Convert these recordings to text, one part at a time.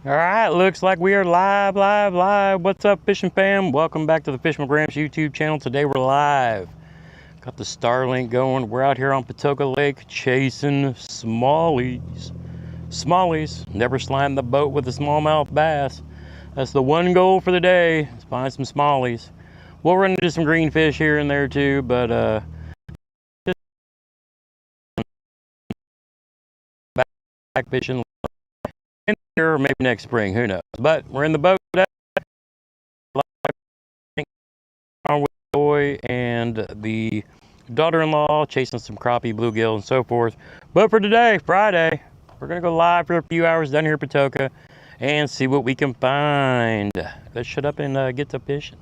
All right, looks like we are live. What's up, fishing fam? Welcome back to the Fish McGramps YouTube channel. Today we're live. Got the Starlink going. We're out here on Patoka Lake chasing smallies. Smallies. Never slime the boat with a smallmouth bass. That's the one goal for the day, is find some smallies. We'll run into some greenfish here and there too, but just back fishing in here or maybe next spring, who knows. But we're in the boat today. With the boy and the daughter-in-law chasing some crappie, bluegill, and so forth. But for today, Friday, we're gonna go live for a few hours down here at Patoka and see what we can find. Let's shut up and get to fishing.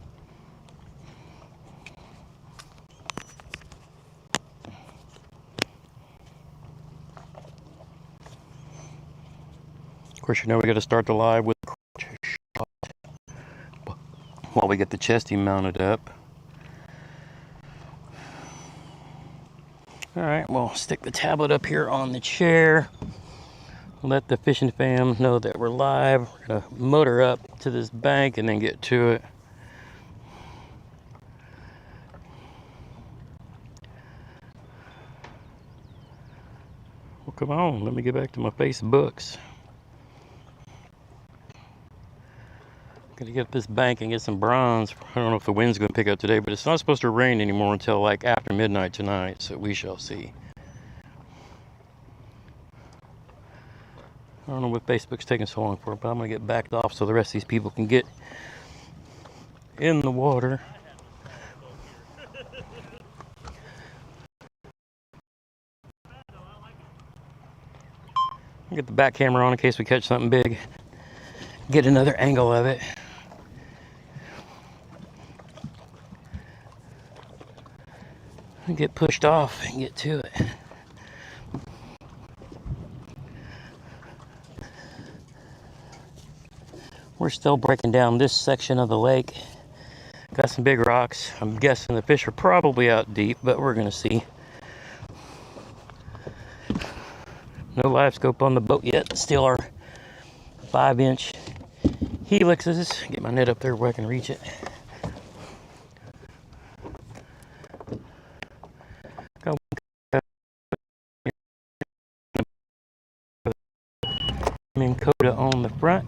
Of course, you know we got to start the live with while we get the chesty mounted up. All right, well, stick the tablet up here on the chair. Let the fishing fam know that we're live. We're gonna motor up to this bank and then get to it. Well, come on, let me get back to my Facebooks. Gonna get up this bank and get some bronze. I don't know if the wind's gonna pick up today, but it's not supposed to rain anymore until like after midnight tonight, so we shall see. I don't know what Facebook's taking so long for, but I'm gonna get backed off so the rest of these people can get in the water. Get the back camera on in case we catch something big. Get another angle of it. And get pushed off and get to it. We're still breaking down this section of the lake. Got some big rocks. I'm guessing the fish are probably out deep, but we're gonna see. No live scope on the boat yet. Still our 5-inch helixes. Get my net up there where I can reach it. Minn Kota on the front.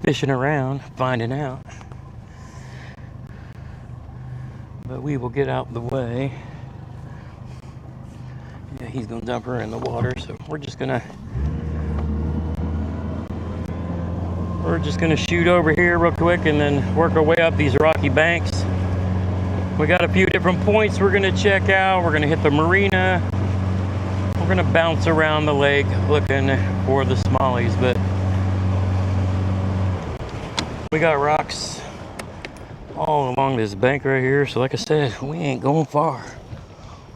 Fishing around, finding out. But we will get out the way. Yeah, he's gonna dump her in the water, so we're just gonna shoot over here real quick and then work our way up these rocky banks. We got a few different points we're gonna check out. We're gonna hit the marina. We're gonna bounce around the lake looking for the smallies, but we got rocks all along this bank right here. So like I said, we ain't going far.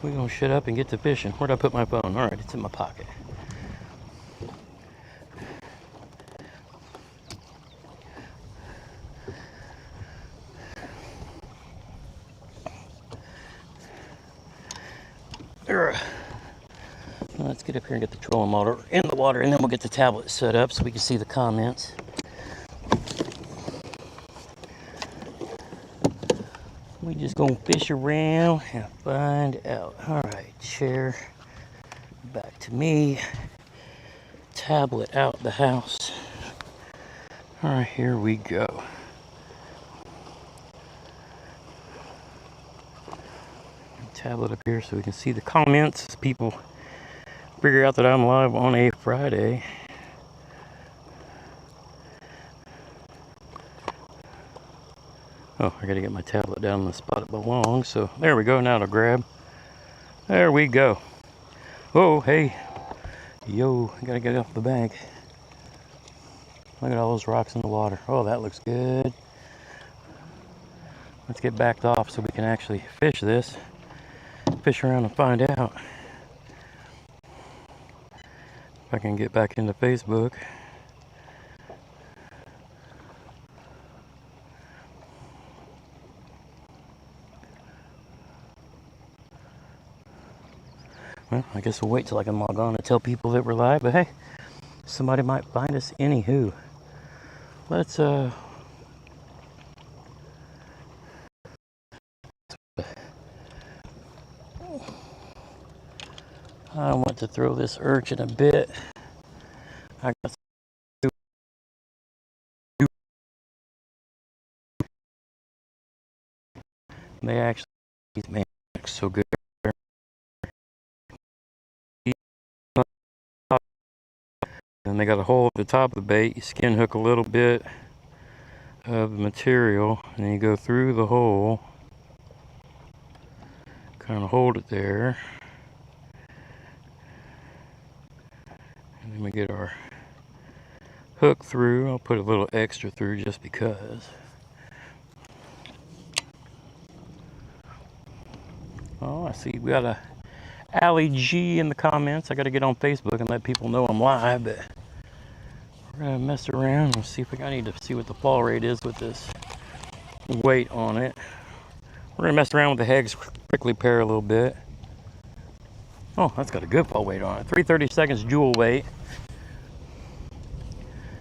We're gonna shut up and get to fishing. Where'd I put my phone? All right, it's in my pocket. Let's get up here and get the trolling motor in the water, and then we'll get the tablet set up so we can see the comments. We just gonna fish around and find out. All right, chair back to me. Tablet out the house. All right, here we go. Tablet up here so we can see the comments as people figure out that I'm live on a Friday. Oh, I gotta get my tablet down in the spot it belongs. So there we go. Now to grab. There we go. Oh, hey. Yo, I gotta get off the bank. Look at all those rocks in the water. Oh, that looks good. Let's get backed off so we can actually fish this. Fish around and find out. If I can get back into Facebook. Well, I guess we'll wait till I can log on and tell people that we're live, but hey, somebody might find us. Anywho, let's I want to throw this urchin a bit. I got they actually, man, so good. And they got a hole at the top of the bait. You skin hook a little bit of the material, and then you go through the hole, kind of hold it there, and then we get our hook through. I'll put a little extra through just because. Oh, I see we got a Allie G in the comments. I got to get on Facebook and let people know I'm live, but we're gonna mess around and see if I need to see what the fall rate is with this weight on it. We're gonna mess around with the Heggs prickly pear a little bit. Oh, that's got a good fall weight on it. 3/32 jewel weight.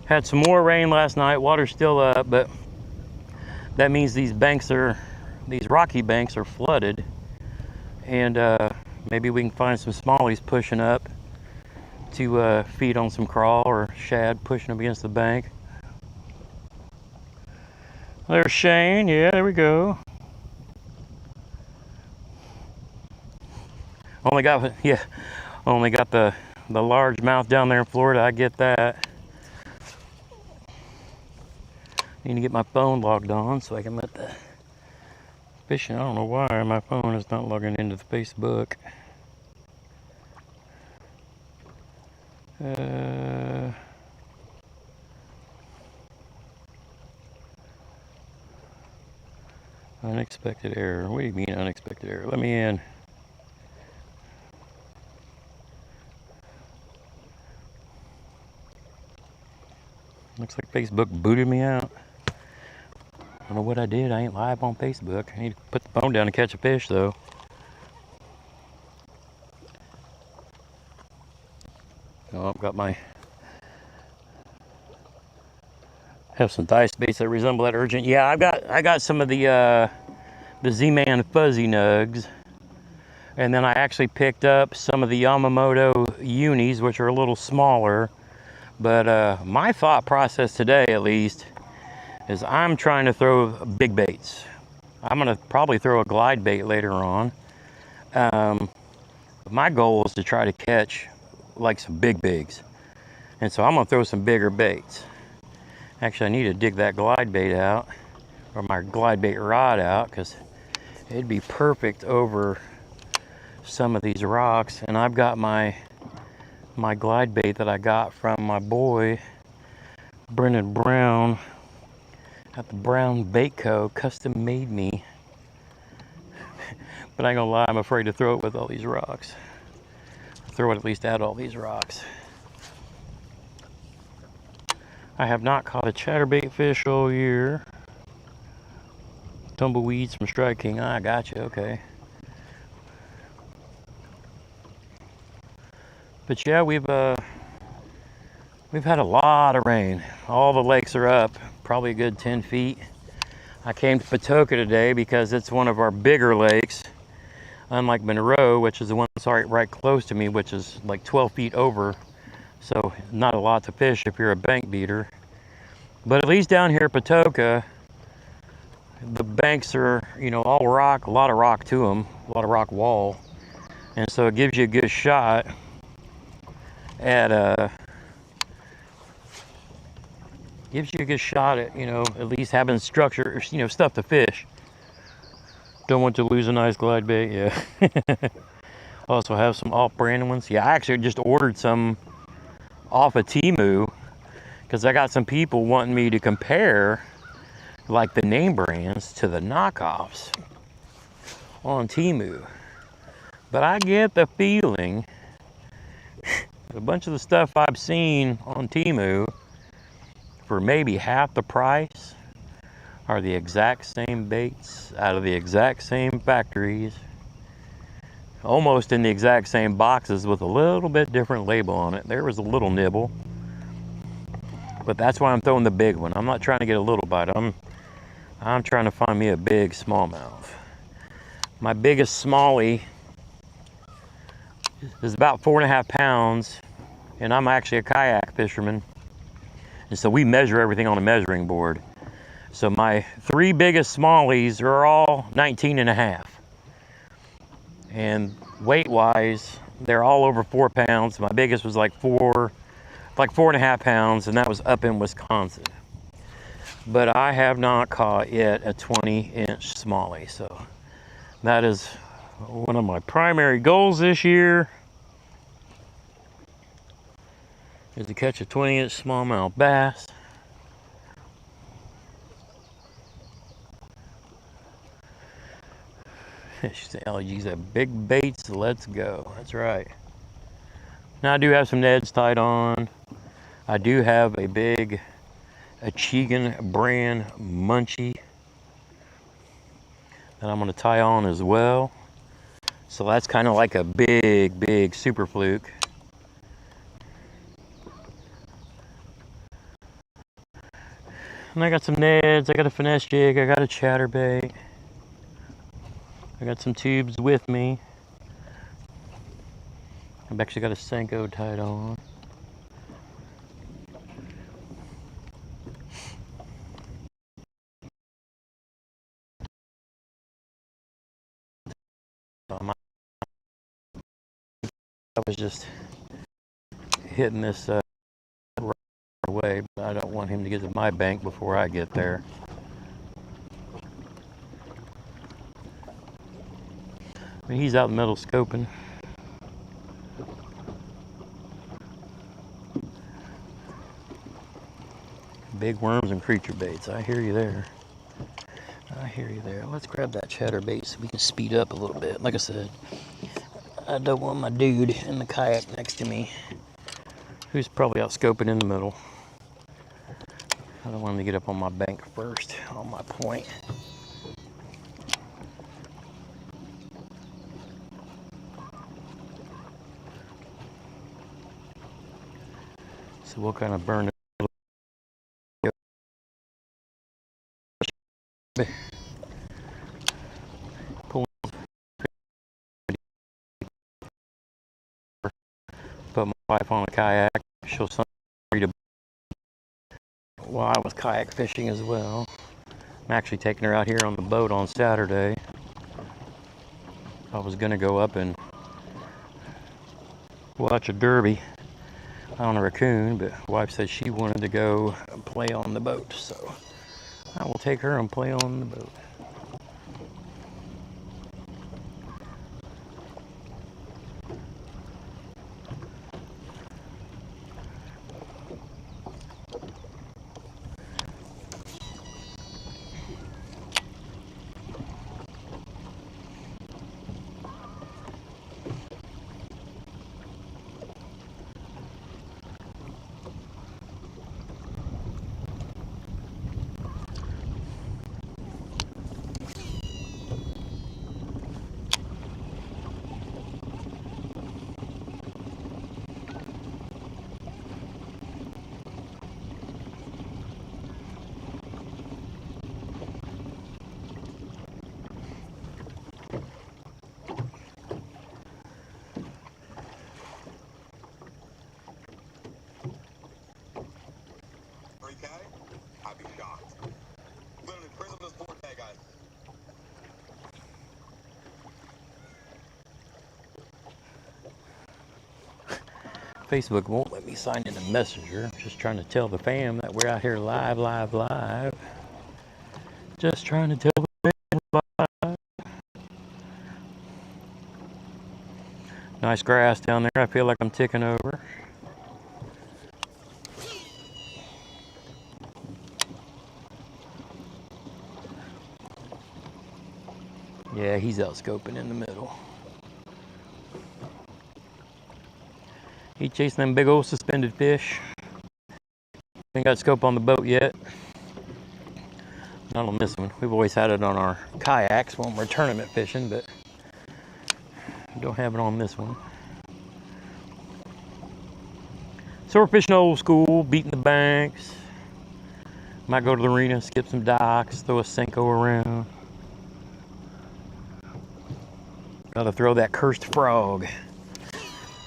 Had some more rain last night. Water's still up, but that means these rocky banks are flooded, and maybe we can find some smallies pushing up to feed on some crawl, or shad pushing up against the bank. There's Shane. Yeah, there we go. Only got the largemouth down there in Florida. I get that. Need to get my phone logged on so I can let the fishing. I don't know why my phone is not logging into the Facebook. Unexpected error. What do you mean unexpected error? Let me in. Looks like Facebook booted me out. I don't know what I did. I ain't live on Facebook. I need to put the phone down and catch a fish, though. Oh, I've got have some dice baits that resemble that urgent. Yeah, I got some of the Z-Man fuzzy nugs, and then I actually picked up some of the Yamamoto unis, which are a little smaller. But my thought process today, at least, is I'm trying to throw big baits. I'm gonna probably throw a glide bait later on. My goal is to try to catch like some bigs, and so I'm gonna throw some bigger baits. Actually, I need to dig that glide bait out, or my glide bait rod out, because it'd be perfect over some of these rocks. And I've got my glide bait that I got from my boy Brendan Brown at the Brown Bait Co. Custom made me. But I ain't gonna lie, I'm afraid to throw it with all these rocks. Throw it at least at all these rocks. I have not caught a chatterbait fish all year. Tumbleweeds from Strike King. I got you. Okay. But yeah, we've had a lot of rain. All the lakes are up, probably a good 10 feet. I came to Patoka today because it's one of our bigger lakes, unlike Monroe, which is the one that's right close to me, which is like 12 feet over. So not a lot to fish if you're a bank beater. But at least down here at Patoka, the banks are, all rock, a lot of rock to them, a lot of rock wall. And so it gives you a good shot at at least having structure, stuff to fish. Don't want to lose a nice glide bait, yeah. Also have some off-brand ones. Yeah, I actually just ordered some off of Temu, because I got some people wanting me to compare like the name brands to the knockoffs on Temu. But I get the feeling a bunch of the stuff I've seen on Temu for maybe half the price are the exact same baits out of the exact same factories. almost in the exact same boxes with a little bit different label on it. There was a little nibble, but that's why I'm throwing the big one. I'm not trying to get a little bite. I'm trying to find me a big smallmouth. My biggest smallie is about 4.5 pounds, and I'm actually a kayak fisherman, and so we measure everything on a measuring board. So my 3 biggest smallies are all 19.5, and weight-wise, they're all over 4 pounds. My biggest was like 4.5 pounds, and that was up in Wisconsin. But I have not caught yet a 20-inch smallie, so that is one of my primary goals this year, is to catch a 20-inch smallmouth bass. She said, "Oh, geez, that big baits, let's go." That's right. Now I do have some Neds tied on. I do have a big Achigan brand munchie that I'm going to tie on as well. So that's kind of like a big super fluke. And I got some Neds, I got a finesse jig, I got a chatterbait. I got some tubes with me. I've actually got a Senko tied on. I was just hitting this right away, but I don't want him to get to my bank before I get there. I mean, he's out in the middle scoping. Big worms and creature baits. I hear you there. I hear you there. Let's grab that chatterbait so we can speed up a little bit. Like I said, I don't want my dude in the kayak next to me, who's probably out scoping in the middle. I don't want him to get up on my bank first, on my point. So we'll kind of burn it. Put my wife on a kayak. She'll read a while I was kayak fishing as well. I'm actually taking her out here on the boat on Saturday. I was gonna go up and watch a derby on a raccoon, but wife said she wanted to go play on the boat, so I will take her and play on the boat. I'd be shocked. Living in prison is 4K, guys. Facebook won't let me sign into Messenger. I'm just trying to tell the fam that we're out here live. Just trying to tell the fam live. Nice grass down there. I feel like I'm ticking over. Yeah, he's out scoping in the middle. He chasing them big old suspended fish. Ain't got scope on the boat yet. Not on this one. We've always had it on our kayaks when we're tournament fishing, but Don't have it on this one. So we're fishing old school, beating the banks. Might go to the arena, skip some docks, throw a Senko around. Gotta throw that cursed frog.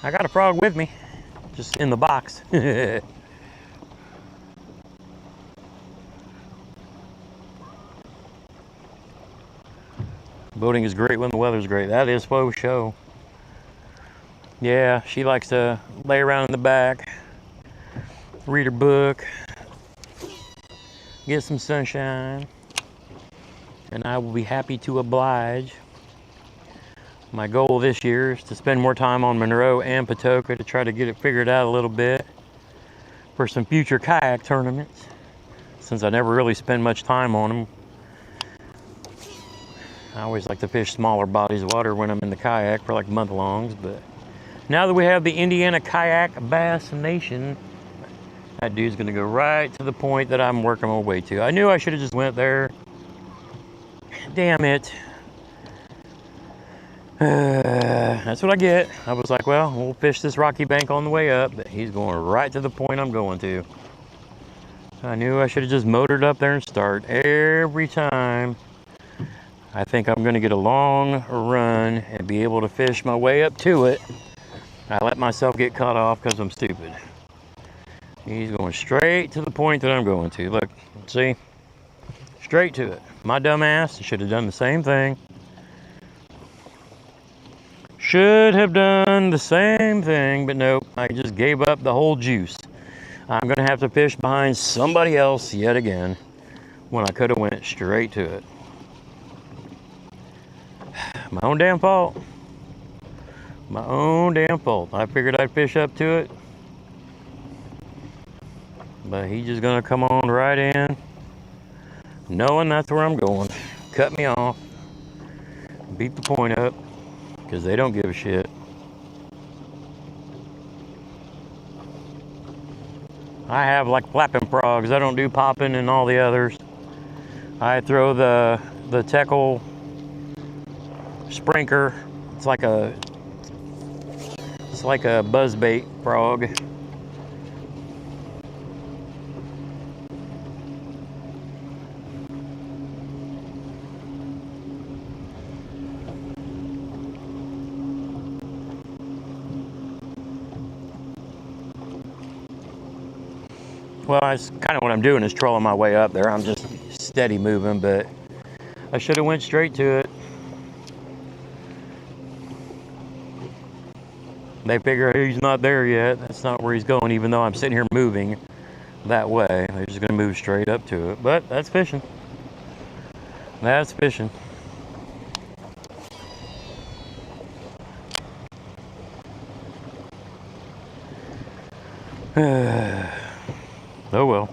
I got a frog with me, just in the box. Boating is great when the weather's great. That is faux show. Yeah, she likes to lay around in the back, read her book, get some sunshine, and I will be happy to oblige. My goal this year is to spend more time on Monroe and Patoka to try to get it figured out a little bit for some future kayak tournaments, since I never really spend much time on them. I always like to fish smaller bodies of water when I'm in the kayak for like month-longs, but now that we have the Indiana Kayak Bass Nation, that dude's gonna go right to the point that I'm working my way to. I knew I should have just went there. Damn it. That's what I get. I was like, well, we'll fish this rocky bank on the way up, but he's going right to the point I'm going to. I knew I should have just motored up there and start every time. I think I'm gonna get a long run and be able to fish my way up to it. I let myself get cut off because I'm stupid. He's going straight to the point that I'm going to. Look, see? Straight to it. My dumb ass should have done the same thing. Should have done the same thing, but nope. I just gave up the whole juice. I'm gonna have to fish behind somebody else yet again when I could have went straight to it. My own damn fault. My own damn fault. I figured I'd fish up to it, but he's just gonna come on right in, knowing that's where I'm going. Cut me off, beat the point up, because they don't give a shit. I have like flapping frogs. I don't do popping and all the others. I throw the Teckle Sprinker. It's like a buzzbait frog. Well, that's kind of what I'm doing, is trolling my way up there. I'm just steady moving, but I should have went straight to it. They figure he's not there yet. That's not where he's going, even though I'm sitting here moving that way. They're just gonna move straight up to it. But that's fishing. That's fishing. Oh well.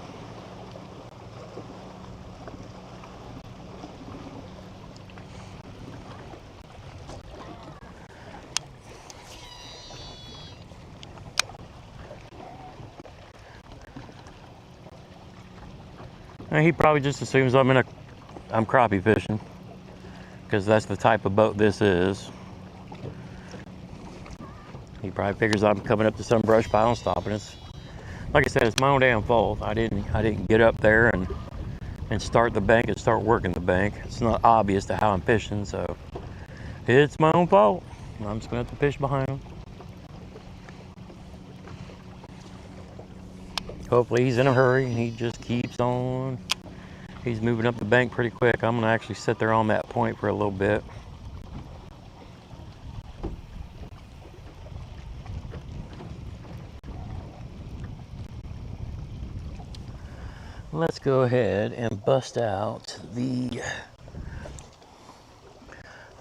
He probably just assumes I'm crappie fishing, because that's the type of boat this is. He probably figures I'm coming up to some brush pile and stopping us. Like I said, it's my own damn fault. I didn't get up there and start the bank and start working the bank. It's not obvious to how I'm fishing, so it's my own fault. I'm just gonna have to fish behind him. Hopefully he's in a hurry and he just keeps on. He's moving up the bank pretty quick. I'm gonna actually sit there on that point for a little bit. Let's go ahead and bust out the...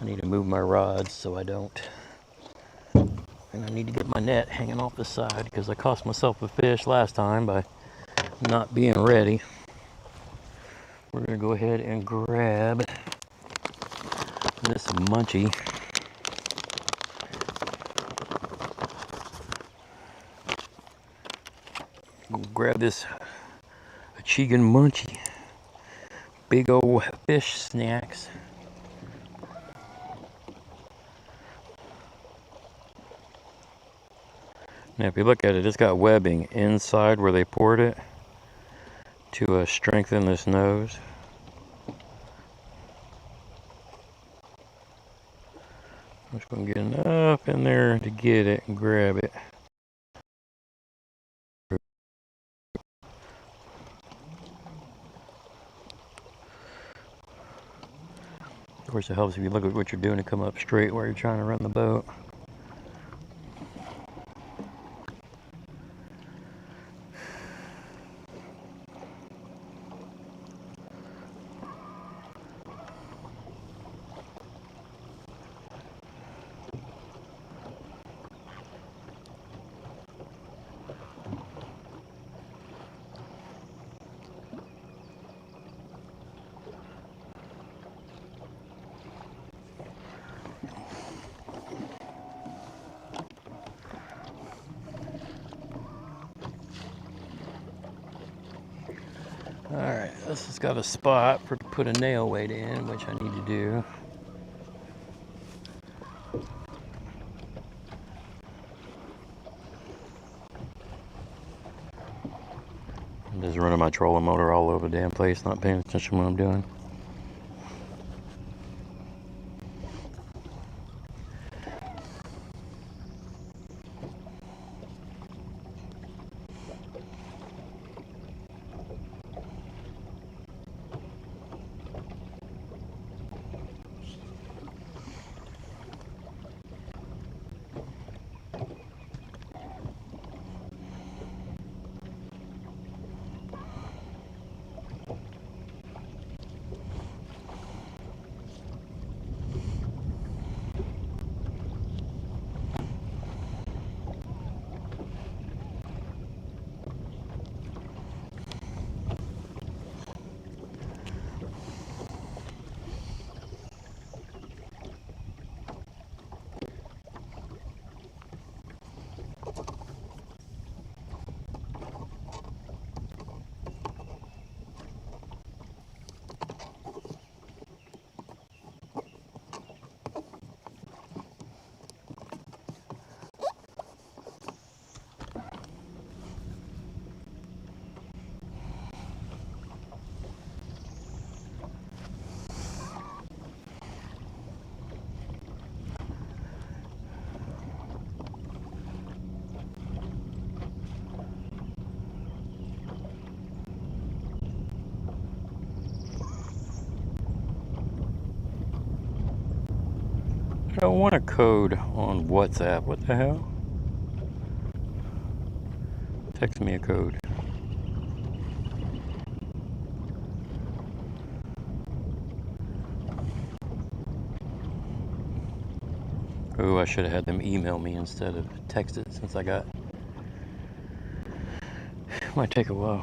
I need to move my rods so I don't. And I need to get my net hanging off the side, because I cost myself a fish last time by not being ready. We're gonna go ahead and grab this munchie. Grab this Chicken munchie. Big old fish snacks. Now if you look at it, it's got webbing inside where they poured it to strengthen this nose. I'm just going to get enough in there to get it and grab it. Of course, it helps if you look at what you're doing to come up straight while you're trying to run the boat. Alright, this has got a spot for to put a nail weight in, which I need to do. I'm just running my trolling motor all over the damn place, not paying attention to what I'm doing. I don't want a code on WhatsApp. What the hell? Text me a code. Oh, I should have had them email me instead of text it since I got... Might take a while.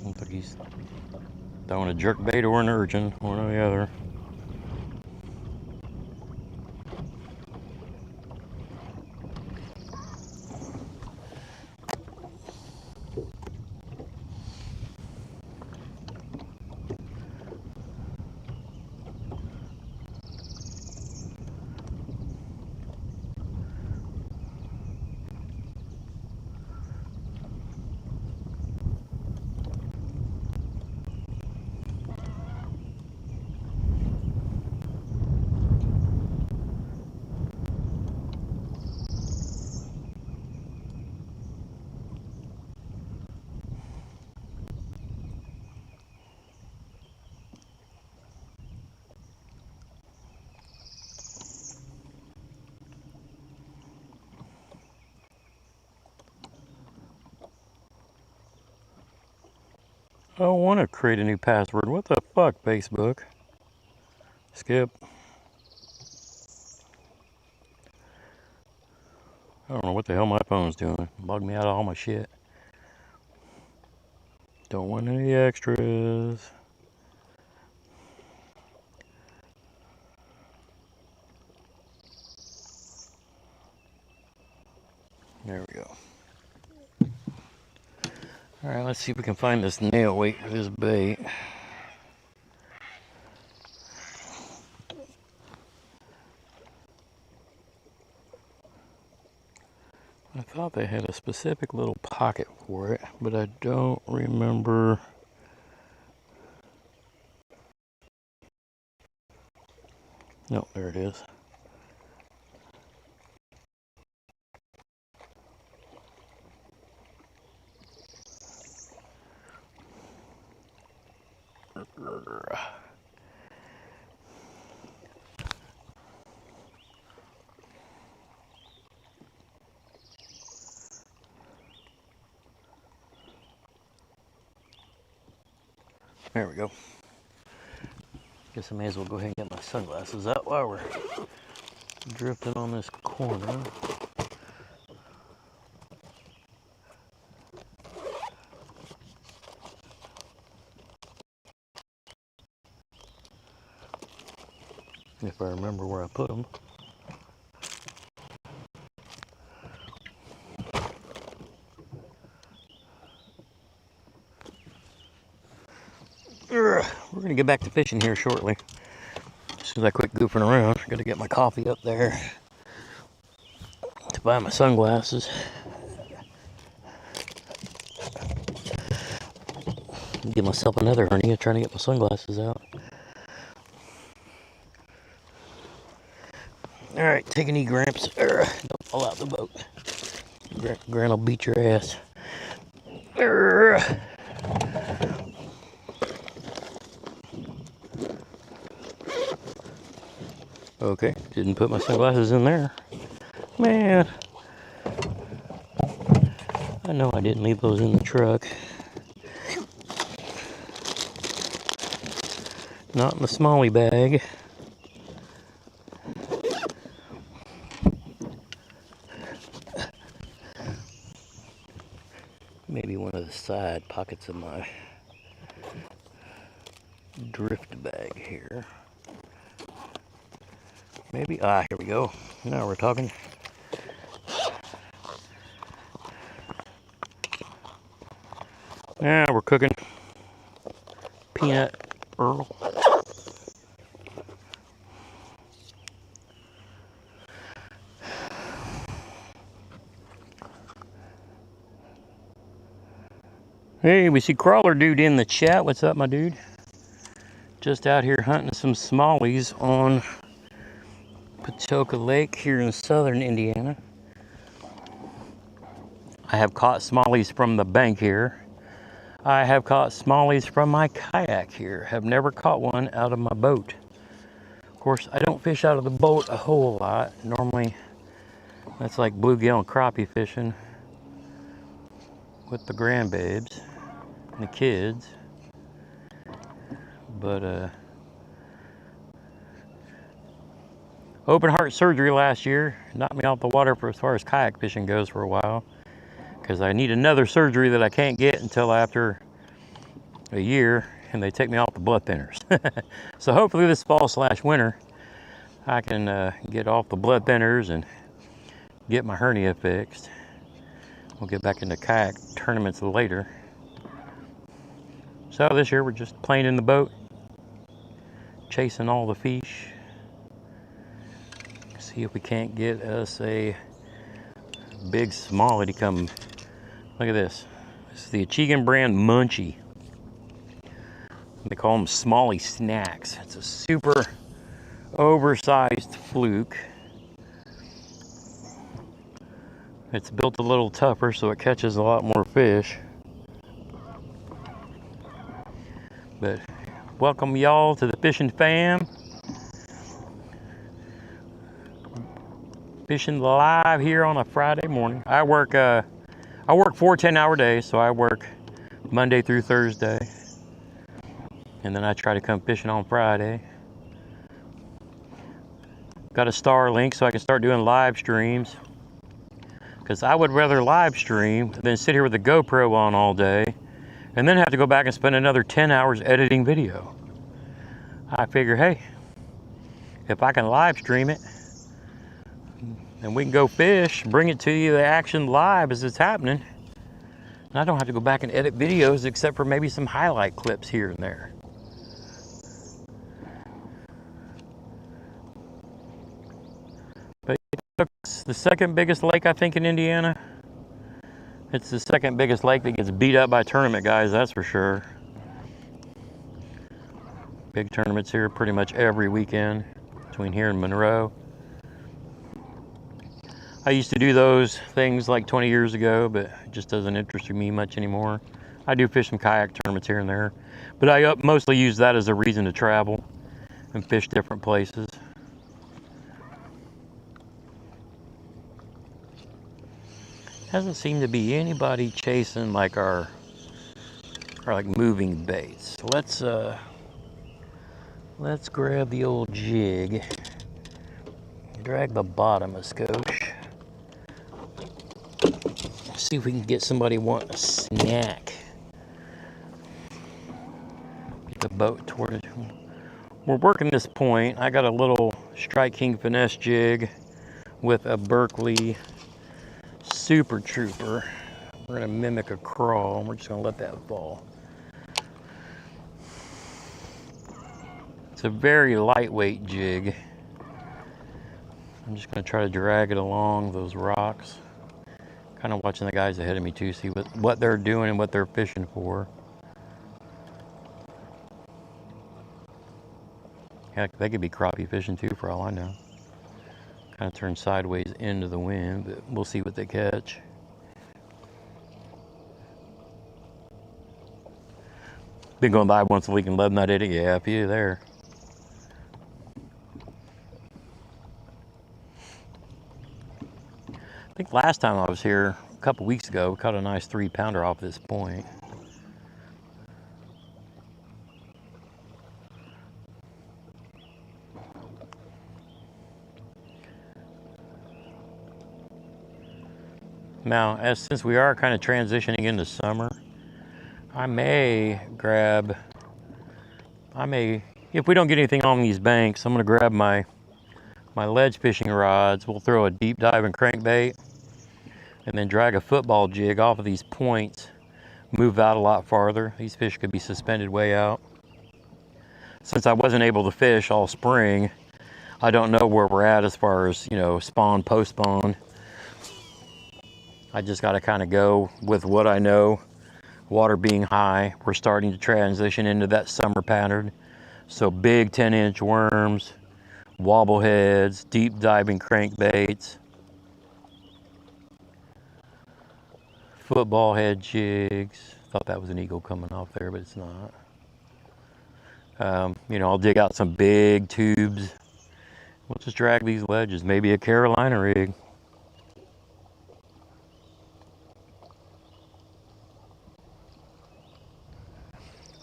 Looks like he's throwing a jerkbait or an urchin, one or the other. I don't want to create a new password. What the fuck, Facebook? Skip. I don't know what the hell my phone's doing. Logged me out of all my shit. Don't want any extras. There we go. Alright, let's see if we can find this nail weight for this bait. specific little pocket for it, but I don't remember. No, there it is. There we go. Guess I may as well go ahead and get my sunglasses out while we're drifting on this corner. If I remember where I put them. We're gonna get back to fishing here shortly. As soon as I quit goofing around, I gotta get my coffee up there to buy my sunglasses. Give myself another hernia trying to get my sunglasses out. Alright, take a knee, Gramps. Don't fall out the boat. Grant will beat your ass. Okay, didn't put my sunglasses in there. Man, I know I didn't leave those in the truck. Not in the Smallie bag. Maybe one of the side pockets of my drift bag here. Maybe, here we go. Now we're talking. Now we're cooking peanut Earl. Hey, we see Crawler Dude in the chat. What's up, my dude? Just out here hunting some smallies on Patoka Lake here in southern Indiana. I have caught smallies from the bank here. I have caught smallies from my kayak here. Have never caught one out of my boat. Of course, I don't fish out of the boat a whole lot. Normally, that's like bluegill and crappie fishing with the grandbabes and the kids. But open heart surgery last year knocked me off the water for as far as kayak fishing goes for a while, because I need another surgery that I can't get until after a year, and they take me off the blood thinners. So hopefully this fall / winter I can get off the blood thinners and get my hernia fixed. We'll get back into kayak tournaments later. So this year we're just playing in the boat, chasing all the fish. See if we can't get us a big smallie to come. Look at this. This is the Achigan brand Munchie. They call them Smallie Snacks. It's a super oversized fluke. It's built a little tougher so it catches a lot more fish. But welcome y'all to the fishing fam. Fishing live here on a Friday morning. I work 4 10-hour days, so I work Monday through Thursday. And then I try to come fishing on Friday. Got a Starlink so I can start doing live streams. Because I would rather live stream than sit here with the GoPro on all day and then have to go back and spend another 10 hours editing video. I figure, hey, if I can live stream it, and we can go fish, bring it to you, the action live as it's happening. And I don't have to go back and edit videos except for maybe some highlight clips here and there. But it's the second biggest lake, I think, in Indiana. It's the second biggest lake that gets beat up by tournament guys, that's for sure. Big tournaments here pretty much every weekend between here and Monroe. I used to do those things like 20 years ago, but it just doesn't interest me much anymore. I do fish some kayak tournaments here and there, but I mostly use that as a reason to travel and fish different places. Hasn't seemed to be anybody chasing like our like moving baits. So let's grab the old jig, drag the bottom a skosh. See if we can get somebody wanting a snack. Get the boat toward it. We're working this point. I got a little Strike King finesse jig with a Berkeley Super Trooper. We're gonna mimic a crawl. We're just gonna let that fall. It's a very lightweight jig. I'm just gonna try to drag it along those rocks. Kind of watching the guys ahead of me too, see what they're doing and what they're fishing for. Heck, they could be crappie fishing too for all I know. Kind of turn sideways into the wind, but we'll see what they catch. Been going by once a week and loving that idiot. Yeah, a few there. I think last time I was here, a couple weeks ago, we caught a nice 3-pounder off this point. Now, since we are kind of transitioning into summer, if we don't get anything on these banks, I'm gonna grab my ledge fishing rods. We'll throw a deep dive and crankbait, and then drag a football jig off of these points, move out a lot farther. These fish could be suspended way out. Since I wasn't able to fish all spring, I don't know where we're at as far as, spawn, post spawn. I just got to kind of go with what I know. Water being high, we're starting to transition into that summer pattern. So big 10-inch worms, wobble heads, deep diving crankbaits, football head jigs. Thought that was an eagle coming off there, but it's not. I'll dig out some big tubes. We'll just drag these ledges, maybe a Carolina rig.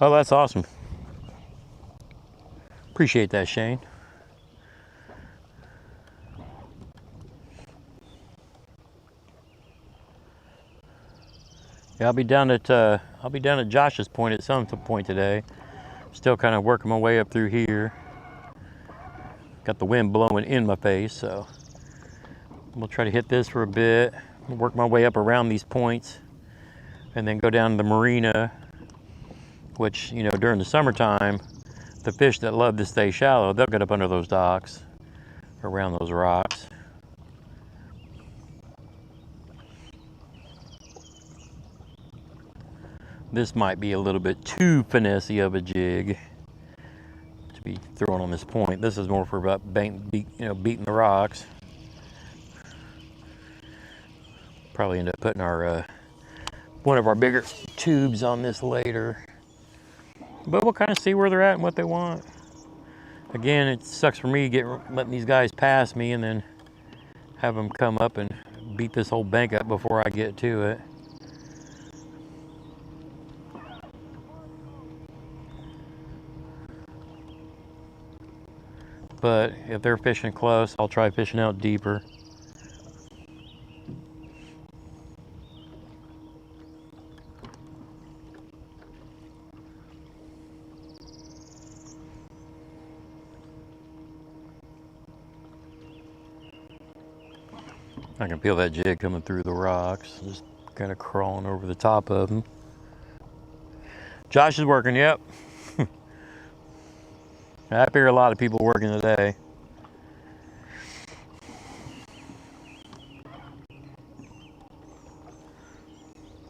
Oh, that's awesome. Appreciate that, Shane. Yeah, I'll be down at Josh's point at some point today. Still kind of working my way up through here. Got the wind blowing in my face, so we'll try to hit this for a bit. Work my way up around these points, and then go down to the marina, which, during the summertime, the fish that love to stay shallow, they'll get up under those docks, around those rocks. This might be a little bit too finessey of a jig to be thrown on this point. This is more for about beating the rocks. Probably end up putting our one of our bigger tubes on this later. But we'll kind of see where they're at and what they want. Again, it sucks for me letting these guys pass me and then have them come up and beat this whole bank up before I get to it. But if they're fishing close, I'll try fishing out deeper. I can feel that jig coming through the rocks, just kind of crawling over the top of them. Josh is working, yep. I figure a lot of people working today.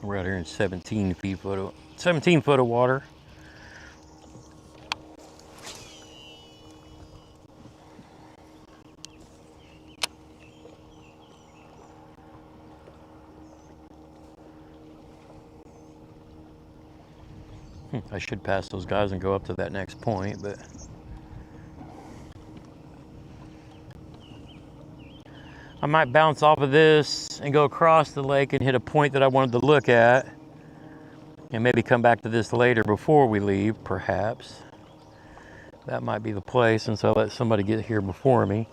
We're out here in 17 foot of water. I should pass those guys and go up to that next point, but I might bounce off of this and go across the lake and hit a point that I wanted to look at, and maybe come back to this later before we leave, perhaps. That might be the play, since I let somebody get here before me.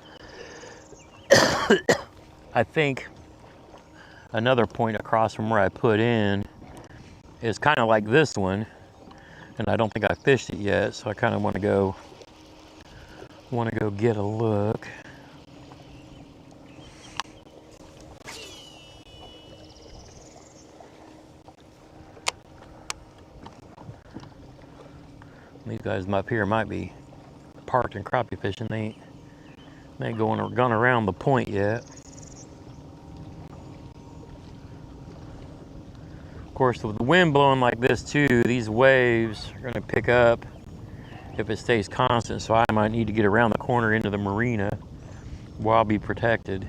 I think another point across from where I put in is kind of like this one, and I don't think I fished it yet, so I kind of want to go get a look. These guys up here might be parked and crappie fishing. They ain't gone around the point yet. Of course, with the wind blowing like this too, these waves are going to pick up if it stays constant, so I might need to get around the corner into the marina where I'll be protected.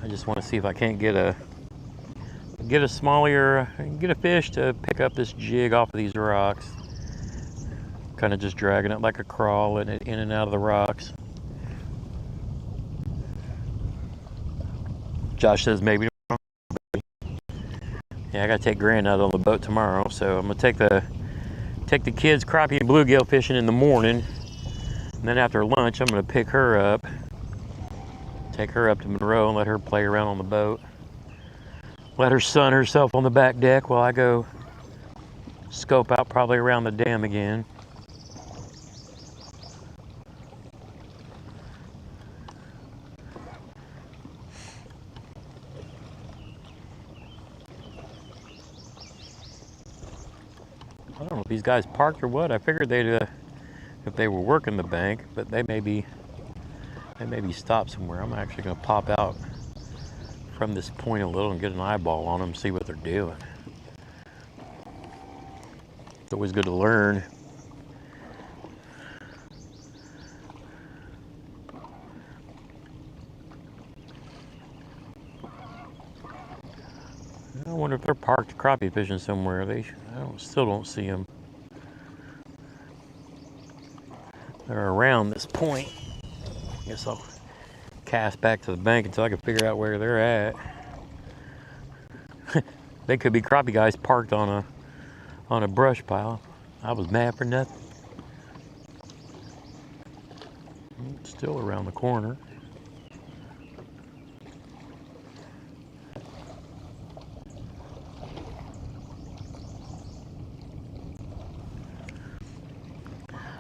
I just want to see if I can't get a fish to pick up this jig off of these rocks. Kind of just dragging it like a crawl in and out of the rocks. Josh says maybe. Yeah, I gotta take Grant out on the boat tomorrow, so I'm gonna take the kids crappie and bluegill fishing in the morning, and then after lunch I'm gonna pick her up, take her up to Monroe and let her play around on the boat. Let her sun herself on the back deck while I go scope out probably around the dam again. I don't know if these guys parked or what. I figured they'd, if they were working the bank, but they may be stopped somewhere. I'm actually gonna pop out from this point a little and get an eyeball on them, see what they're doing. It's always good to learn. I wonder if they're parked crappie fishing somewhere. Still don't see them. They're around this point. I guess I'll cast back to the bank until I can figure out where they're at. They could be crappie guys parked on a brush pile. I was mad for nothing. Still around the corner.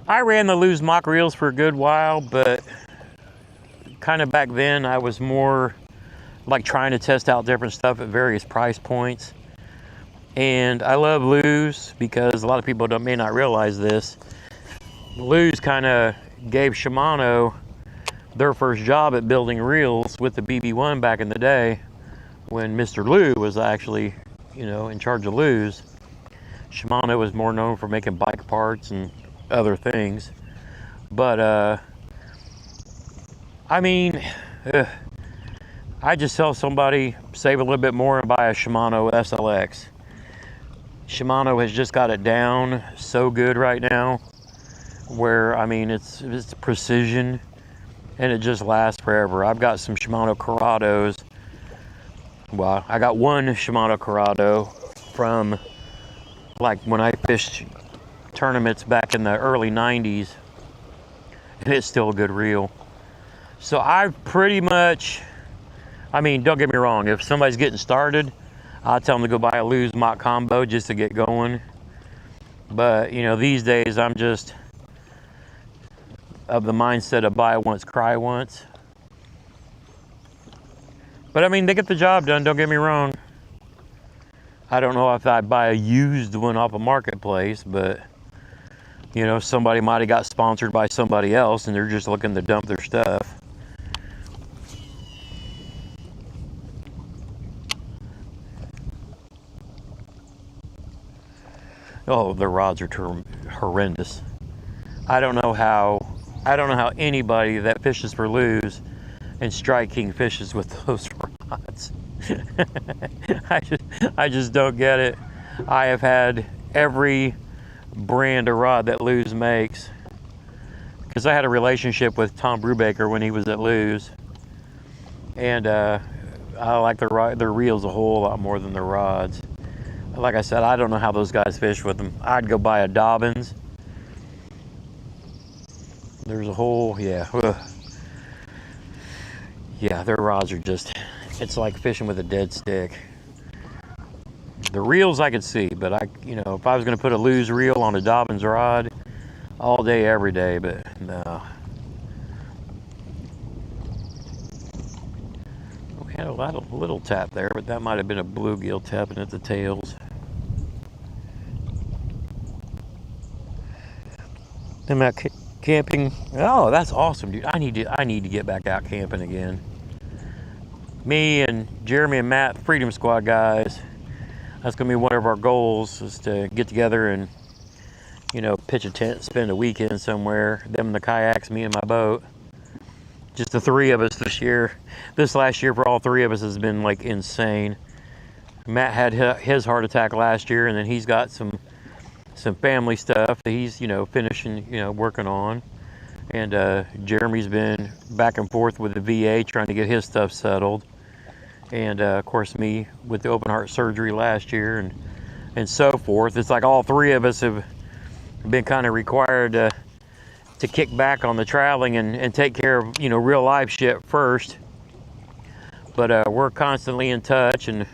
I ran the Lew's mock reels for a good while, but kind of back then I was more like trying to test out different stuff at various price points. And I love Lew's because a lot of people may not realize this. Lew's kind of gave Shimano their first job at building reels with the BB1 back in the day, when Mr. Lew was actually, in charge of Lew's. Shimano was more known for making bike parts and other things, but I just tell somebody, save a little bit more and buy a Shimano SLX. Shimano has just got it down so good right now, where it's precision and it just lasts forever. I've got some Shimano Corrados. Well, I got one Shimano Corrado from like when I fished tournaments back in the early 90s, and it's still a good reel. So I've pretty much, don't get me wrong, if somebody's getting started, I'll tell them to go buy a Lew's mock combo just to get going. But these days I'm just of the mindset of buy once, cry once. But they get the job done, don't get me wrong. I don't know if I'd buy a used one off a marketplace, but somebody might have got sponsored by somebody else and they're just looking to dump their stuff. Oh, the rods are horrendous. I don't know how anybody that fishes for lures and Strike King fishes with those rods. I just don't get it. I have had every brand of rod that Lew's makes, because I had a relationship with Tom Brubaker when he was at Lew's, and I like their reels a whole lot more than their rods. Like I said, I don't know how those guys fish with them. I'd go buy a Dobbins. There's a whole, yeah. Ugh. Yeah, their rods are just, it's like fishing with a dead stick. The reels I could see, but if I was going to put a Lew's reel on a Dobbins rod all day, every day, but no. We had a little tap there, but that might have been a bluegill tapping at the tails. I'm out camping. Oh, that's awesome, dude. I need to get back out camping again. Me and Jeremy and Matt, Freedom Squad guys, that's gonna be one of our goals, is to get together and pitch a tent, spend a weekend somewhere. Them in the kayaks, me in my boat. Just the three of us this year. This last year for all three of us has been like insane. Matt had his heart attack last year, and then he's got some family stuff that he's finishing, working on. And Jeremy's been back and forth with the VA trying to get his stuff settled. And of course me with the open heart surgery last year and so forth. It's like all three of us have been kind of required to kick back on the traveling and take care of real life shit first. But we're constantly in touch, and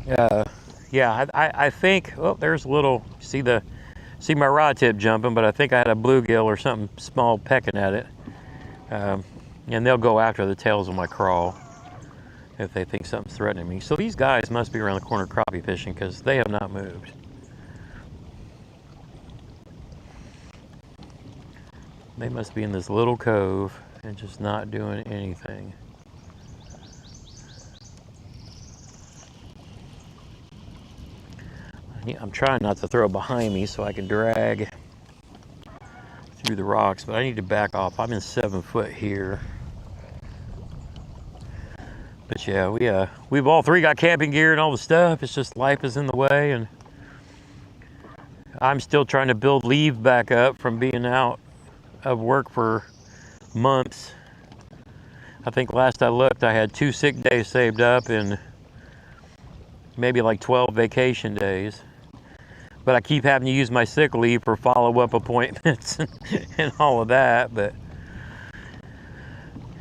yeah, I think, oh, there's a little, see my rod tip jumping, but I think I had a bluegill or something small pecking at it. And they'll go after the tails of my crawl if they think something's threatening me. So these guys must be around the corner crappie fishing, because they have not moved. They must be in this little cove and just not doing anything. I'm trying not to throw behind me so I can drag through the rocks, but I need to back off. I'm in 7 foot here. But yeah, we've all three got camping gear and all the stuff. It's just life is in the way, and I'm still trying to build leave back up from being out of work for months. I think last I looked, I had 2 sick days saved up and maybe like 12 vacation days. But I keep having to use my sick leave for follow-up appointments and all of that. But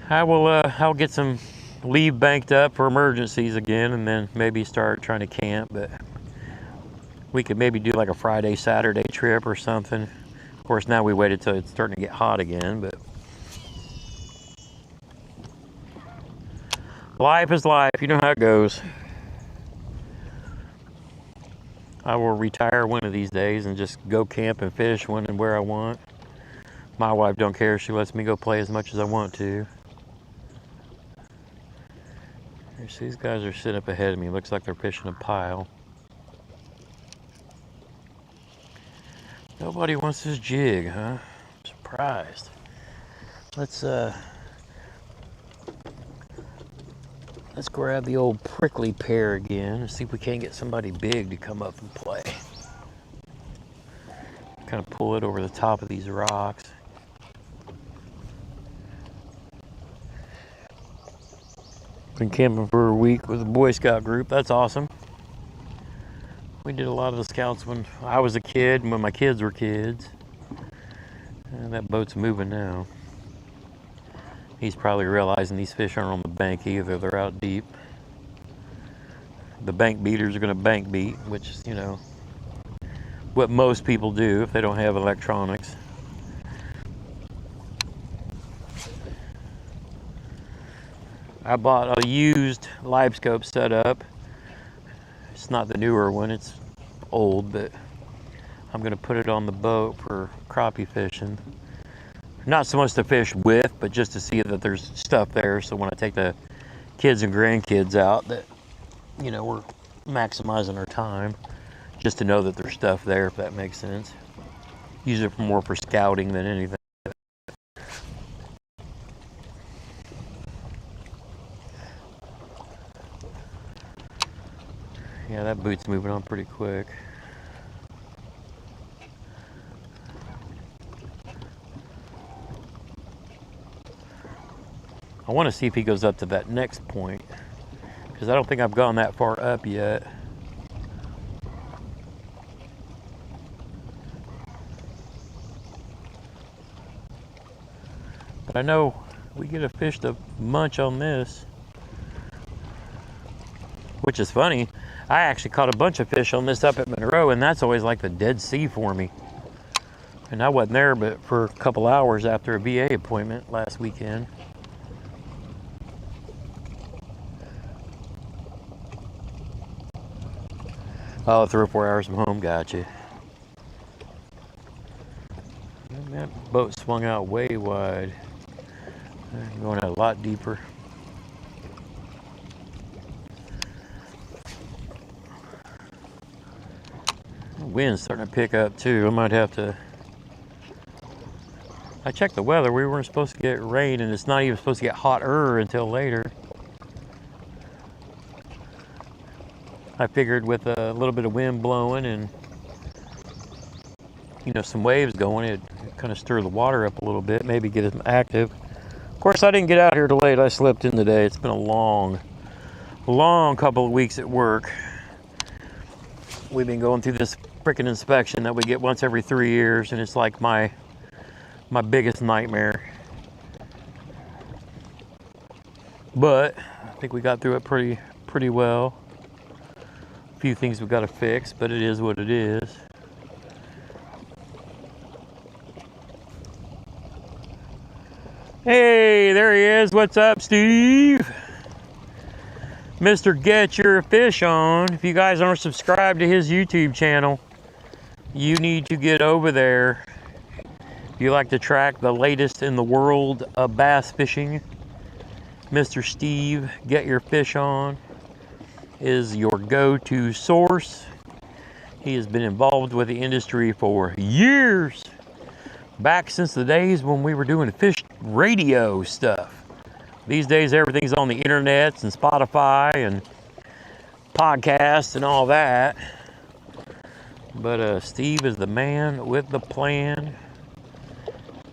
I'll get some leave banked up for emergencies again, and then maybe start trying to camp. But we could maybe do like a Friday, Saturday trip or something. Of course, now we waited till it's starting to get hot again, but life is life. You know how it goes. I will retire one of these days and just go camp and fish when and where I want. My wife don't care. She lets me go play as much as I want to. These guys are sitting up ahead of me. Looks like they're fishing a pile. Nobody wants this jig, huh? I'm surprised. Let's grab the old prickly pear again and see if we can't get somebody big to come up and play. Kind of pull it over the top of these rocks. Been camping for a week with a Boy Scout group. That's awesome. We did a lot of the scouts when I was a kid and when my kids were kids. And that boat's moving now. He's probably realizing these fish aren't on the bank either. They're out deep. The bank beaters are going to bank beat, which is, what most people do if they don't have electronics. I bought a used live scope setup. It's not the newer one, it's old, but I'm going to put it on the boat for crappie fishing. Not so much to fish with, but just to see that there's stuff there, so when I take the kids and grandkids out, that we're maximizing our time, just to know that there's stuff there, if that makes sense. Use it more for scouting than anything. Yeah, that boot's moving on pretty quick. I want to see if he goes up to that next point, because I don't think I've gone that far up yet. But I know we get a fish to munch on this, which is funny. I actually caught a bunch of fish on this up at Monroe, and that's always like the Dead Sea for me. And I wasn't there but for a couple hours after a VA appointment last weekend. Oh, 3 or 4 hours from home, gotcha. And that boat swung out way wide. Going out a lot deeper. The wind's starting to pick up too. I might have to... I checked the weather. We weren't supposed to get rain, and it's not even supposed to get hotter until later. I figured with a little bit of wind blowing and, you know, some waves going, it'd kind of stir the water up a little bit, maybe get it active. Of course, I didn't get out here till late. I slept in today. It's been a long couple of weeks at work. We've been going through this freaking inspection that we get once every 3 years, and it's like my biggest nightmare. But I think we got through it pretty well. A few things we've got to fix, but it is what it is. Hey, there he is. What's up, Steve? Mr. Get Your Fish On. If you guys aren't subscribed to his YouTube channel, you need to get over there. If you like to track the latest in the world of bass fishing, Mr. Steve Get Your Fish On is your go-to source. He has been involved with the industry for years, back since the days when we were doing fish radio stuff. These days everything's on the internet and Spotify and podcasts and all that. But Steve is the man with the plan,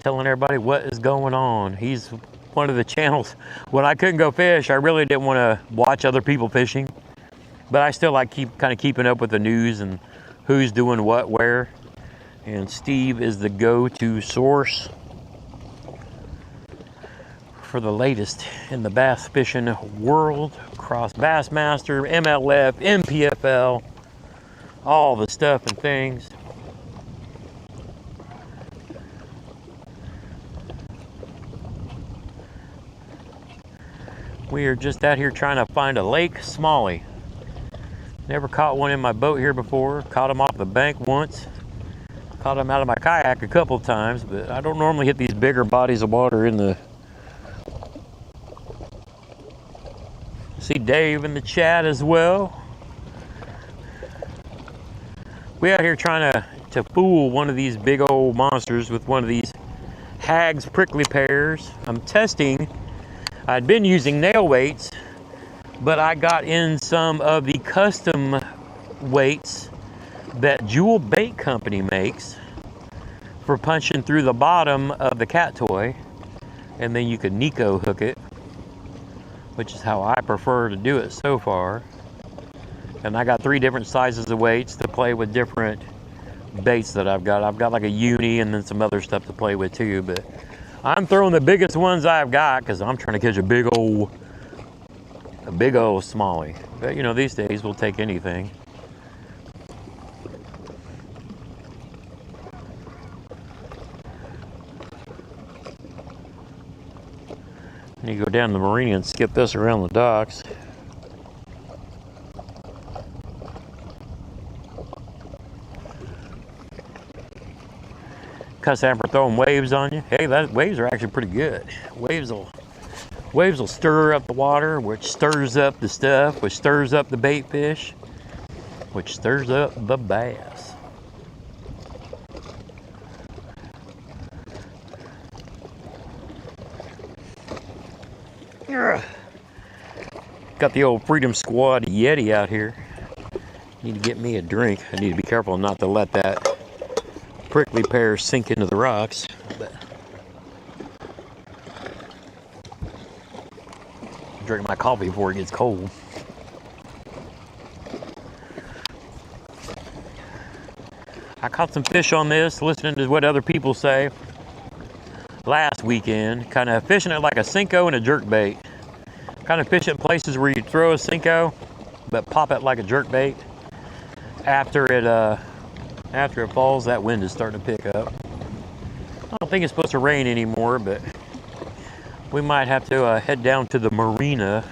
telling everybody what is going on. He's one of the channels. When I couldn't go fish, I really didn't want to watch other people fishing, but I still like keeping up with the news and who's doing what where. And Steve is the go-to source for the latest in the bass fishing world, across Bassmaster, MLF, MPFL, all the stuff and things. We are just out here trying to find a Lake Smallie. Never caught one in my boat here before. Caught them off the bank once. Caught them out of my kayak a couple times, but I don't normally hit these bigger bodies of water in the... See Dave in the chat as well. We out here trying to fool one of these big old monsters with one of these Hags prickly pears. I'm testing. I'd been using nail weights, but I got in some of the custom weights that Jewel Bait Company makes for punching through the bottom of the cat toy, and then you could Nico hook it, which is how I prefer to do it so far. And I got 3 different sizes of weights to play with different baits that I've got. I've got like a uni and then some other stuff to play with too, but I'm throwing the biggest ones I've got because I'm trying to catch a big old smallie. But you know, these days we'll take anything. And you go down the marina and skip this around the docks. Cuss out for throwing waves on you. Hey, waves are actually pretty good. Waves will stir up the water, which stirs up the stuff, which stirs up the bait fish, which stirs up the bass. Got the old Freedom Squad Yeti out here. Need to get me a drink. I need to be careful not to let that prickly pear sink into the rocks. But drink my coffee before it gets cold. I caught some fish on this, listening to what other people say last weekend. Kind of fishing it like a Senko and a jerkbait. Kind of fish at places where you throw a Senko, but pop it like a jerkbait. After it falls, that wind is starting to pick up. I don't think it's supposed to rain anymore, but we might have to head down to the marina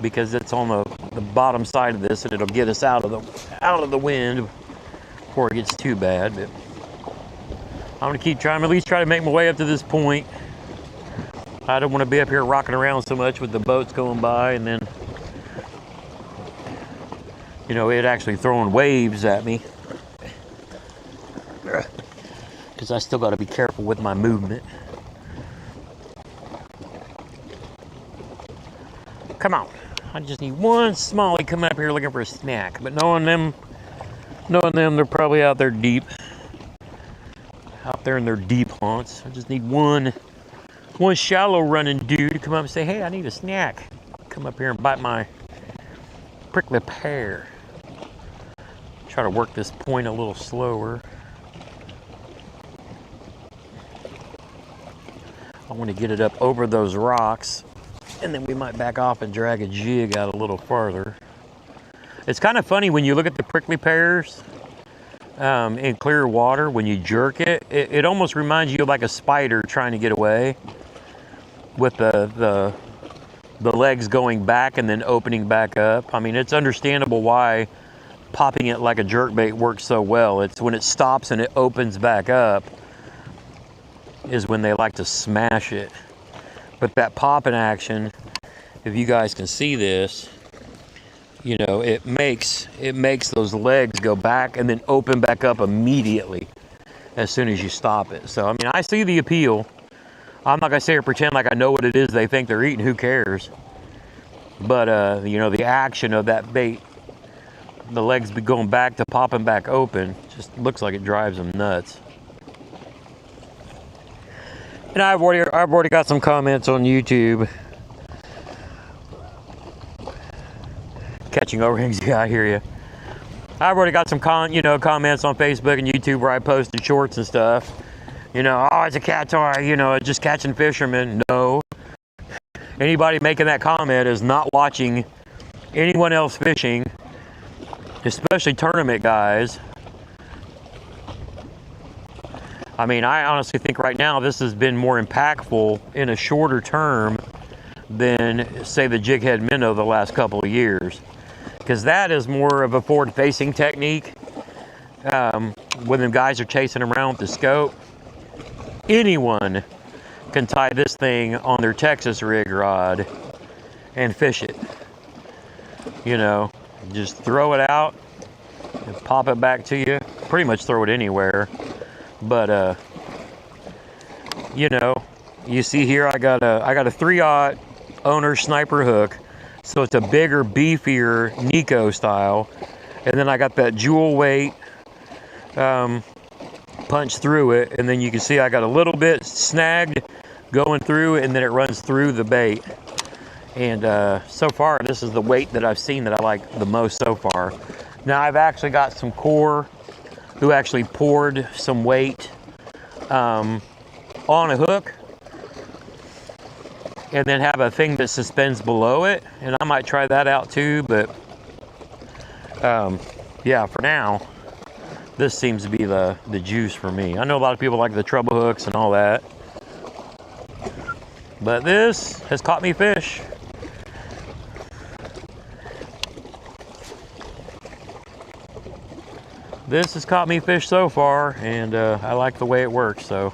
because it's on the bottom side of this, and it'll get us out of the wind before it gets too bad. But I'm gonna keep trying, at least try to make my way up to this point. I don't want to be up here rocking around so much with the boats going by, and then, you know, it actually throwing waves at me. Because I still got to be careful with my movement. Come on. I just need one smallie coming up here looking for a snack. But knowing them, they're probably out there deep. Out there in their deep haunts. I just need one shallow running dude to come up and say, hey, I need a snack. Come up here and bite my prickly pear. Try to work this point a little slower. I want to get it up over those rocks, and then we might back off and drag a jig out a little farther. It's kind of funny when you look at the prickly pears in clear water, when you jerk it, it almost reminds you of like a spider trying to get away, with the legs going back and then opening back up. I mean, it's understandable why popping it like a jerkbait works so well. It's when it stops and it opens back up is when they like to smash it. But that popping action, if you guys can see this, you know, it makes those legs go back and then open back up immediately as soon as you stop it. So I mean, I see the appeal. I'm not gonna sit here and pretend like I know what it is they think they're eating. Who cares? But you know, the action of that bait, the legs be going back to popping back open, just looks like it drives them nuts. And I've already got some comments on YouTube. Catching O-rings, yeah, I hear you. I've already got some comments on Facebook and YouTube where I posted shorts and stuff. You know, oh, it's a cat toy, you know, it's just catching fishermen. No. Anybody making that comment is not watching anyone else fishing, especially tournament guys. I mean, I honestly think right now this has been more impactful in a shorter term than, say, the jig head minnow the last couple of years. Because that is more of a forward-facing technique. When the guys are chasing around with the scope, anyone can tie this thing on their Texas rig rod and fish it. You know, just throw it out and pop it back to you. Pretty much throw it anywhere. But you know, you see here I got a 3/0 owner sniper hook, so it's a bigger, beefier Nico style, and then I got that jewel weight punch through it, and then you can see I got a little bit snagged going through, and then it runs through the bait. And so far, this is the weight that I've seen that I like the most so far. Now I've actually got some core who actually poured some weight on a hook and then have a thing that suspends below it, and I might try that out too. But yeah, for now this seems to be the juice for me. I know a lot of people like the treble hooks and all that, but this has caught me fish. This has caught me fish so far, and I like the way it works, so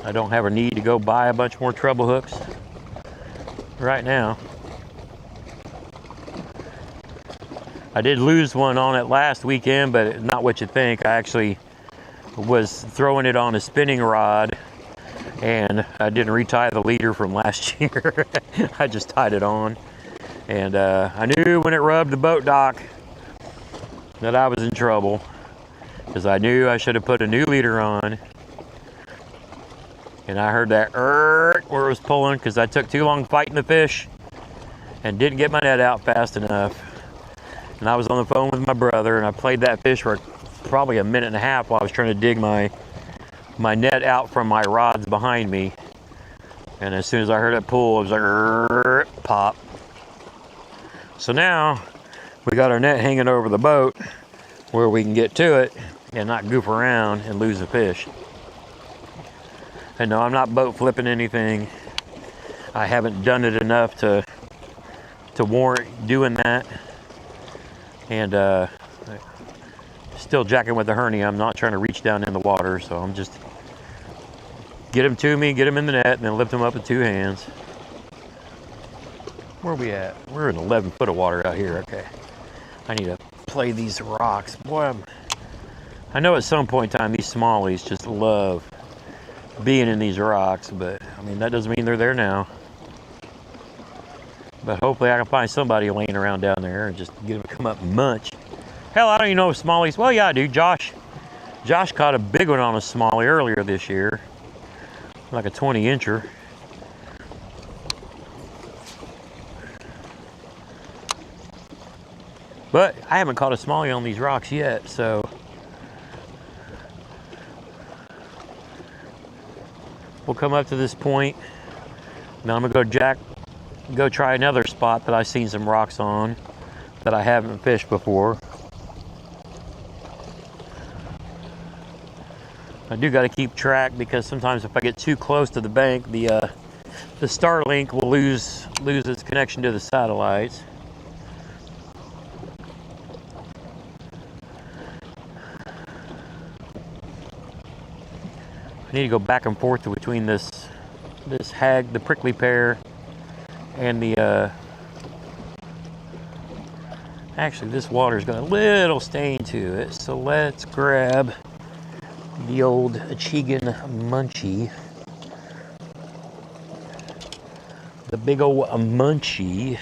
I don't have a need to go buy a bunch more treble hooks right now. I did lose one on it last weekend, but not what you think. I actually was throwing it on a spinning rod, and I didn't retie the leader from last year. I just tied it on, and I knew when it rubbed the boat dock that I was in trouble, because I knew I should have put a new leader on. And I heard that where it was pulling, because I took too long fighting the fish and didn't get my net out fast enough. And I was on the phone with my brother, and I played that fish for probably a minute and a half while I was trying to dig my net out from my rods behind me. And as soon as I heard it pull, it was like pop. So now we got our net hanging over the boat where we can get to it and not goof around and lose the fish. And no, I'm not boat flipping anything. I haven't done it enough to warrant doing that. And still jacking with the hernia. I'm not trying to reach down in the water, so I'm just get them to me, get them in the net, and then lift them up with two hands. Where are we at? We're in 11 foot of water out here. Okay. I need to play these rocks. Boy, I know at some point in time these smallies just love being in these rocks, but I mean, that doesn't mean they're there now. But hopefully I can find somebody laying around down there and just get them to come up and munch. Hell, I don't even know if smallies. Well, yeah, I do. Josh caught a big one on a smallie earlier this year, like a 20-incher. But I haven't caught a smallie on these rocks yet, so we'll come up to this point. Now I'm gonna go try another spot that I've seen some rocks on that I haven't fished before. I do got to keep track, because sometimes if I get too close to the bank, the Starlink will lose its connection to the satellites. I need to go back and forth between this hag, the prickly pear, and the actually this water's got a little stain to it, so let's grab the old Achigan munchie, the big old munchie,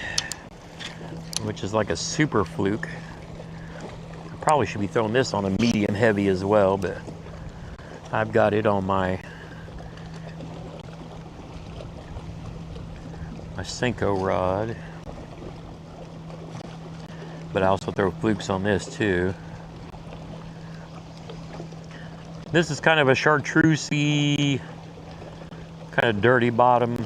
which is like a super fluke. I probably should be throwing this on a medium heavy as well, but I've got it on my Senko rod. But I also throw flukes on this too. This is kind of a chartreusey, kind of dirty bottom.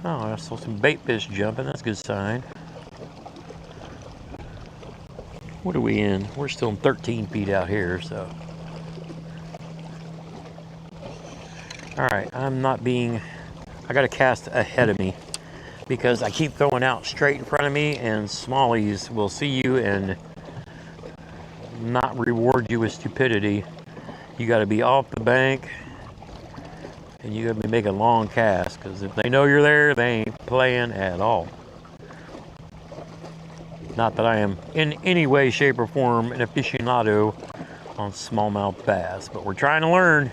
Oh, I saw some bait fish jumping. That's a good sign. What are we in? We're still in 13 feet out here, so. All right, I got to cast ahead of me, because I keep throwing out straight in front of me, and smallies will see you and not reward you with stupidity. You got to be off the bank, and you got to be making long casts, because if they know you're there, they ain't playing at all. Not that I am in any way, shape, or form an aficionado on smallmouth bass, but we're trying to learn.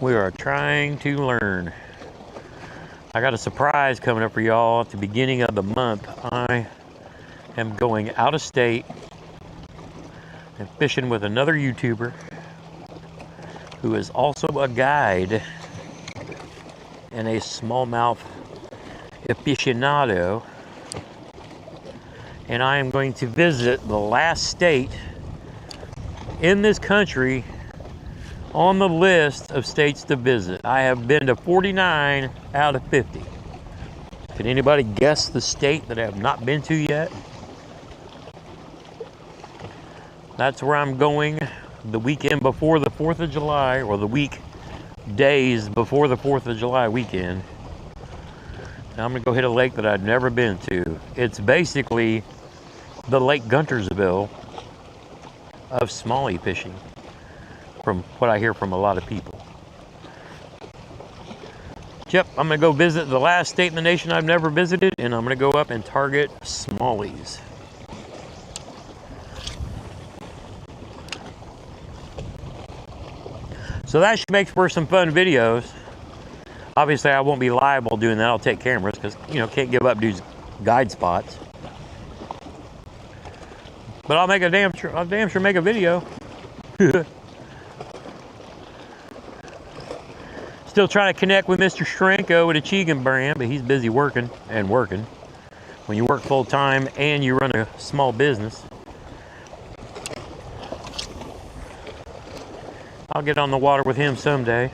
We are trying to learn. I got a surprise coming up for y'all at the beginning of the month. I am going out of state and fishing with another YouTuber who is also a guide and a smallmouth aficionado. And I am going to visit the last state in this country on the list of states to visit. I have been to 49 out of 50. Can anybody guess the state that I have not been to yet? That's where I'm going the weekend before the 4th of July, or the week days before the 4th of July weekend. Now I'm gonna go hit a lake that I've never been to. It's basically the Lake Guntersville of smallie fishing, from what I hear from a lot of people. Yep, I'm gonna go visit the last state in the nation I've never visited, and I'm gonna go up and target smallies. So that should make for some fun videos. Obviously, I won't be liable doing that. I'll take cameras because, you know, can't give up dudes guide spots. But I'll damn sure make a video. Still trying to connect with Mr. Shrenko with a Chegan brand, but he's busy working and working. When you work full time and you run a small business. I'll get on the water with him someday.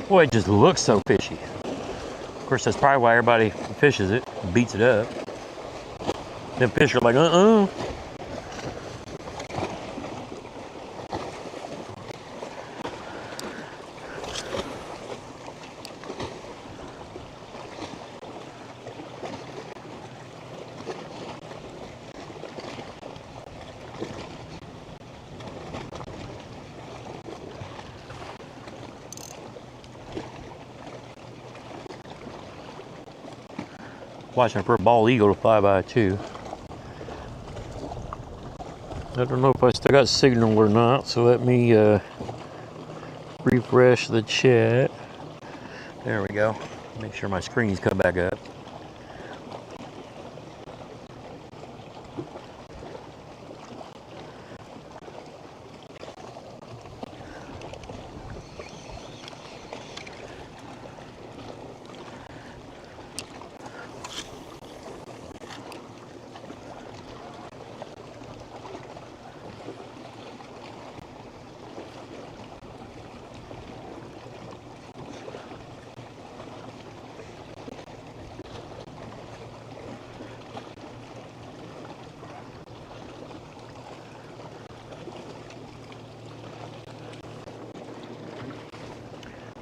Boy, it just looks so fishy. Of course, that's probably why everybody fishes it, beats it up. Them fish are like, Watching for a bald eagle to fly by too. I don't know if I still got signal or not, so let me refresh the chat. There we go. Make sure my screen's come back up.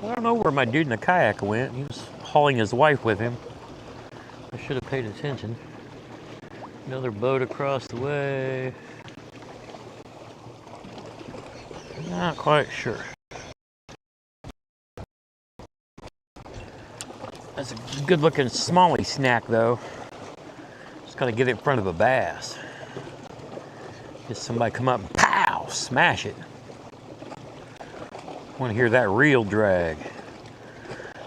I don't know where my dude in the kayak went. He was hauling his wife with him. I should have paid attention. Another boat across the way. Not quite sure. That's a good looking smallie snack though. Just gotta get it in front of a bass. Just somebody come up and pow, smash it. Want to hear that reel drag.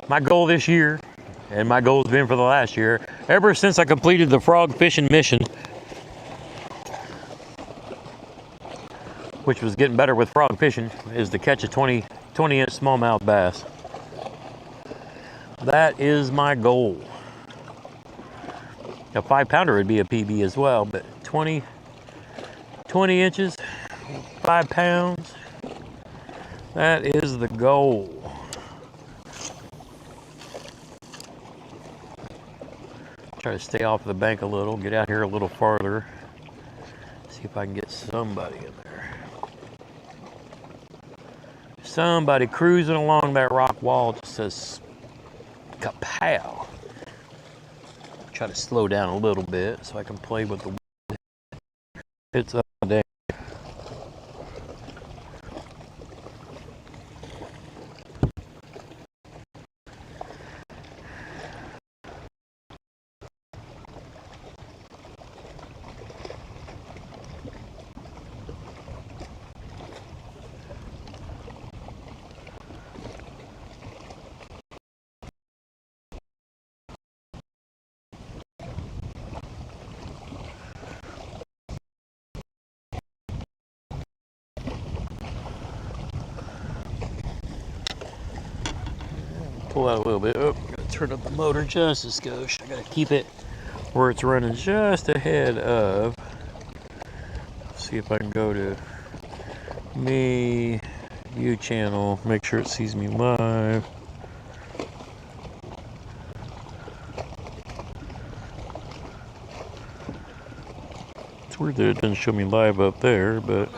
My goal this year, and my goal has been for the last year, ever since I completed the frog fishing mission, which was getting better with frog fishing, is to catch a 20-inch smallmouth bass. That is my goal. A 5-pounder would be a PB as well, but 20 inches, 5 pounds, that is the goal. Try to stay off the bank a little, get out here a little farther, see if I can get somebody in there. Somebody cruising along that rock wall just says kapow. Try to slow down a little bit so I can play with the wind. It's up and down. Pull out a little bit. Oh, gotta turn up the motor just a skosh. I gotta keep it where it's running just ahead of. See if I can go to me, you channel, make sure it sees me live. It's weird that it doesn't show me live up there, but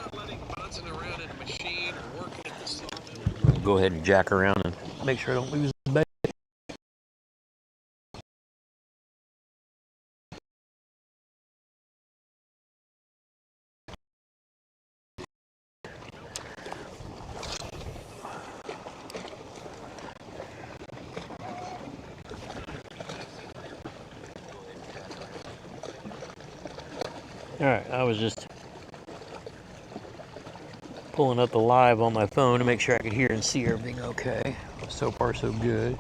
I'll go ahead and jack around and make sure I don't lose the bait. Alright, I was just pulling up the live on my phone to make sure I could hear and see everything okay. So far, so good.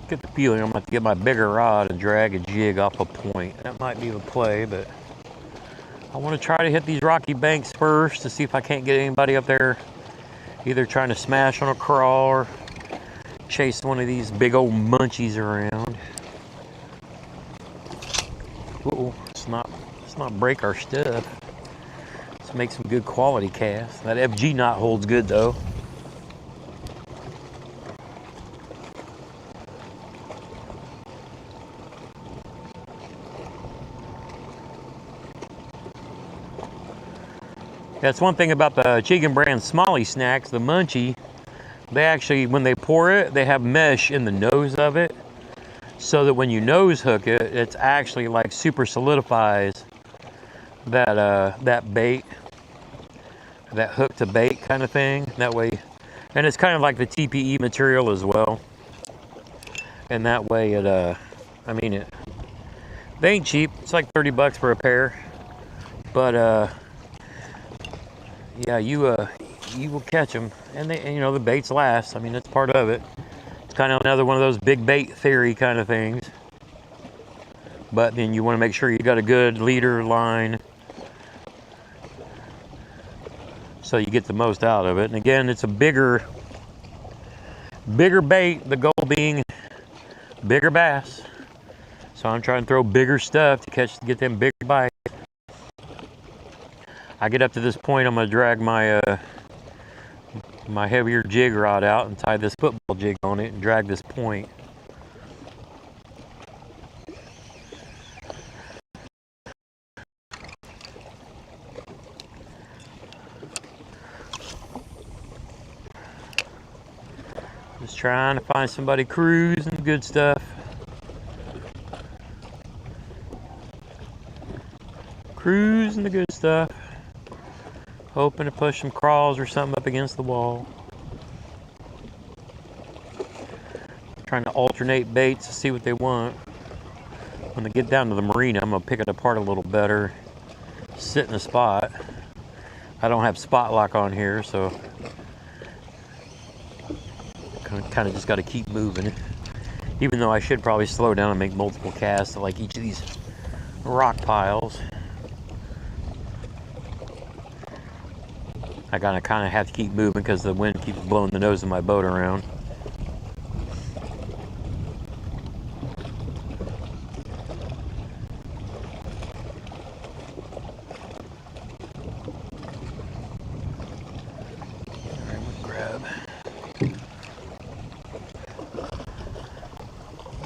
Get the feeling I'm going to get my bigger rod and drag a jig off a point. That might be the play, but I want to try to hit these rocky banks first to see if I can't get anybody up there either trying to smash on a crawl or chase one of these big old munchies around. Uh-oh, let's not break our stuff. Let's make some good quality casts. That FG knot holds good though. That's one thing about the Chicken brand Smalley snacks, the munchie. They actually, when they pour it, they have mesh in the nose of it, so that when you nose hook it, it's actually like super solidifies that bait, that hook to bait kind of thing. That way, and it's kind of like the TPE material as well. And that way, I mean, they ain't cheap. It's like 30 bucks for a pair, but yeah, you will catch them, and you know, the baits last. I mean, that's part of it. It's kind of another one of those big bait theory kind of things. But then you want to make sure you got a good leader line, so you get the most out of it. And again, it's a bigger bait. The goal being bigger bass. So I'm trying to throw bigger stuff to get them big bites. I get up to this point, I'm gonna drag my my heavier jig rod out and tie this football jig on it and drag this point. Just trying to find somebody cruising good stuff. Cruising the good stuff. Hoping to push some crawls or something up against the wall. Trying to alternate baits to see what they want. When they get down to the marina, I'm going to pick it apart a little better. Sit in a spot. I don't have spot lock on here, so kind of just got to keep moving. Even though I should probably slow down and make multiple casts to like each of these rock piles. I gotta kind of have to keep moving because the wind keeps blowing the nose of my boat around. Grab.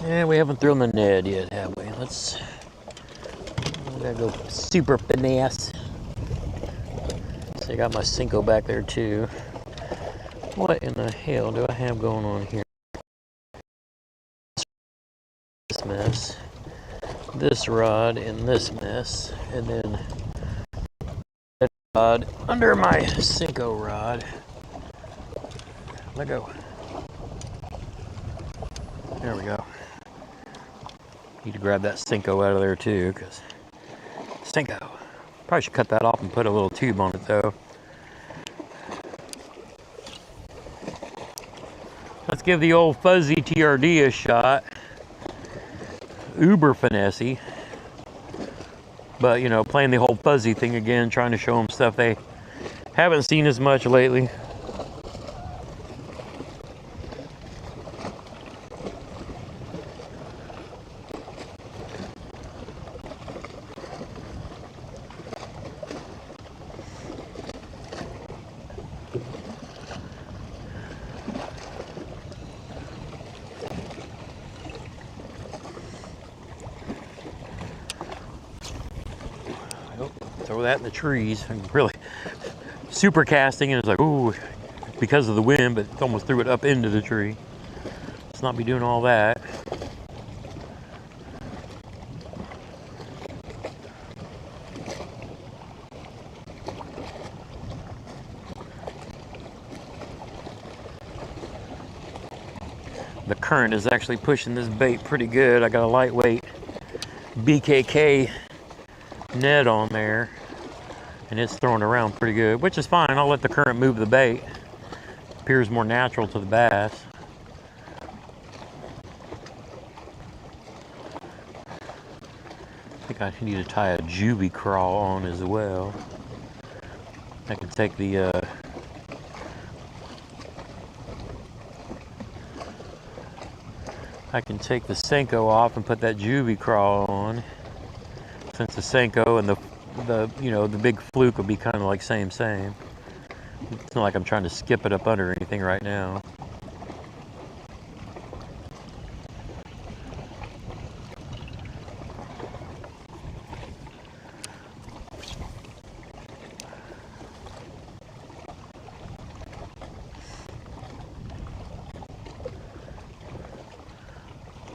Yeah, we haven't thrown the Ned yet, have we? We gotta go super finesse. So I got my Cinco back there too. What in the hell do I have going on here? This mess, this rod in this mess, and then that rod under my Cinco rod. Let go. There we go. Need to grab that Cinco out of there too, because Cinco. Probably should cut that off and put a little tube on it though. Let's give the old fuzzy TRD a shot. Uber finessey. But you know, playing the whole fuzzy thing again, trying to show them stuff they haven't seen as much lately. Throw that in the trees. And really super casting, and it's like, ooh, because of the wind, but it almost threw it up into the tree. Let's not be doing all that. The current is actually pushing this bait pretty good. I got a lightweight BKK net on there, and it's throwing around pretty good, which is fine. I'll let the current move the bait. Appears more natural to the bass. I think I need to tie a juvie crawl on as well. I can take the Senko off and put that juvie crawl on. Since the Senko and the big fluke will be kind of like same. It's not like I'm trying to skip it up under anything right now.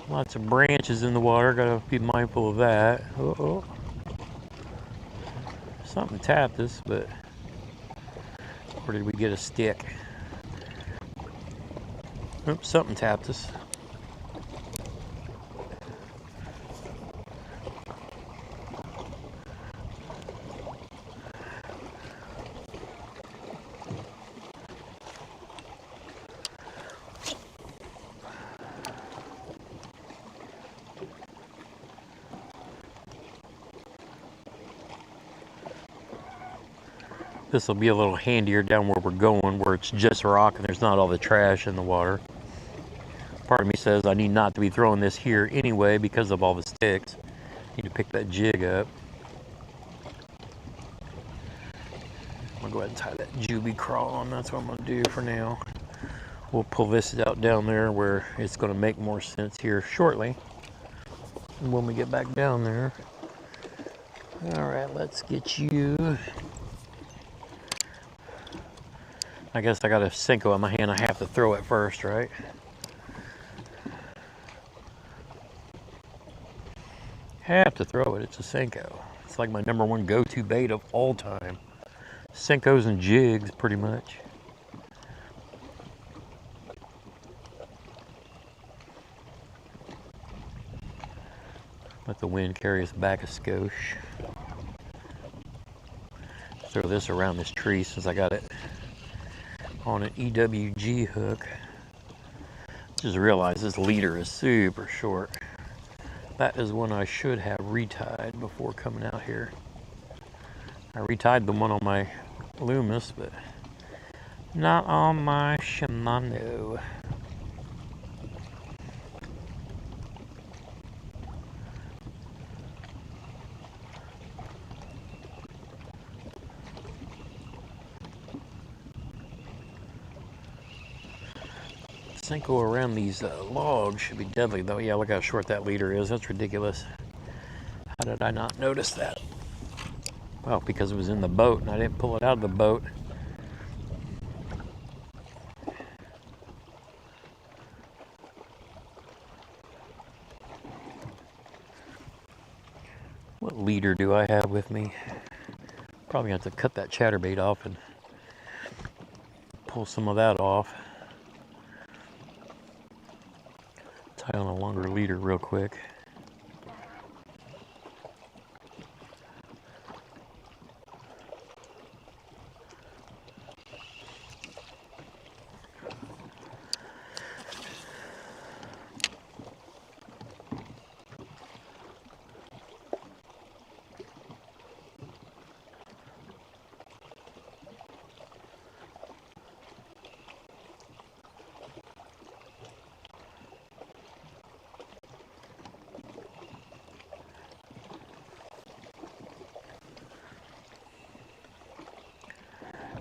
Lots of branches in the water, gotta be mindful of that. Uh-oh. Something tapped us, but where did we get a stick? Oops, something tapped us. This will be a little handier down where we're going, where it's just rock and there's not all the trash in the water. Part of me says I need not to be throwing this here anyway because of all the sticks. Need to pick that jig up. I'm gonna go ahead and tie that juvie crawl on. That's what I'm gonna do for now. We'll pull this out down there where it's gonna make more sense here shortly when we get back down there. All right, let's get you. I guess I got a Senko in my hand. I have to throw it first, right? Have to throw it. It's a Senko. It's like my #1 go-to bait of all time. Senkos and jigs, pretty much. Let the wind carry us back a skosh. Throw this around this tree since I got it on an EWG hook. Just realized this leader is super short. That is one I should have retied before coming out here. I retied the one on my Loomis, but not on my Shimano. Senko around these logs should be deadly though. Yeah, look how short that leader is. That's ridiculous. How did I not notice that? Well, because it was in the boat and I didn't pull it out of the boat. What leader do I have with me? Probably have to cut that chatterbait off and pull some of that off. Tie on a longer leader real quick.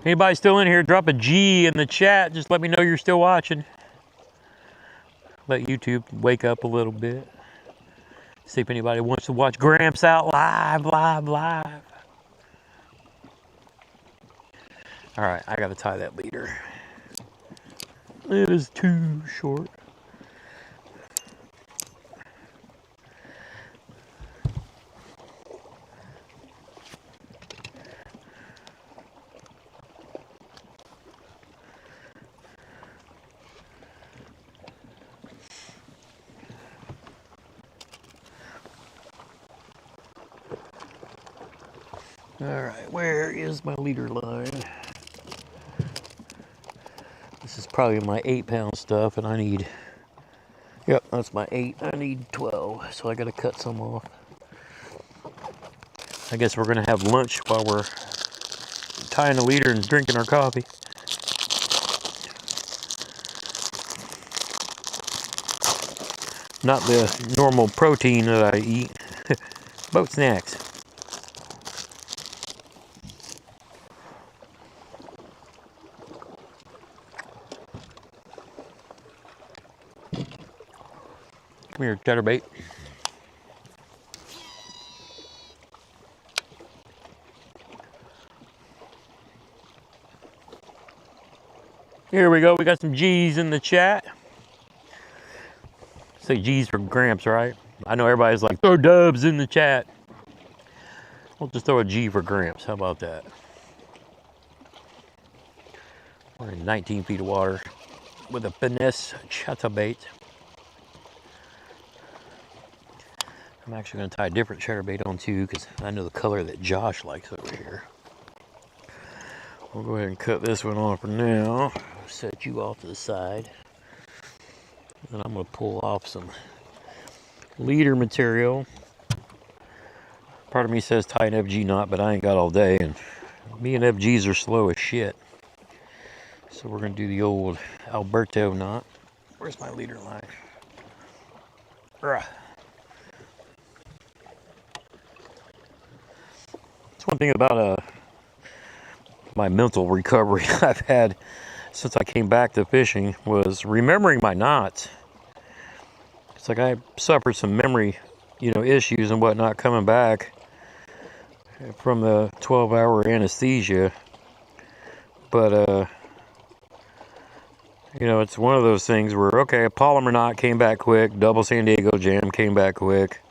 Anybody still in here, drop a G in the chat. Just let me know you're still watching. Let YouTube wake up a little bit. See if anybody wants to watch Gramps out live. All right, I gotta tie that leader. It is too short. Alright, where is my leader line? This is probably my 8-pound stuff, and I need, yep, that's my 8. I need 12, so I gotta cut some off. I guess we're gonna have lunch while we're tying the leader and drinking our coffee. Not the normal protein that I eat. Boat snacks. Come here, chatterbait. Here we go. We got some G's in the chat. Say G's for Gramps, right? I know everybody's like, throw dubs in the chat. We'll just throw a G for Gramps. How about that? We're in 19 feet of water with a finesse chatterbait. I'm actually going to tie a different chatterbait on too, because I know the color that Josh likes over here. We'll go ahead and cut this one off for now. Set you off to the side. And I'm going to pull off some leader material. Part of me says tie an FG knot, but I ain't got all day, and me and FGs are slow as shit. So we're going to do the old Alberto knot. Where's my leader line? That's one thing about my mental recovery I've had since I came back to fishing was remembering my knots. It's like I suffered some memory, issues and whatnot coming back from the 12-hour anesthesia. But, it's one of those things where, okay, a polymer knot came back quick, double San Diego jam came back quick.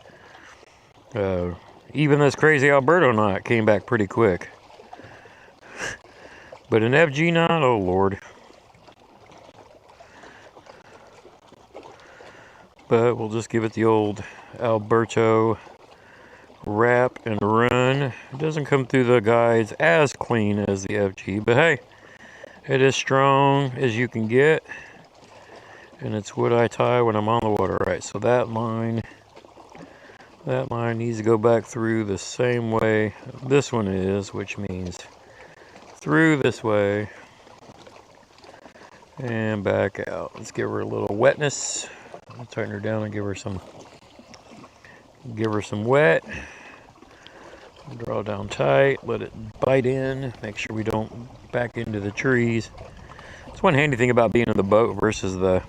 Even this crazy Alberto knot came back pretty quick. But an FG knot, oh Lord. But we'll just give it the old Alberto wrap and run. It doesn't come through the guides as clean as the FG, but hey, it is strong as you can get. And it's what I tie when I'm on the water. Right, so that line needs to go back through the same way this one is, which means through this way and back out. Let's give her a little wetness. I'll tighten her down and give her some wet. Draw down tight, let it bite in, make sure we don't back into the trees. It's one handy thing about being in the boat versus the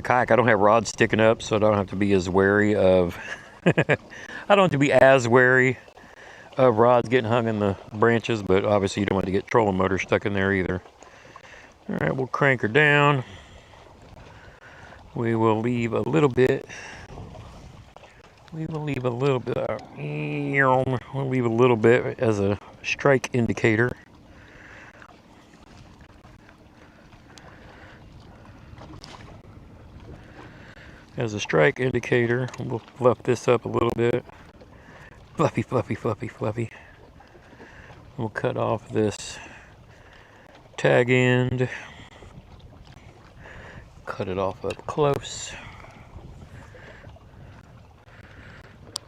kayak. I don't have rods sticking up, so I don't have to be as wary of I don't have to be as wary of rods getting hung in the branches, but obviously you don't want to get trolling motor stuck in there either. Alright, we'll crank her down. We will leave a little bit. We'll leave a little bit as a strike indicator. As a strike indicator, we'll fluff this up a little bit. Fluffy, fluffy, fluffy, fluffy. We'll cut off this tag end. Cut it off up close.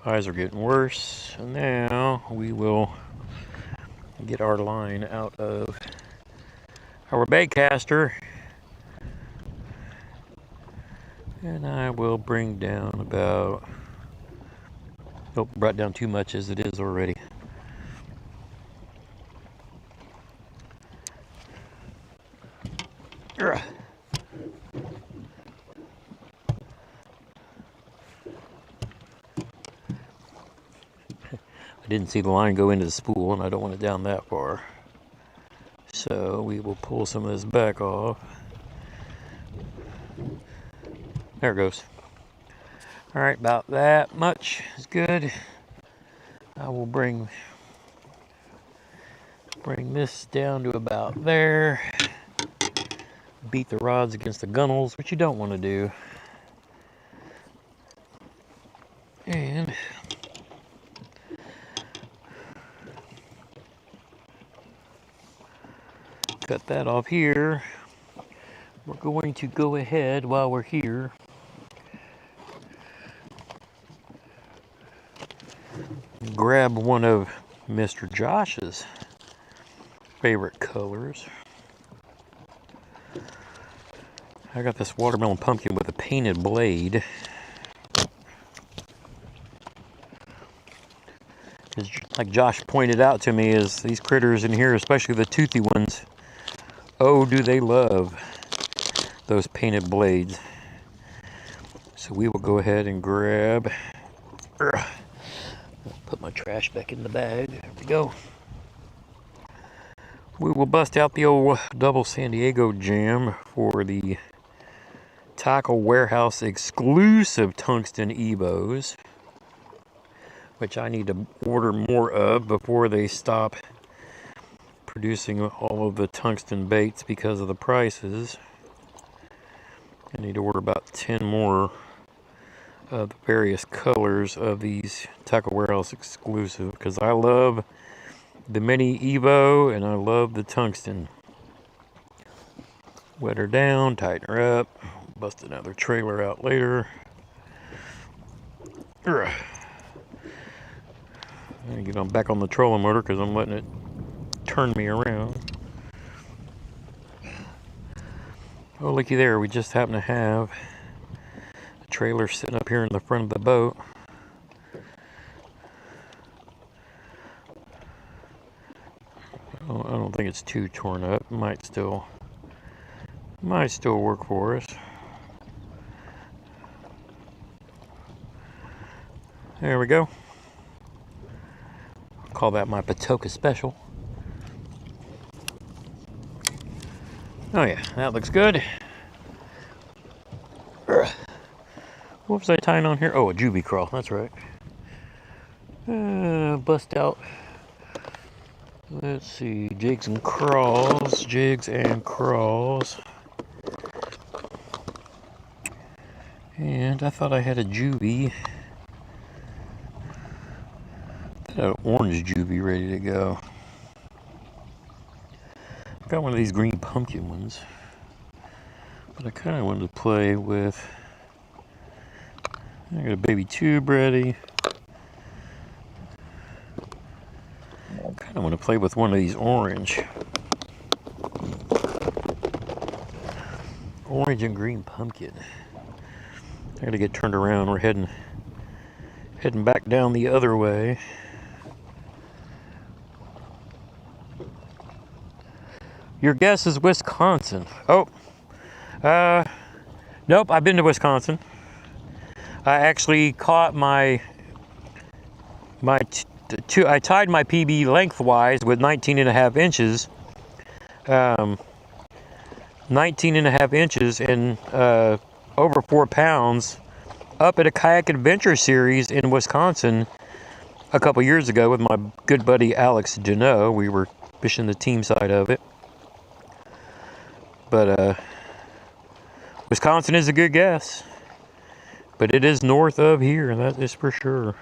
Eyes are getting worse. And now we will get our line out of our bait caster. And I will bring down about, nope, brought down too much as it is already. Ugh. I didn't see the line go into the spool, and I don't want it down that far. So we will pull some of this back off. There it goes. All right, about that much is good. I will bring this down to about there. Beat the rods against the gunnels, which you don't want to do. And cut that off here. We're going to go ahead while we're here. Grab one of Mr. Josh's favorite colors. I got this watermelon pumpkin with a painted blade. Like Josh pointed out to me, is these critters in here, especially the toothy ones, oh, do they love those painted blades. So we will go ahead and grab, put my trash back in the bag. There we go. We will bust out the old double San Diego jam for the Tackle Warehouse exclusive tungsten Evos, which I need to order more of before they stop producing all of the tungsten baits because of the prices. I need to order about 10 more of the various colors of these Tackle Warehouse exclusive, because I love the mini Evo and I love the tungsten. Wet her down, tighten her up, bust another trailer out later. I'm gonna get on back on the trolling motor because I'm letting it turn me around. Oh, looky there, we just happen to have a trailer sitting up here in the front of the boat. I don't think it's too torn up. Might still work for us. There we go. Call that my Patoka special. Oh yeah, that looks good. What was I tying on here? Oh, a juvie crawl, that's right. Bust out. Let's see, jigs and crawls. And I thought I had a juvie. I had an orange juvie ready to go. I've got one of these green pumpkin ones. But I kind of wanted to play with... I got a baby tube ready. I want to play with one of these orange and green pumpkin. I gotta get turned around. We're heading back down the other way. Your guess is Wisconsin. Oh, nope. I've been to Wisconsin. I actually caught I tied my PB lengthwise with 19.5 inches. 19.5 inches and over 4 pounds up at a kayak adventure series in Wisconsin a couple years ago with my good buddy Alex Deneau. We were fishing the team side of it. But Wisconsin is a good guess. But it is north of here, that is for sure.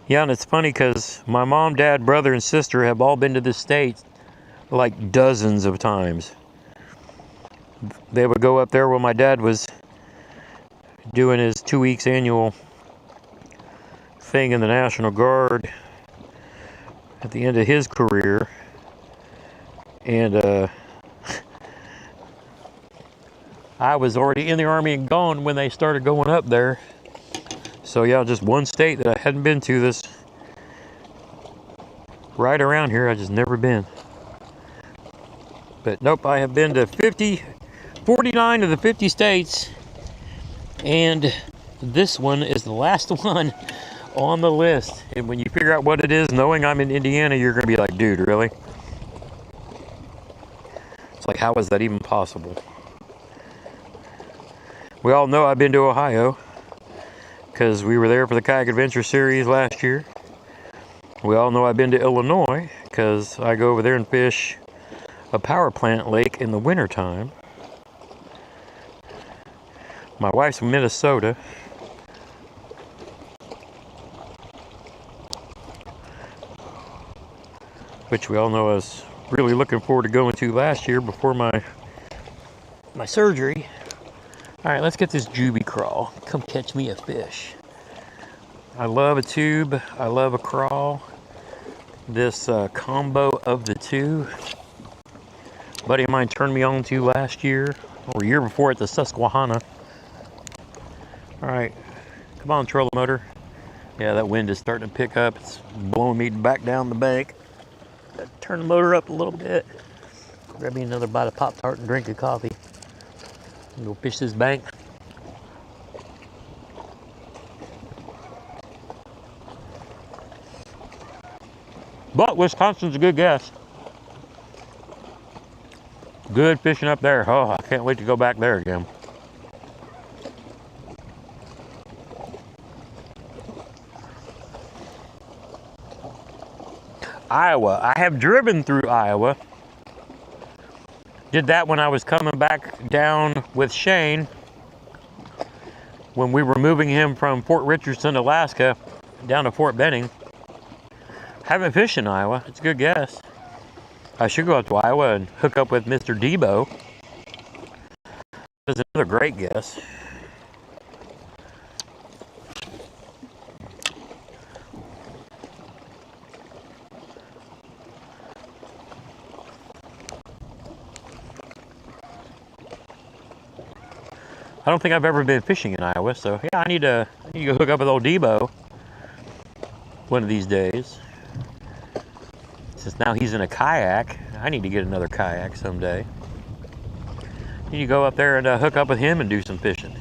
Yeah, and it's funny because my mom, dad, brother, and sister have all been to the States like dozens of times. They would go up there when my dad was doing his 2 weeks annual thing in the National Guard at the end of his career. And I was already in the Army and gone when they started going up there. So yeah, just one state that I hadn't been to this right around here. I just never been. But nope, I have been to 49 of the 50 states. And this one is the last one on the list. And when you figure out what it is, knowing I'm in Indiana, you're going to be like, dude, really? It's like, how is that even possible? We all know I've been to Ohio, because we were there for the Kayak Adventure Series last year. We all know I've been to Illinois, because I go over there and fish a power plant lake in the wintertime. My wife's from Minnesota. which we all know I was really looking forward to going to last year before my surgery. All right, let's get this Juby crawl. Come catch me a fish. I love a tube. I love a crawl. This combo of the two, a buddy of mine turned me on to last year or year before at the Susquehanna. All right, come on, trolling motor. Yeah, that wind is starting to pick up. It's blowing me back down the bank. Gotta turn the motor up a little bit. Grab me another bite of Pop-Tart and drink of coffee. And go fish this bank. But Wisconsin's a good guess. Good fishing up there. Oh, I can't wait to go back there again. Iowa. I have driven through Iowa. Did that when I was coming back down with Shane. When we were moving him from Fort Richardson, Alaska, down to Fort Benning. Haven't fished in Iowa. It's a good guess. I should go up to Iowa and hook up with Mr. Debo. That's another great guess. I don't think I've ever been fishing in Iowa, so yeah, I need to go hook up with old Debo one of these days. Since now he's in a kayak, I need to get another kayak someday. Need to go up there and hook up with him and do some fishing.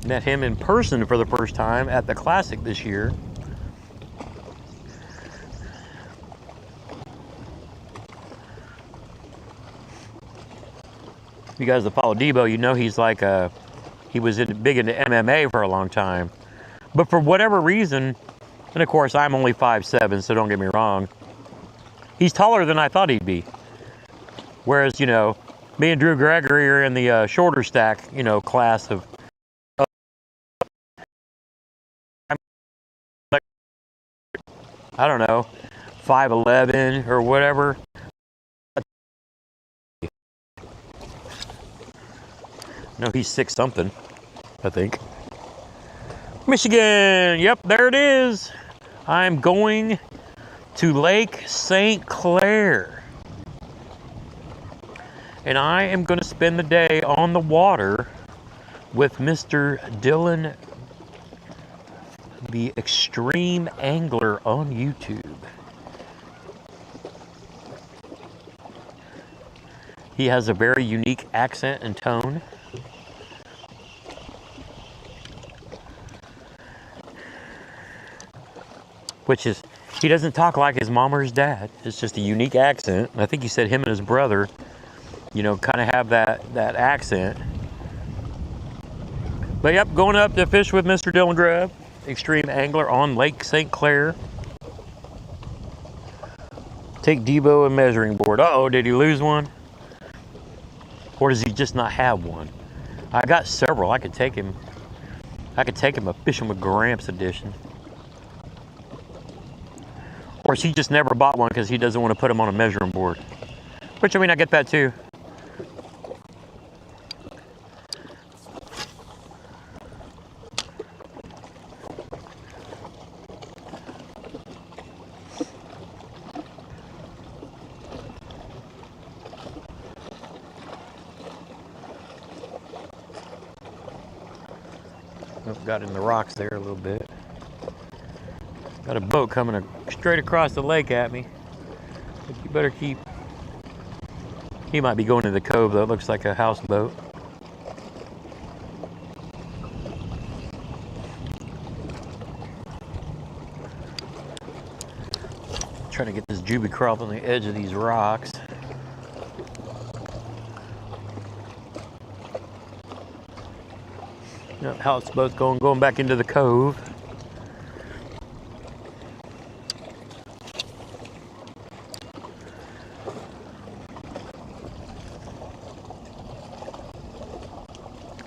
Met him in person for the first time at the Classic this year. You guys that follow Debo, you know he's like he was big into MMA for a long time. But for whatever reason, and of course I'm only 5'7", so don't get me wrong, he's taller than I thought he'd be. Whereas, you know, me and Drew Gregory are in the shorter stack, you know, class of I don't know, 5'11" or whatever. No, he's 6 something, I think. Michigan, yep, there it is. I'm going to Lake St. Clair. And I am going to spend the day on the water with Mr. Dylan, the Extreme Angler on YouTube. He has a very unique accent and tone. Which is, he doesn't talk like his mom or his dad. It's just a unique accent. I think he said him and his brother, you know, kind of have that accent. But yep, going up to fish with Mr. Dylan Grubb, Extreme Angler on Lake St. Clair. Take Debo a measuring board. Uh-oh, did he lose one? Or does he just not have one? I got several. I could take him a Fishing with Gramps edition. Or he just never bought one because he doesn't want to put them on a measuring board. Which, I mean, I get that too. Got in the rocks there a little bit. Got a boat coming straight across the lake at me. But you better keep... He might be going to the cove though. It looks like a houseboat. Trying to get this Juby crawl on the edge of these rocks. Yep, houseboat's going back into the cove.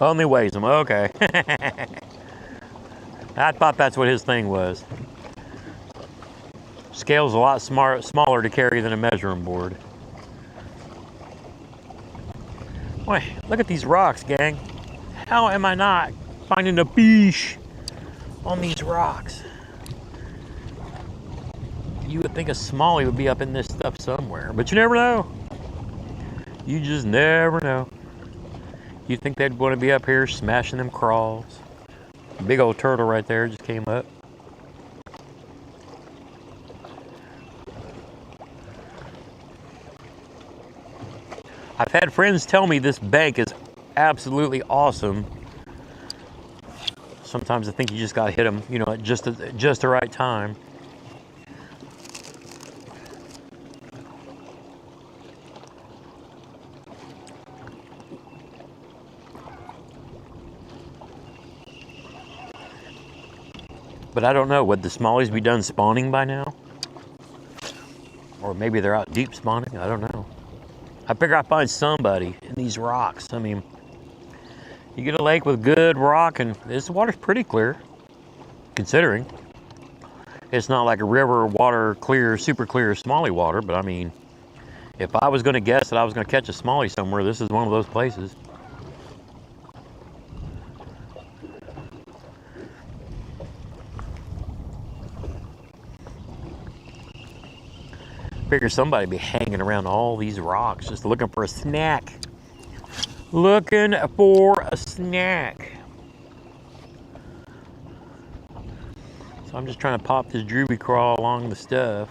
Only weighs them, okay. I thought that's what his thing was. Scale's a lot smaller to carry than a measuring board. Boy, look at these rocks, gang. How am I not finding a fish on these rocks? You would think a smallie would be up in this stuff somewhere, but you never know. You just never know. You think they'd want to be up here smashing them crawls. Big old turtle right there just came up. I've had friends tell me this bank is absolutely awesome. Sometimes I think you just gotta hit them, you know, at just the right time. But I don't know, would the smallies be done spawning by now? Or maybe they're out deep spawning, I don't know. I figure I'd find somebody in these rocks. I mean, you get a lake with good rock and this water's pretty clear, considering. It's not like a river water clear, super clear smallie water, but I mean, if I was gonna guess that I was gonna catch a smallie somewhere, this is one of those places. Figure somebody be hanging around all these rocks just looking for a snack. Looking for a snack. So I'm just trying to pop this drooby crawl along the stuff.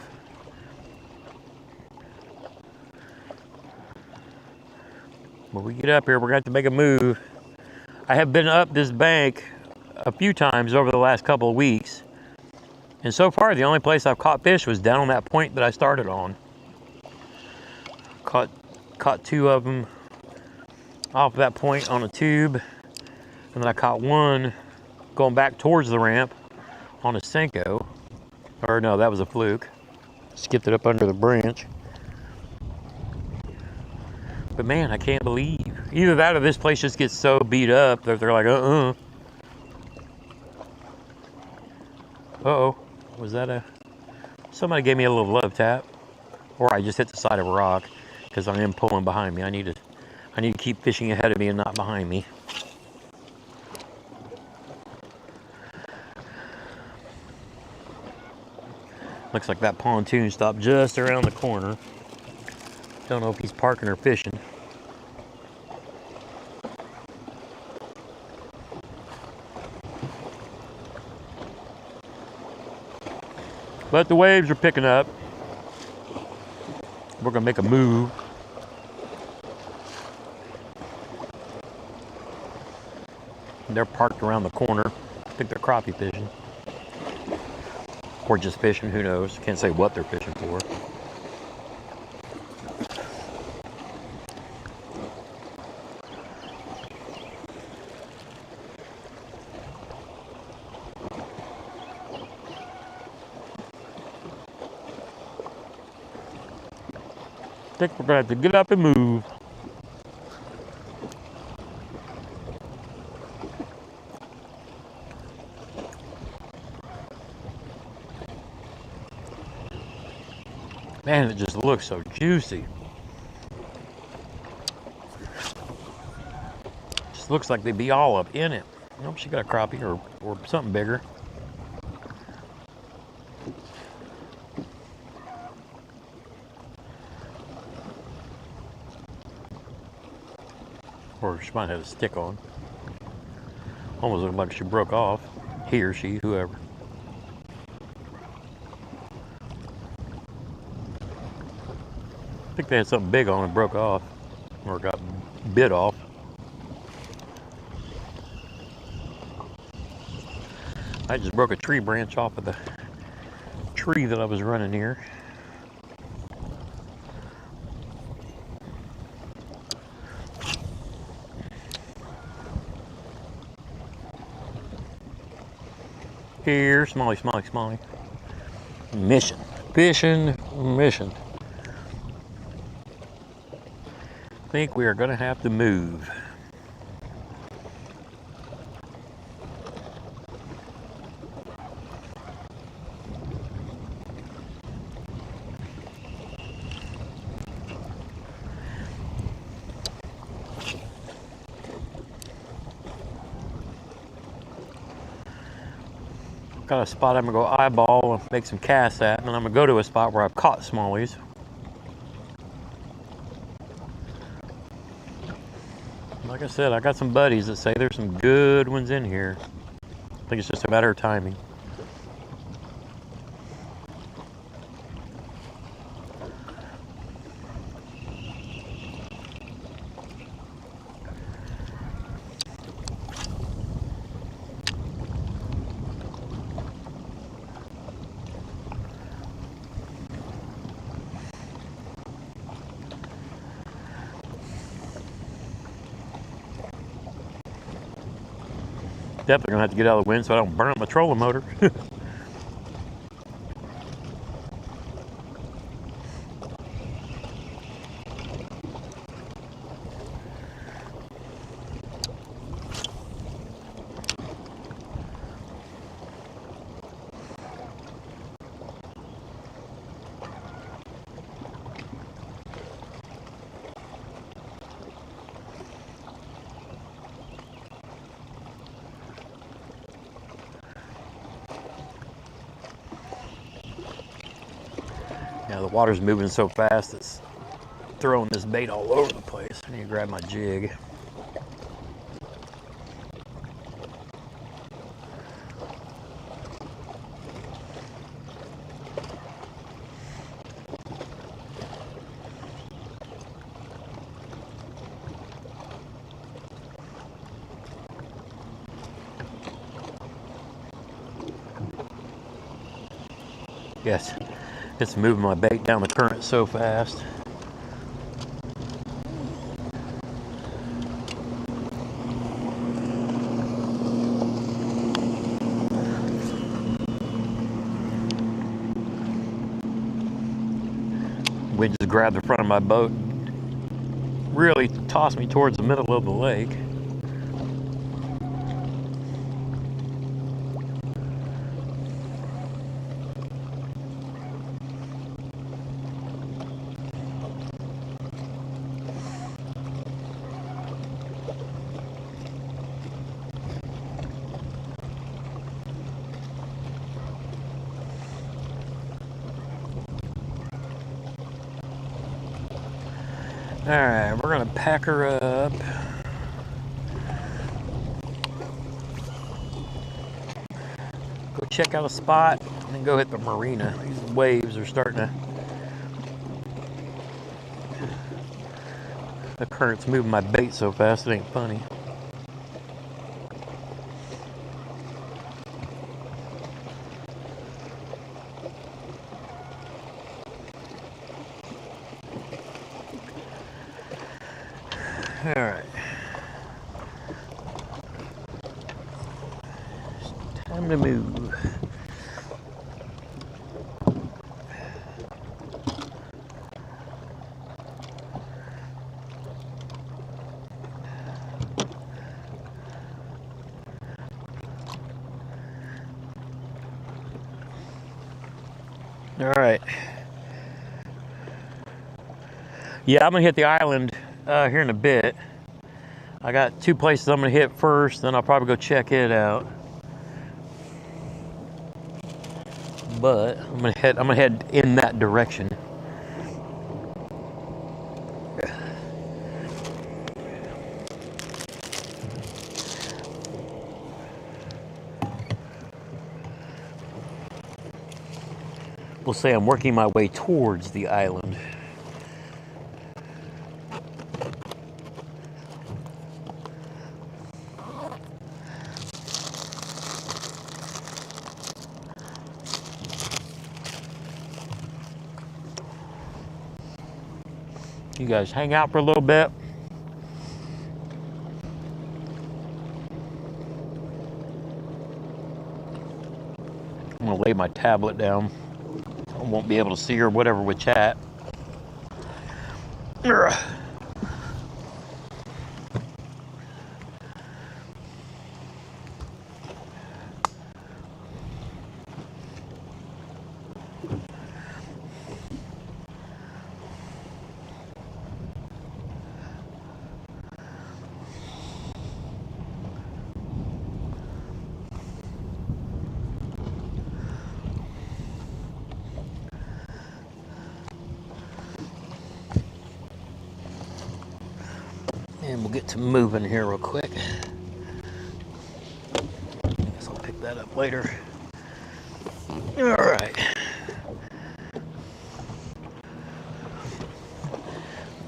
When we get up here, we're going to have to make a move. I have been up this bank a few times over the last couple of weeks. And so far, the only place I've caught fish was down on that point that I started on. Caught two of them off that point on a tube. And then I caught one going back towards the ramp on a Senko. Or no, that was a fluke. Skipped it up under the branch. But man, I can't believe. Either that or this place just gets so beat up that they're like, Uh-oh. Was that a... Somebody gave me a little love tap. Or I just hit the side of a rock because I am pulling behind me. I need to keep fishing ahead of me and not behind me. Looks like that pontoon stopped just around the corner. Don't know if he's parking or fishing. But the waves are picking up. We're gonna make a move. They're parked around the corner. I think they're crappie fishing. Or just fishing, who knows? Can't say what they're fishing for. I think we're gonna have to get up and move. Man, it just looks so juicy. Just looks like they'd be all up in it. Nope, she got a crappie or something bigger. Or she might have a stick on. Almost looked like she broke off. He or she, whoever. I think they had something big on and broke off. Or got bit off. I just broke a tree branch off of the tree that I was running near. Here, smallie, smallie, smallie. Mission. Fishing mission. I think we are going to have to move. got a spot I'm gonna go eyeball and make some casts at, and then I'm gonna go to a spot where I've caught smallies. Like I said, I got some buddies that say there's some good ones in here. I think it's just a matter of timing. Definitely gonna have to get out of the wind so I don't burn up my trolling motor. Now the water's moving so fast it's throwing this bait all over the place. I need to grab my jig. Yes, it's moving my bait down the current so fast. Wind just grabbed the front of my boat, really tossed me towards the middle of the lake. All right, we're gonna pack her up. Go check out a spot and then go hit the marina. These waves are starting to, the current's moving my bait so fast it ain't funny. All right. It's time to move. All right. Yeah, I'm gonna hit the island here in a bit. I got two places I'm gonna hit first, then I'll probably go check it out. But I'm gonna head in that direction. We'll say I'm working my way towards the island. You guys hang out for a little bit. I'm gonna lay my tablet down. I won't be able to see or whatever with chat. and we'll get to moving here real quick. I guess I'll pick that up later. All right.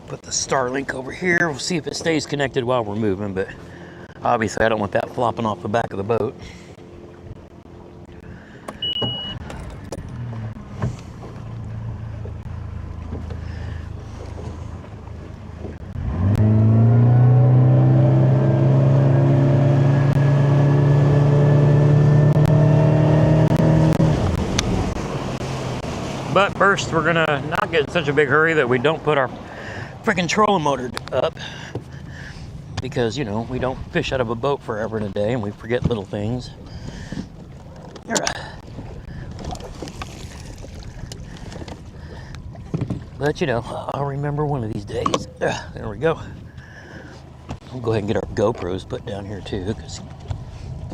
Put the Starlink over here. We'll see if it stays connected while we're moving, but obviously I don't want that flopping off the back of the boat. But first, we're gonna not get in such a big hurry that we don't put our freaking trolling motor up, because, you know, we don't fish out of a boat forever in a day and we forget little things. But, you know, I'll remember one of these days. There we go. We'll go ahead and get our GoPros put down here too, because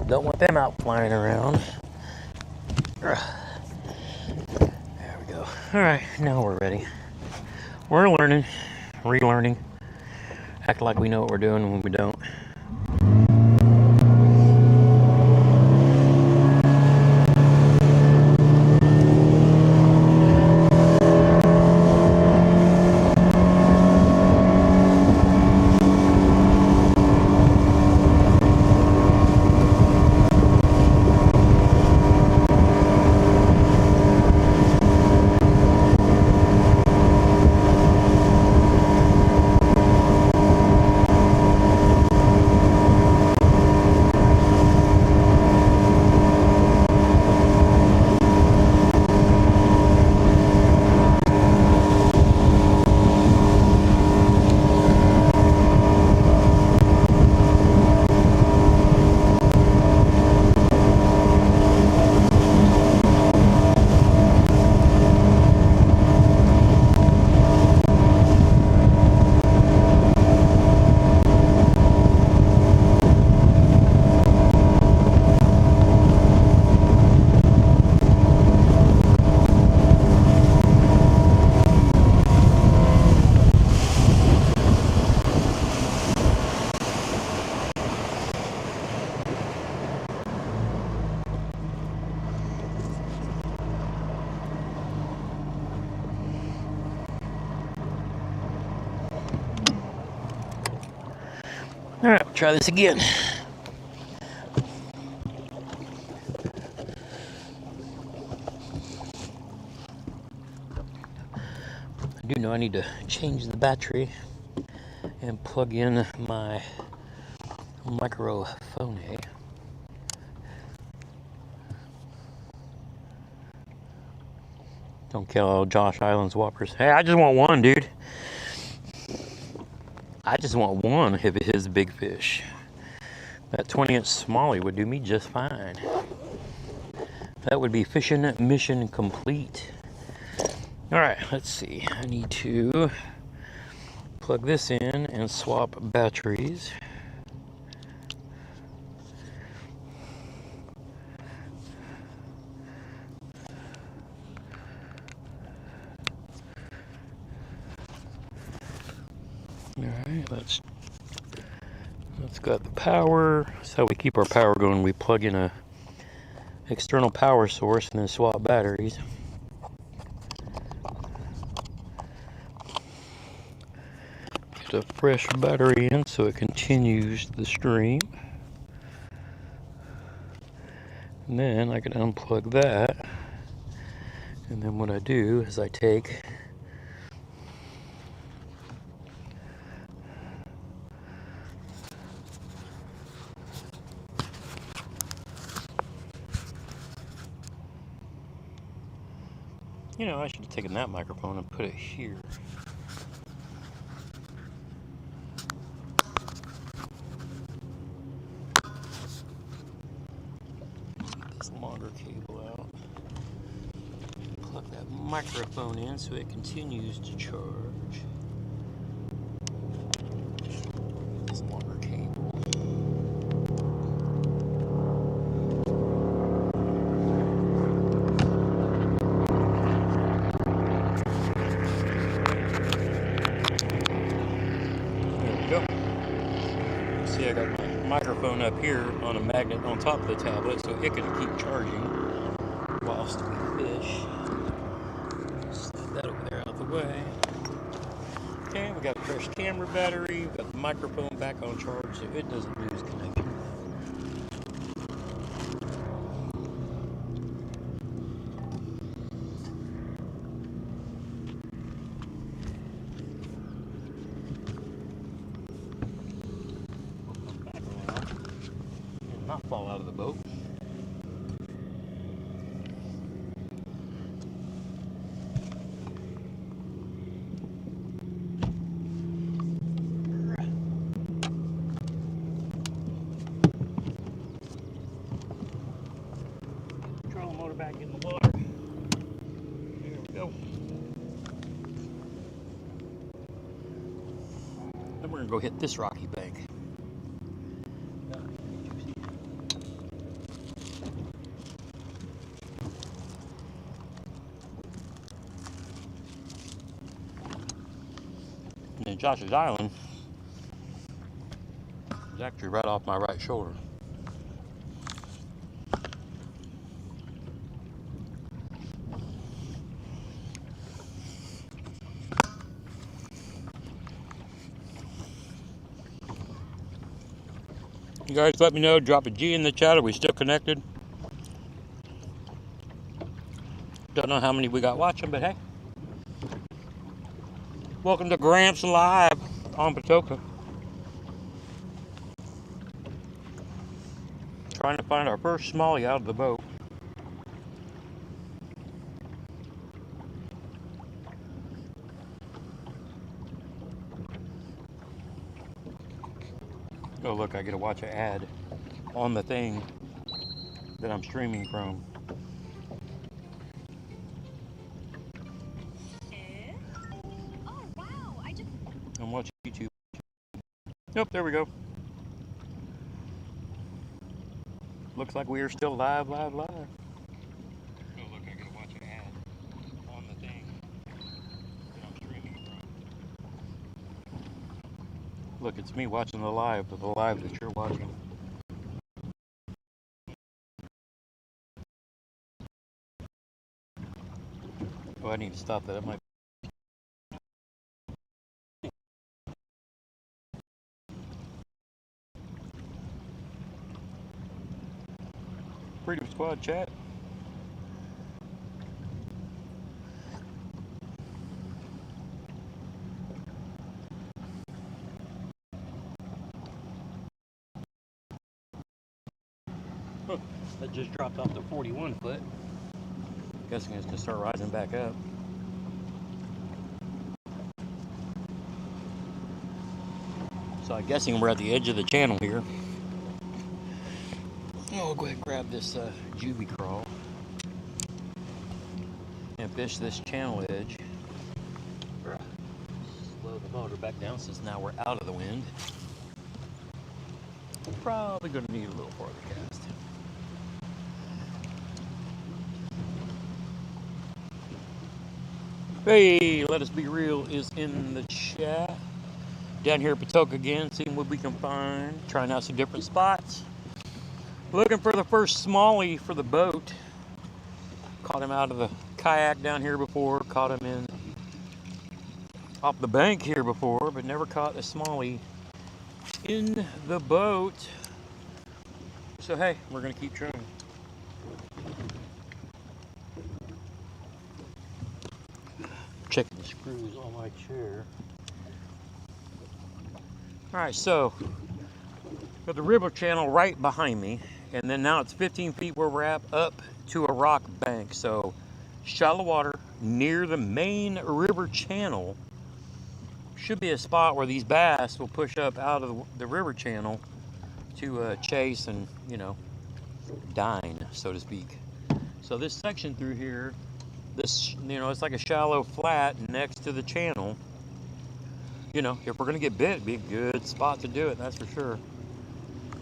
don't want them out flying around. There we go. All right, now we're ready. We're learning, relearning, act like we know what we're doing when we don't. All right, we'll try this again. I do know I need to change the battery and plug in my microphone. Don't kill all Josh Island's whoppers. Hey, I just want one, dude. I just want one if it is a big fish. That 20-inch smallie would do me just fine. That would be fishing mission complete. All right, let's see. I need to plug this in and swap batteries. All right, let's got the power. That's how we keep our power going. We plug in a external power source and then swap batteries. Get a fresh battery in so it continues the stream. And then I can unplug that. And then what I do is I take you know, I should have taken that microphone and put it here. Get this longer cable out. Plug that microphone in so it continues to charge. This longer cable. There we go. See, I got my microphone up here on a magnet on top of the tablet, so it can keep charging whilst we fish. Slide that over there out of the way. Okay, we got a fresh camera battery. We got the microphone back on charge, so it doesn't lose connection. Back around and not fall out of the boat. Trolling motor back in the water. There we go. Then we're gonna go hit this rocky bank. And then Josh's Island is actually right off my right shoulder. You guys let me know, drop a G in the chat. Are we still connected? Don't know how many we got watching, but hey. Welcome to Gramps Live on Patoka. Trying to find our first smallie out of the boat. Oh look, I get to watch an ad on the thing that I'm streaming from. Oh wow, I'm watching YouTube. Yep, there we go. Looks like we are still live. Oh look, I get to watch an ad on the thing that I'm streaming from. Look, it's me watching the live, but the live that you're watching. Oh, I need to stop that. It might. Freedom Squad chat. Huh, that just dropped off to 41 foot. Guessing it's gonna start rising back up. So I'm guessing we're at the edge of the channel here. Oh, we'll go ahead and grab this juvie crawl and fish this channel edge. Slow the motor back down since now we're out of the wind. Probably gonna need a little farther cast. Hey, Let Us Be Real is in the chat. Down here at Patoka again, seeing what we can find. Trying out some different spots. Looking for the first smallie for the boat. Caught him out of the kayak down here before. Caught him in off the bank here before, but never caught a smallie in the boat. So hey, we're gonna keep trying. Checking the screws on my chair. Alright, so got the river channel right behind me, and then now it's 15 feet where we're at up to a rock bank. So shallow water near the main river channel. Should be a spot where these bass will push up out of the river channel to chase and, you know, dine, so to speak. So this section through here, this, you know, it's like a shallow flat next to the channel. You know, if we're gonna get bit, it'd be a good spot to do it, that's for sure.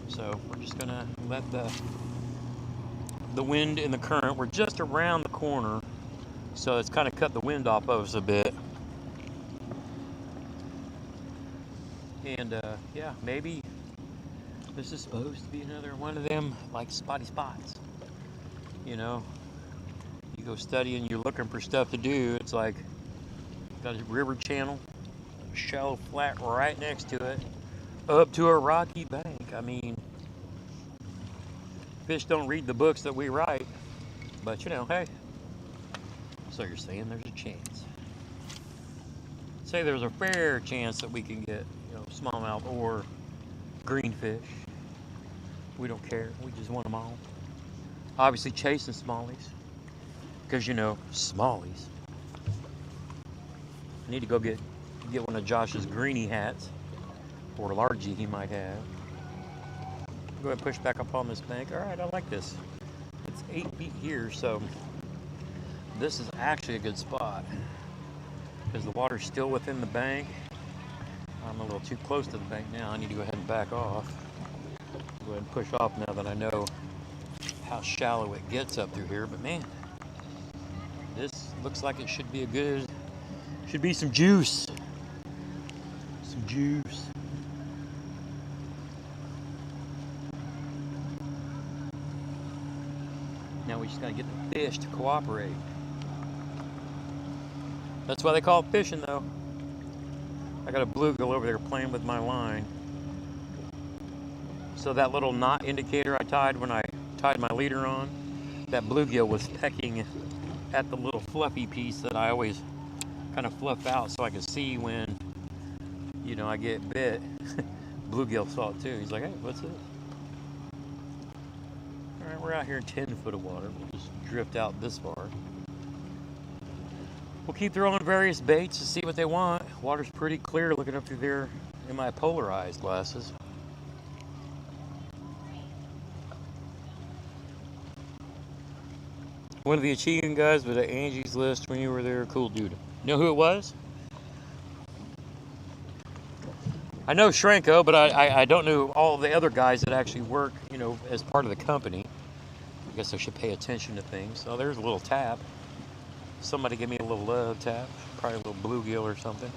So we're just gonna let the wind and the current, we're just around the corner, so it's kind of cut the wind off of us a bit. And yeah, maybe This is supposed to be another one of them, like, spotty spots. You know, you go study and you're looking for stuff to do. It's like, got a river channel, a shallow flat right next to it, up to a rocky bank. I mean, fish don't read the books that we write, but you know, hey. So you're saying there's a chance. Say there's a fair chance that we can get, you know, smallmouth or greenfish. We don't care. We just want them all. Obviously chasing smallies, because you know, smallies. I need to go get one of Josh's greenie hats, or largie he might have. Go ahead and push back up on this bank. All right, I like this. It's 8 feet here, so this is actually a good spot because the water's still within the bank. I'm a little too close to the bank now. I need to go ahead and back off. Go ahead and push off now that I know how shallow it gets up through here. But man, this looks like it should be a good, should be some juice. Some juice. Now we just gotta get the fish to cooperate. That's why they call it fishing, though. I got a bluegill over there playing with my line. So that little knot indicator I tied when I tied my leader on, that bluegill was pecking at the little fluffy piece that I always kind of fluff out so I can see when, you know, I get bit. Bluegill saw it too. He's like, hey, what's this? All right, we're out here in 10 foot of water. We'll just drift out this far. We'll keep throwing various baits to see what they want. Water's pretty clear looking up through there in my polarized glasses. One of the achieving guys was at Angie's List when you were there. Cool dude. You know who it was? I know Shrenko, but I don't know all the other guys that actually work, you know, as part of the company. I guess I should pay attention to things. Oh, there's a little tap. Somebody give me a little love tap. Probably a little bluegill or something.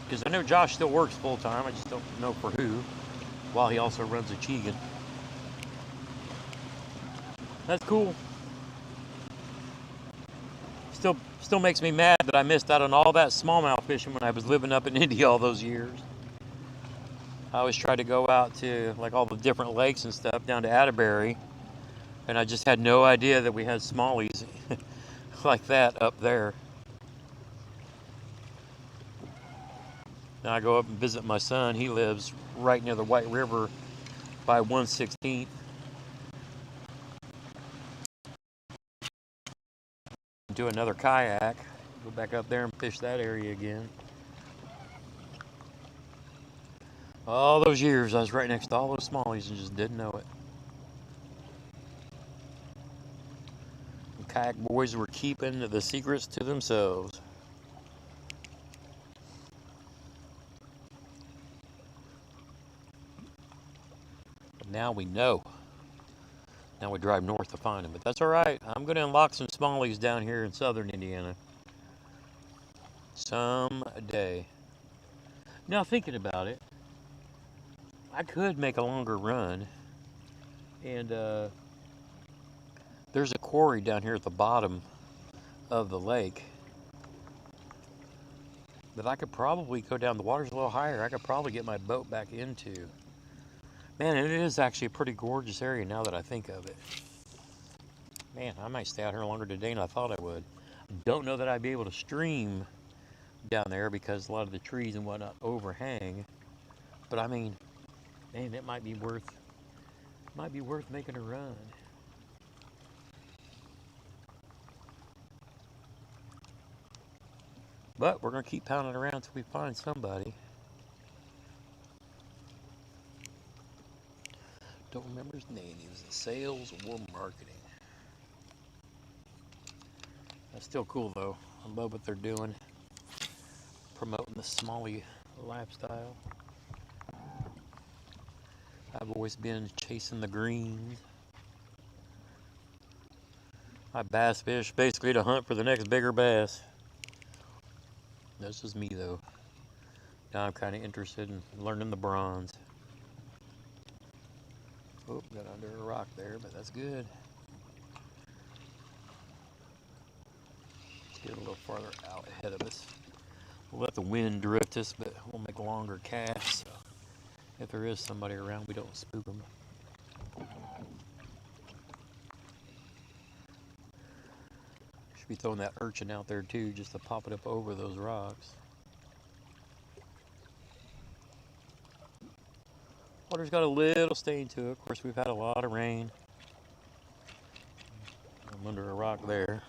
Because I know Josh still works full time. I just don't know for who. While he also runs a Chegan. That's cool. Still makes me mad that I missed out on all that smallmouth fishing when I was living up in India all those years. I always tried to go out to like all the different lakes and stuff down to Atterbury, and I just had no idea that we had smallies like that up there. Now I go up and visit my son. He lives right near the White River by 1/16. Do another kayak. Go back up there and fish that area again. All those years I was right next to all those smallies and just didn't know it. The kayak boys were keeping the secrets to themselves. But now we know. Now we drive north to find them, but that's all right. I'm going to unlock some smallies down here in southern Indiana. Someday. Now thinking about it, I could make a longer run, and there's a quarry down here at the bottom of the lake that I could probably go down. The water's a little higher. I could probably get my boat back into. Man, it is actually a pretty gorgeous area now that I think of it. Man, I might stay out here longer today than I thought I would. Don't know that I'd be able to stream down there because a lot of the trees and whatnot overhang. But I mean, man, it might be worth making a run. But we're gonna keep pounding around until we find somebody. Don't remember his name. He was in sales or marketing. That's still cool though. I love what they're doing. Promoting the smallie lifestyle. I've always been chasing the greens. I bass fish basically to hunt for the next bigger bass. That's just me though. Now I'm kind of interested in learning the bronze. Oh, got under a rock there, but that's good. Let's get a little farther out ahead of us. We'll let the wind drift us, but we'll make longer casts. So if there is somebody around, we don't spook them. Should be throwing that urchin out there too, just to pop it up over those rocks. Water's got a little stain to it. Of course, we've had a lot of rain. I'm under a rock there.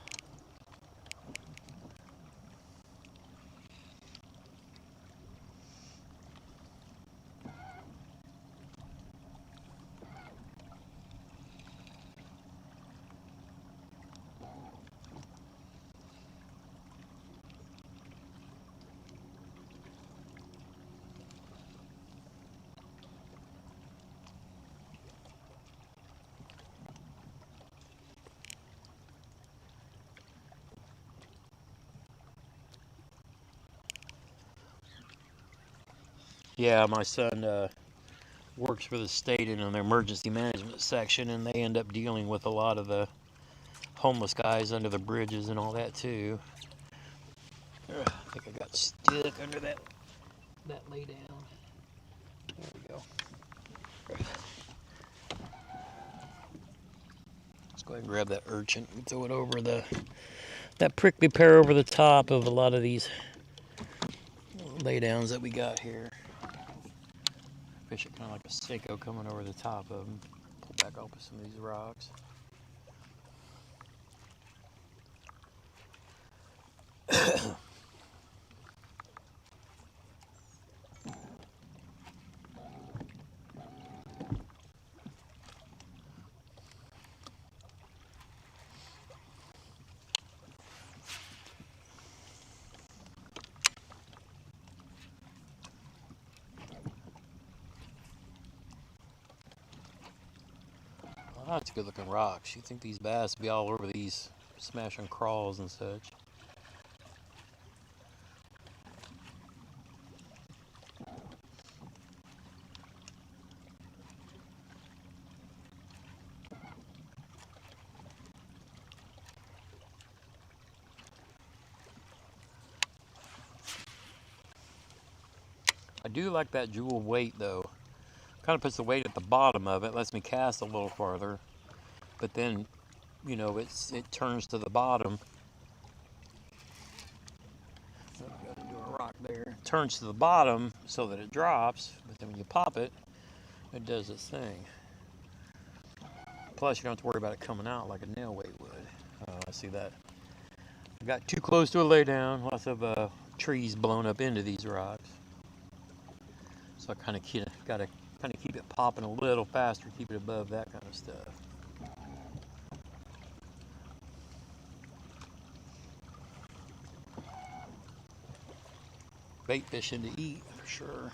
Yeah, my son works for the state in an emergency management section, and they end up dealing with a lot of the homeless guys under the bridges and all that too. I think I got stuck under that lay down. There we go. Let's go ahead and grab that urchin and throw it over that prickly pear over the top of a lot of these lay downs that we got here. Fish it kind of like a Seiko coming over the top of them. Pull back off of some of these rocks. Oh, that's good looking rocks. You think these bass be all over these smashing crawls and such. I do like that jewel weight though. Kind of puts the weight at the bottom of it, lets me cast a little farther. But then, you know, it turns to the bottom. Oh, got to do a rock there. It turns to the bottom so that it drops, but then when you pop it, it does its thing. Plus, you don't have to worry about it coming out like a nail weight would. I see that. I got too close to a lay down. Lots of trees blown up into these rocks. So I kind of got to kind of keep it popping a little faster, keep it above that kind of stuff. Bait fishing to eat for sure.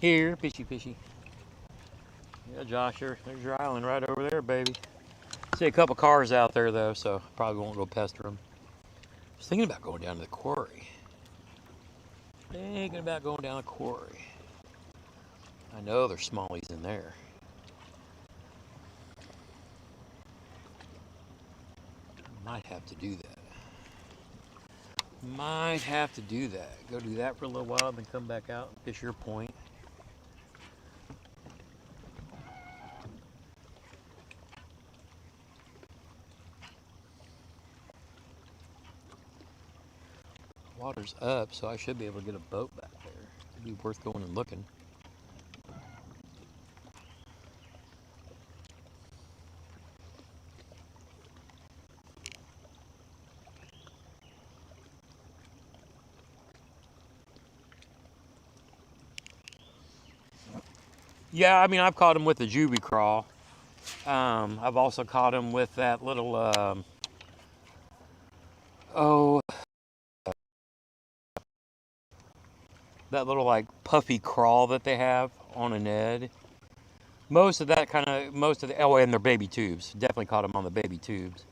Here, fishy, fishy. Yeah, Josh, there's your island right over there, baby. See a couple cars out there though, so probably won't go pester them. I was thinking about going down to the quarry. Thinking about going down the quarry. I know there's smallies in there. Might have to do that. Might have to do that. Go do that for a little while, then come back out and fish your point. Water's up, so I should be able to get a boat back there. It'd be worth going and looking. Yeah, I mean, I've caught them with the juvie crawl. I've also caught them with that little, that little like puffy crawl that they have on a Ned. most of the, oh, and their baby tubes. Definitely caught them on the baby tubes.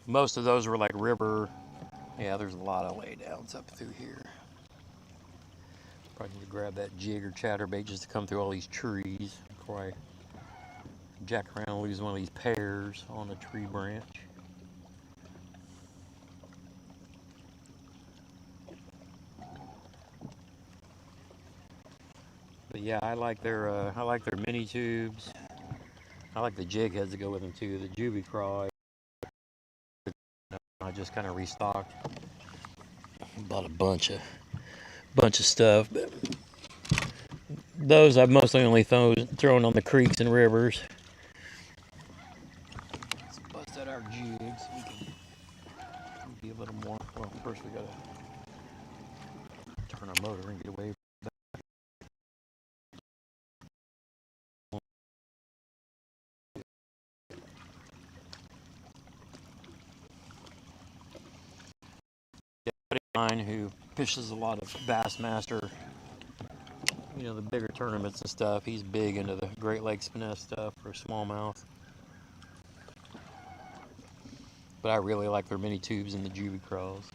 Most of those were like river. Yeah, there's a lot of laydowns up through here. Probably need to grab that jig or chatterbait just to come through all these trees before I jack around and lose one of these pears on a tree branch. But yeah, I like their mini tubes. I like the jig heads that go with them too. The juvie craw, I just kind of restocked. Bought a bunch of stuff, but those I've mostly only thrown on the creeks and rivers. Let's bust out our jigs so we can be a little more. Well, first we gotta turn our motor and get away. Mine who fishes a lot of Bassmaster, you know, the bigger tournaments and stuff. He's big into the Great Lakes finesse stuff for smallmouth. But I really like their mini tubes and the juvie crawls.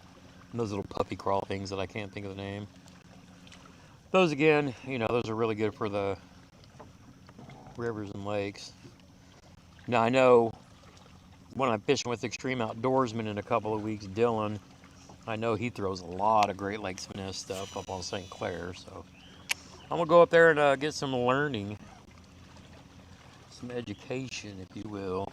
And those little puppy crawl things that I can't think of the name. Those again, you know, those are really good for the rivers and lakes. Now I know when I'm fishing with Extreme Outdoorsman in a couple of weeks, Dylan, I know he throws a lot of Great Lakes finesse stuff up on St. Clair, so I'm gonna go up there and get some learning, some education, if you will.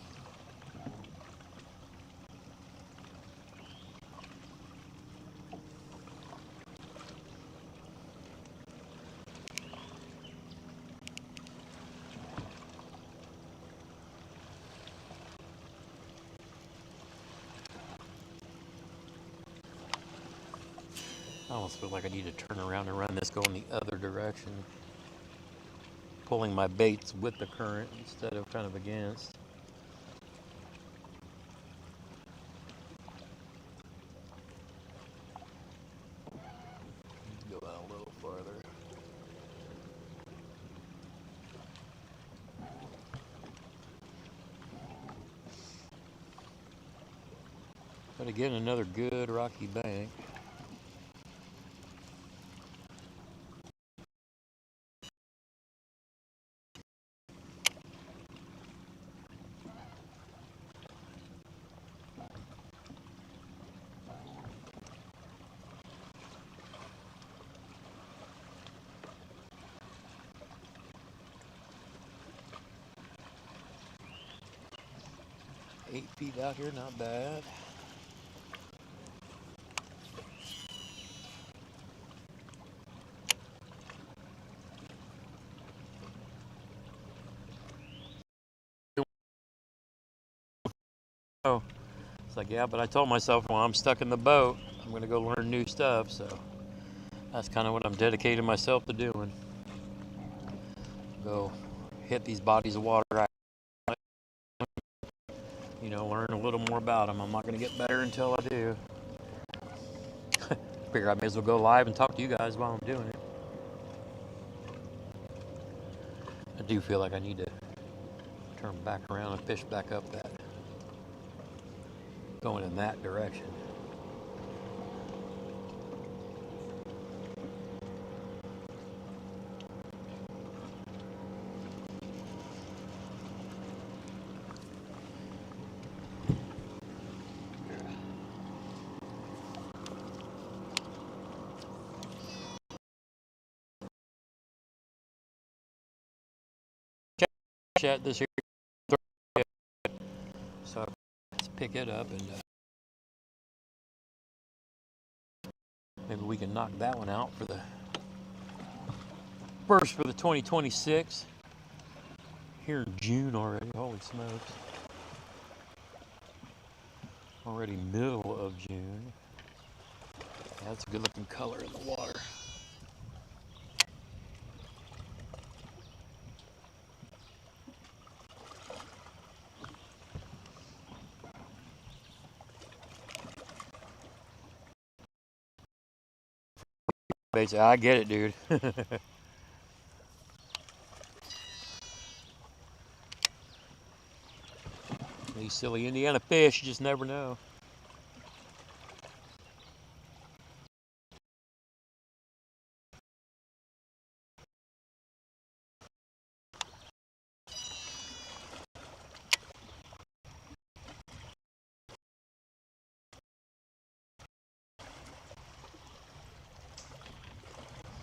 I almost feel like I need to turn around and run this going the other direction, pulling my baits with the current instead of kind of against. Go out a little farther. But again, another good rocky bank. $8 out here, not bad. Oh, it's like, yeah, but I told myself while I'm stuck in the boat, I'm going to go learn new stuff, so that's kind of what I'm dedicating myself to doing. Go hit these bodies of water, you know, learn a little more about them. I'm not going to get better until I do. Figure I may as well go live and talk to you guys while I'm doing it. I do feel like I need to turn back around and fish back up that, going in that direction. Chat this here, so let's pick it up and maybe we can knock that one out for the first for the 2026 here in June already. Holy smokes, already middle of June. That's a good looking color in the water. Basically, I get it, dude. These silly Indiana fish, you just never know.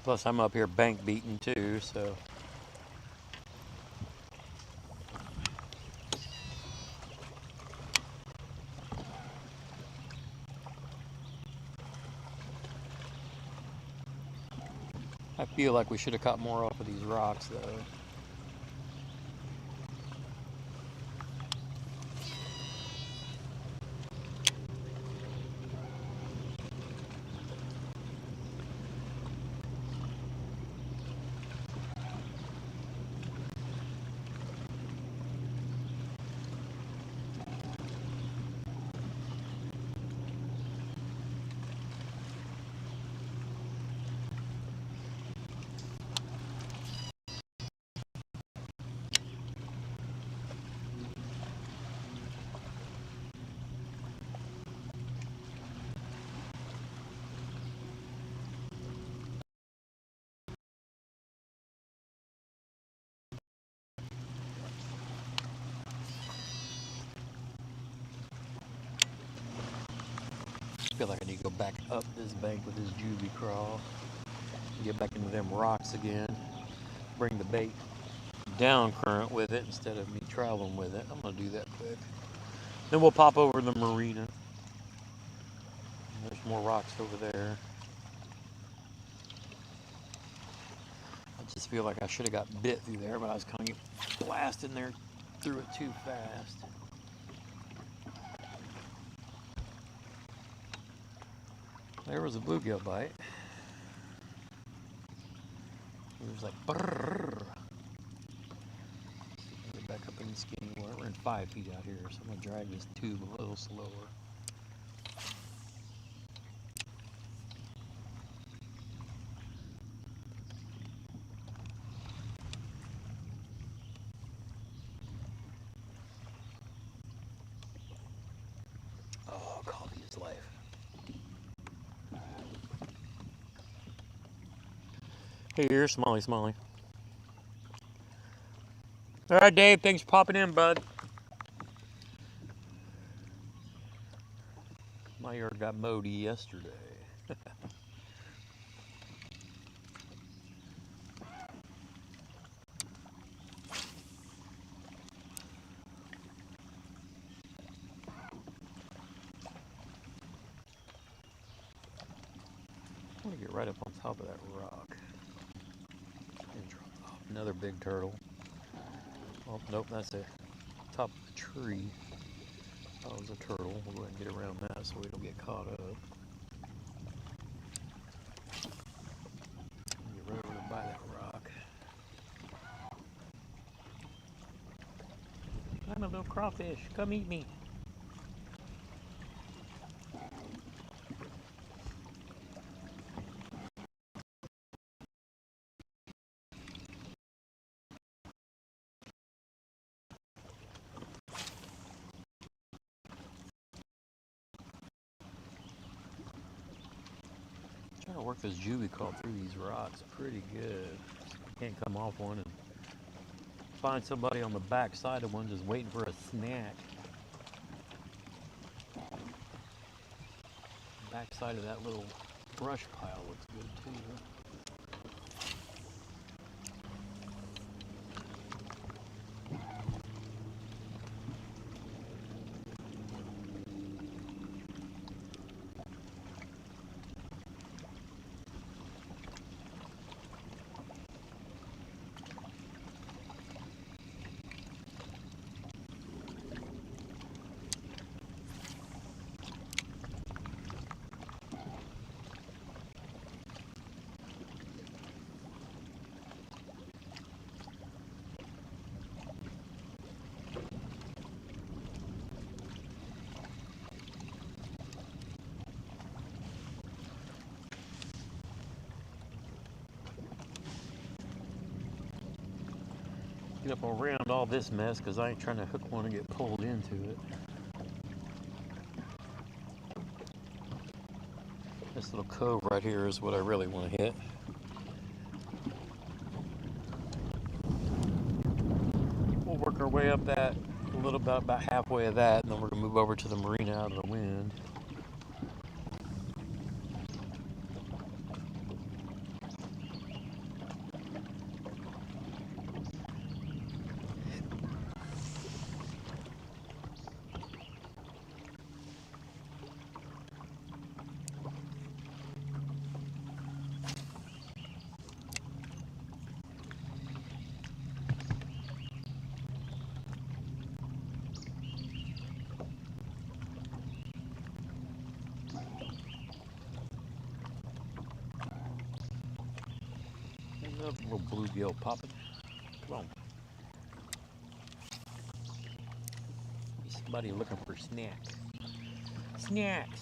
Plus, I'm up here bank beating too, so. I feel like we should have caught more off of these rocks though. I feel like I need to go back up this bank with this juvie crawl. Get back into them rocks again. Bring the bait down current with it instead of me traveling with it. I'm gonna do that quick. Then we'll pop over the marina. There's more rocks over there. I just feel like I should have got bit through there, but I was kind of blasting there through it too fast. There was a bluegill bite. It was like brrrr. Get back up in the skinny water. We're in 5 feet out here, so I'm gonna drag this tube a little slower. Oh, coffee is life. Hey, here's Smalley. All right, Dave, thanks for popping in, bud. My yard got mowed yesterday. I want to get right up on top of that rock. And drop off another big turtle. Oh, nope, that's a top of the tree. That was a turtle. We'll go ahead and get around that so we don't get caught up. Get right over by that rock. I'm a little crawfish. Come eat me. Trying to work this juvie crawl through these rocks pretty good. Can't come off one and find somebody on the back side of one just waiting for a snack. Back side of that little brush pile looks good too. up around all this mess because I ain't trying to hook one and get pulled into it. This little cove right here is what I really want to hit. We'll work our way up that a little bit, about halfway of that, and then we're going to move over to the marina out of the wind. Little bluegill popping. Come on. Somebody looking for snacks. Snacks.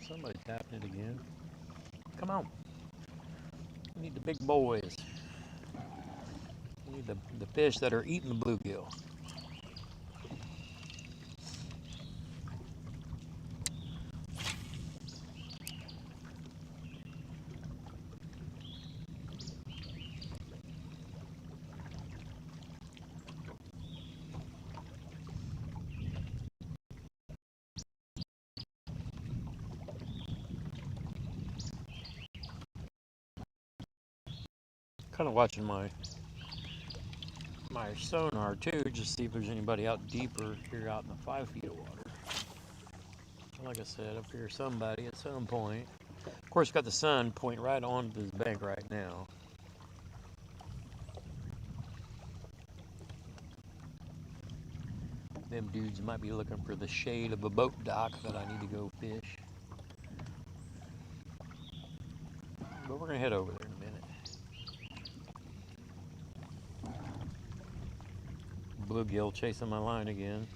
Somebody tapping it again. Come on. We need the big boys. We need the fish that are eating the bluegill. Kind of watching my sonar too, just to see if there's anybody out deeper here out in the 5 feet of water. Like I said, up here somebody at some point. Of course, got the sun pointing right onto this bank right now. Them dudes might be looking for the shade of a boat dock that I need to go fish. But we're gonna head over there in a minute. Bluegill chasing my line again.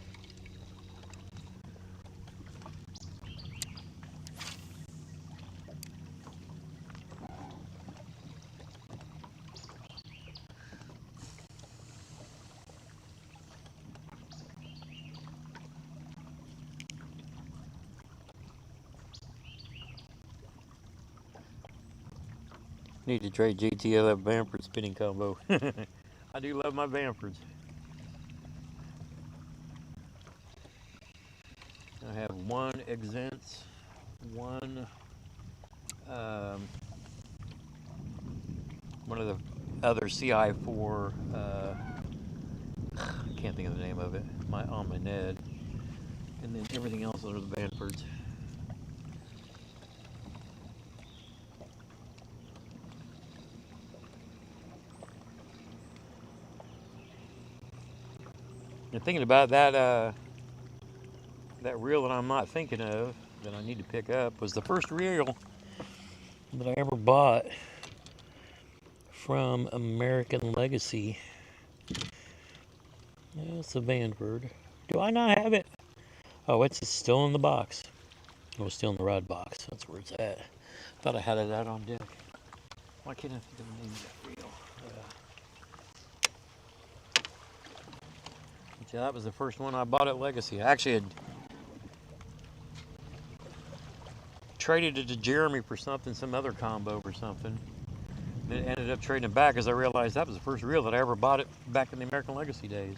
Need to trade GT of that Bamford spinning combo. I do love my Bamfords. I have one Exents, one of the other CI4, can't think of the name of it, on my Ned, and then everything else are the Bamfords. And thinking about that, that reel that I'm not thinking of that I need to pick up was the first reel that I ever bought from American Legacy. That's a Bamford. Do I not have it? Oh, it's still in the box. Oh, it's still in the rod box. That's where it's at. Thought I had it out on deck. Why can't I think of the name of that reel? Yeah, that was the first one I bought at Legacy. I actually had traded it to Jeremy for something, some other combo or something. Then ended up trading it back as I realized that was the first reel that I ever bought it back in the American Legacy days.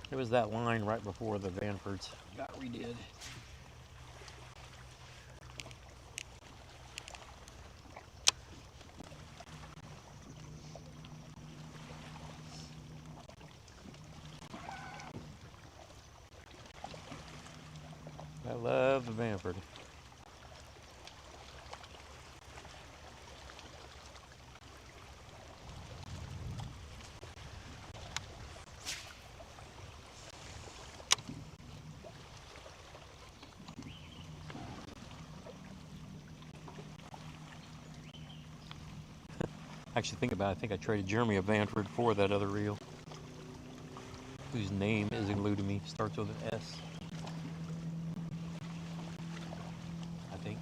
It was that line right before the Vanfords got redid. I love the Vanford. Actually, think about it. I think I traded Jeremy a Vanford for that other reel, whose name is eluding me. Starts with an S, I think.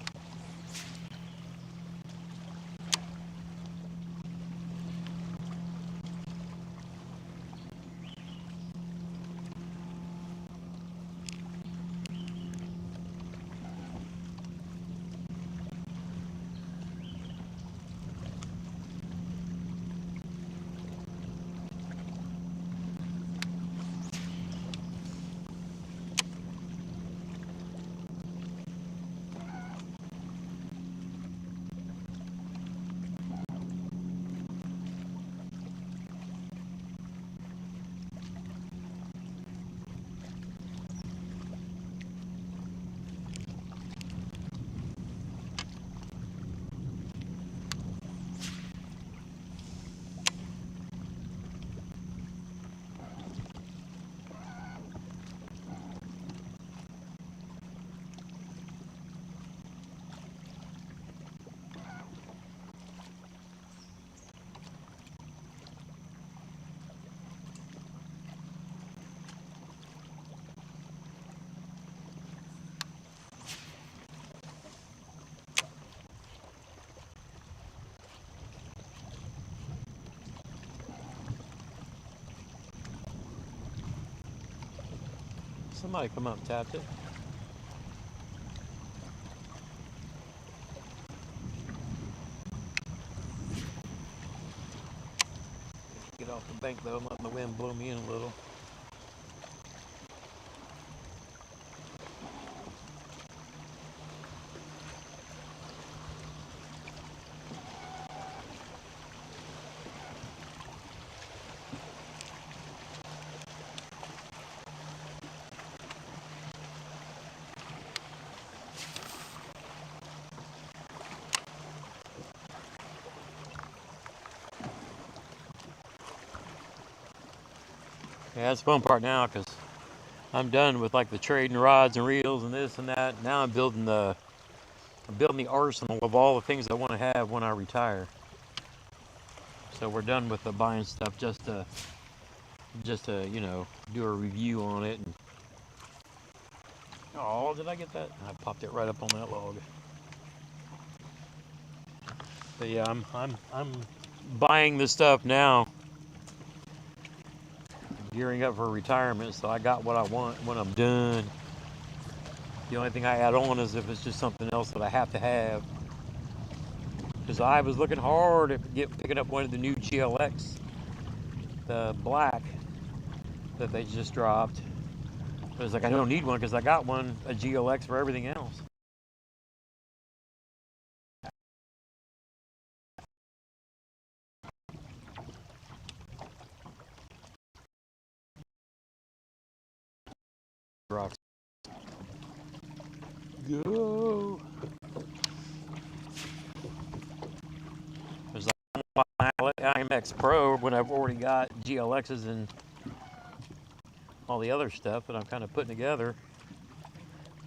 Somebody come up and tapped it. Get off the bank though, I'm letting the wind blow me in a little. Yeah, that's the fun part now, because I'm done with like the trading rods and reels and this and that. Now I'm building the arsenal of all the things I want to have when I retire. So we're done with the buying stuff just to you know, do a review on it. And oh, did I get that? I popped it right up on that log. But yeah, I'm buying the stuff now, gearing up for retirement. So I got what I want when I'm done. The only thing I add on is if it's just something else that I have to have. Because I was looking hard at picking up one of the new GLX, the black that they just dropped. But it's like I don't need one because I got one, a GLX for everything else. Rocks. Go. There's like IMX Pro when I've already got GLXs and all the other stuff that I'm kind of putting together.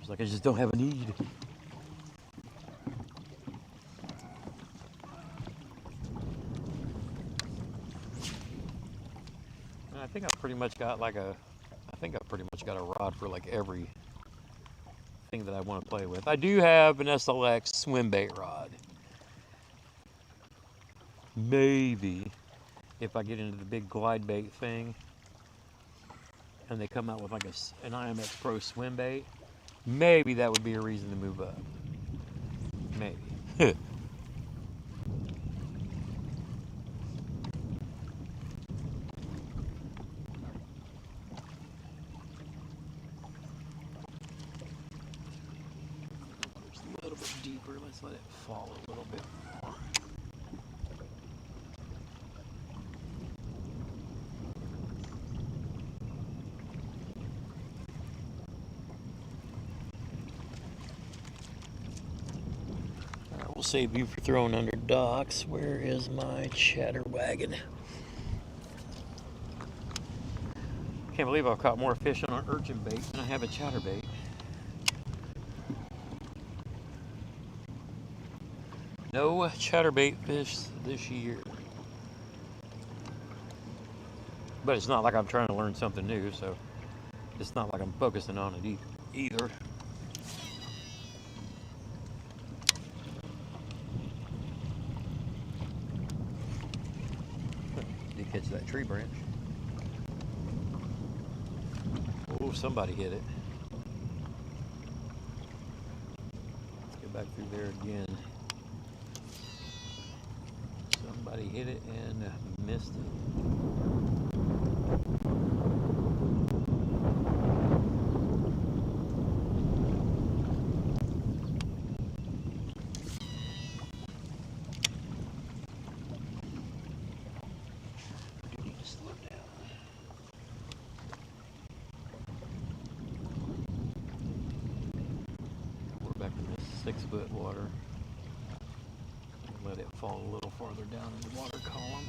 It's like I just don't have a need. And I think I've pretty much got a rod for like every thing that I want to play with. I do have an SLX swim bait rod. Maybe if I get into the big glide bait thing and they come out with like an IMX Pro swim bait, maybe that would be a reason to move up. Maybe. bit deeper. Let's let it fall a little bit more. We'll save you for throwing under docks. Where is my chatter wagon? Can't believe I've caught more fish on an urchin bait than I have a chatterbait. No chatterbait fish this year. But it's not like I'm trying to learn something new, so it's not like I'm focusing on it either. Did catch that tree branch. Oh, somebody hit it. Let's go back through there again. Somebody hit it and missed it. You need to slow down. We're back in this 6-foot water. Let it fall a little farther down in the water column.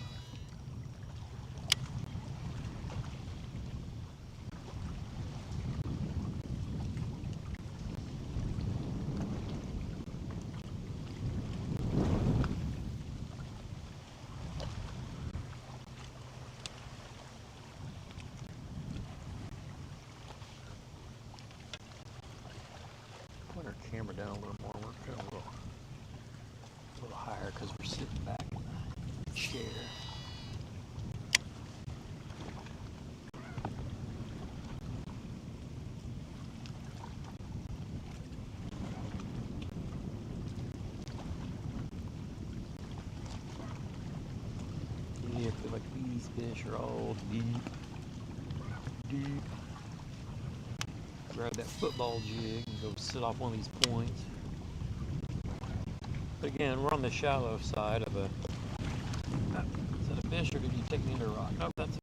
Put our camera down a little more. We're going a little higher because we're sitting back in the chair. Yeah, I feel like these fish are all deep. Grab that football jig and go sit off one of these points. But again, we're on the shallow side of a. Is that a fish or did you take me into a rock? Nope, that's.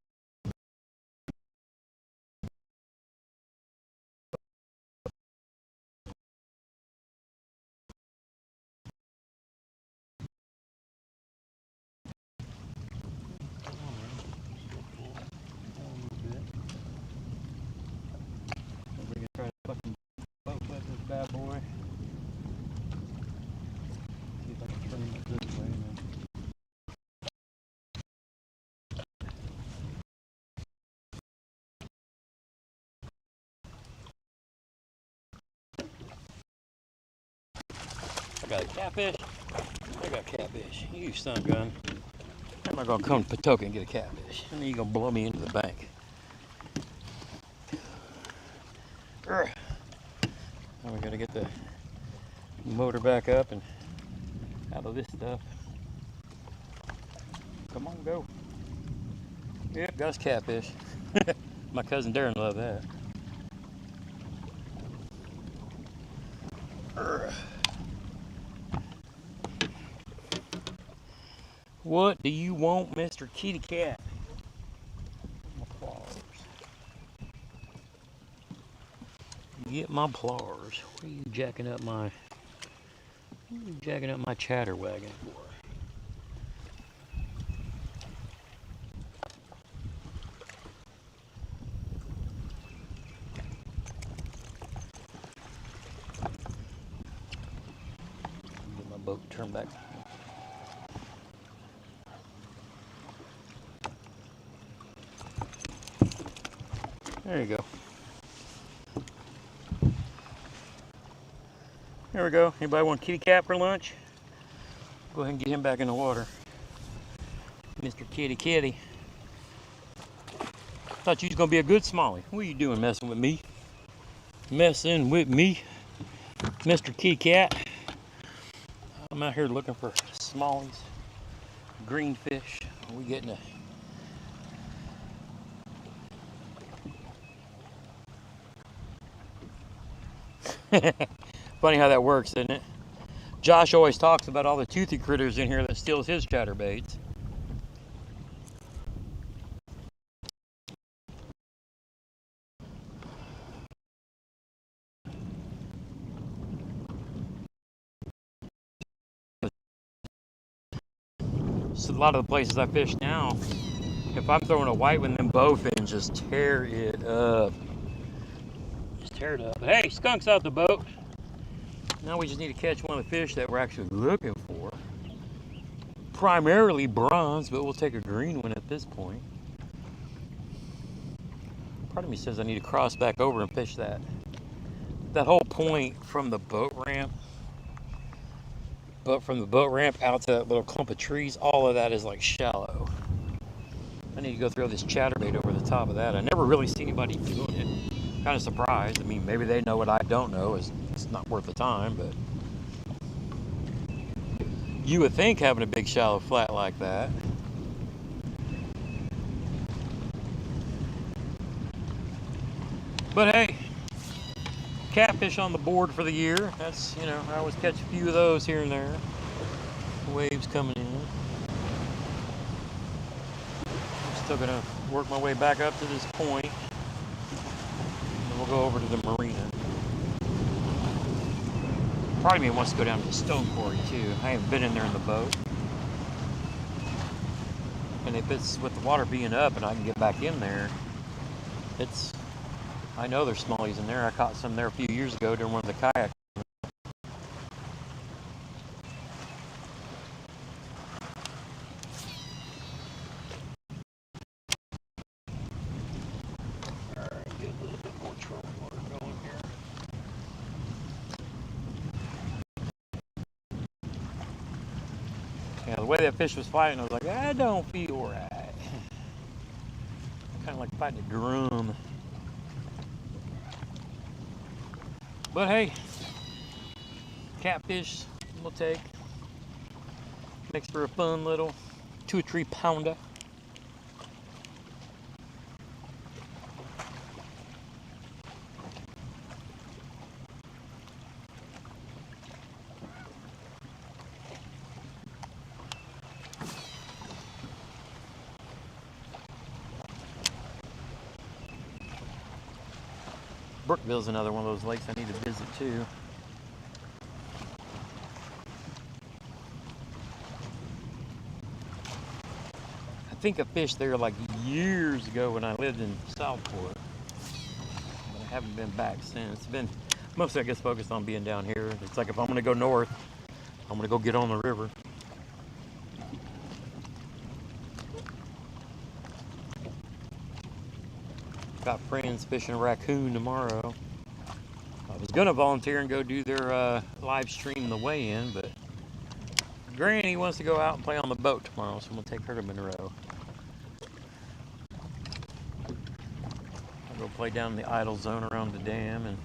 We're gonna try to fucking boat flip this bad boy. See if I can turn it this way. I got a catfish. I got catfish. You son gun. I'm not gonna come to Patoka and get a catfish. And then you're gonna blow me into the bank. Now we gotta get the motor back up and out of this stuff. Come on, go. Yep, got us catfish. My cousin Darren loved that. What do you want, Mr. Kitty Cat? My pliers. Get my pliers. What are you jacking up my? What are you jacking up my chatter wagon for? Get my boat turned back. There you go. There we go. Anybody want kitty cat for lunch? Go ahead and get him back in the water. Mr. Kitty Kitty. Thought you was gonna be a good smallie. What are you doing messing with me? Messing with me, Mr. Kitty Cat. I'm out here looking for smallies, greenfish. We getting a funny how that works, isn't it? Josh always talks about all the toothy critters in here that steals his chatterbaits. So a lot of the places I fish now, if I'm throwing a white one, then bowfin just tear it up. Just tear it up. But hey, skunk's out the boat. Now we just need to catch one of the fish that we're actually looking for. Primarily bronze, but we'll take a green one at this point. Part of me says I need to cross back over and fish that. That whole point from the boat ramp, but from the boat ramp out to that little clump of trees, all of that is like shallow. I need to go throw this chatterbait over the top of that. I never really see anybody doing it. Kind of surprised. I mean, maybe they know what I don't know. It's not worth the time, but you would think having a big shallow flat like that. But hey, catfish on the board for the year. That's, you know, I always catch a few of those here and there. Waves coming in. I'm still gonna work my way back up to this point. And we'll go over to the marina. Part of me wants to go down to the stone quarry too. I haven't been in there in the boat. And if it's with the water being up and I can get back in there, I know there's smallies in there. I caught some there a few years ago during one of the kayaks. Alright, get a little bit more trolling water going here. Yeah, the way that fish was fighting, I was like, that don't feel right. Kind of like fighting a drum. But hey, catfish we'll take. Makes for a fun little 2 or 3 pounder. Brookville's another one of those lakes I need to visit too. I think I fished there like years ago when I lived in Southport, but I haven't been back since. It's been mostly, I guess, focused on being down here. It's like if I'm gonna go north, I'm gonna go get on the river. Got friends fishing a raccoon tomorrow. I was gonna volunteer and go do their live stream the weigh-in, but Granny wants to go out and play on the boat tomorrow, so I'm gonna take her to Monroe. I'll go play down in the idle zone around the dam and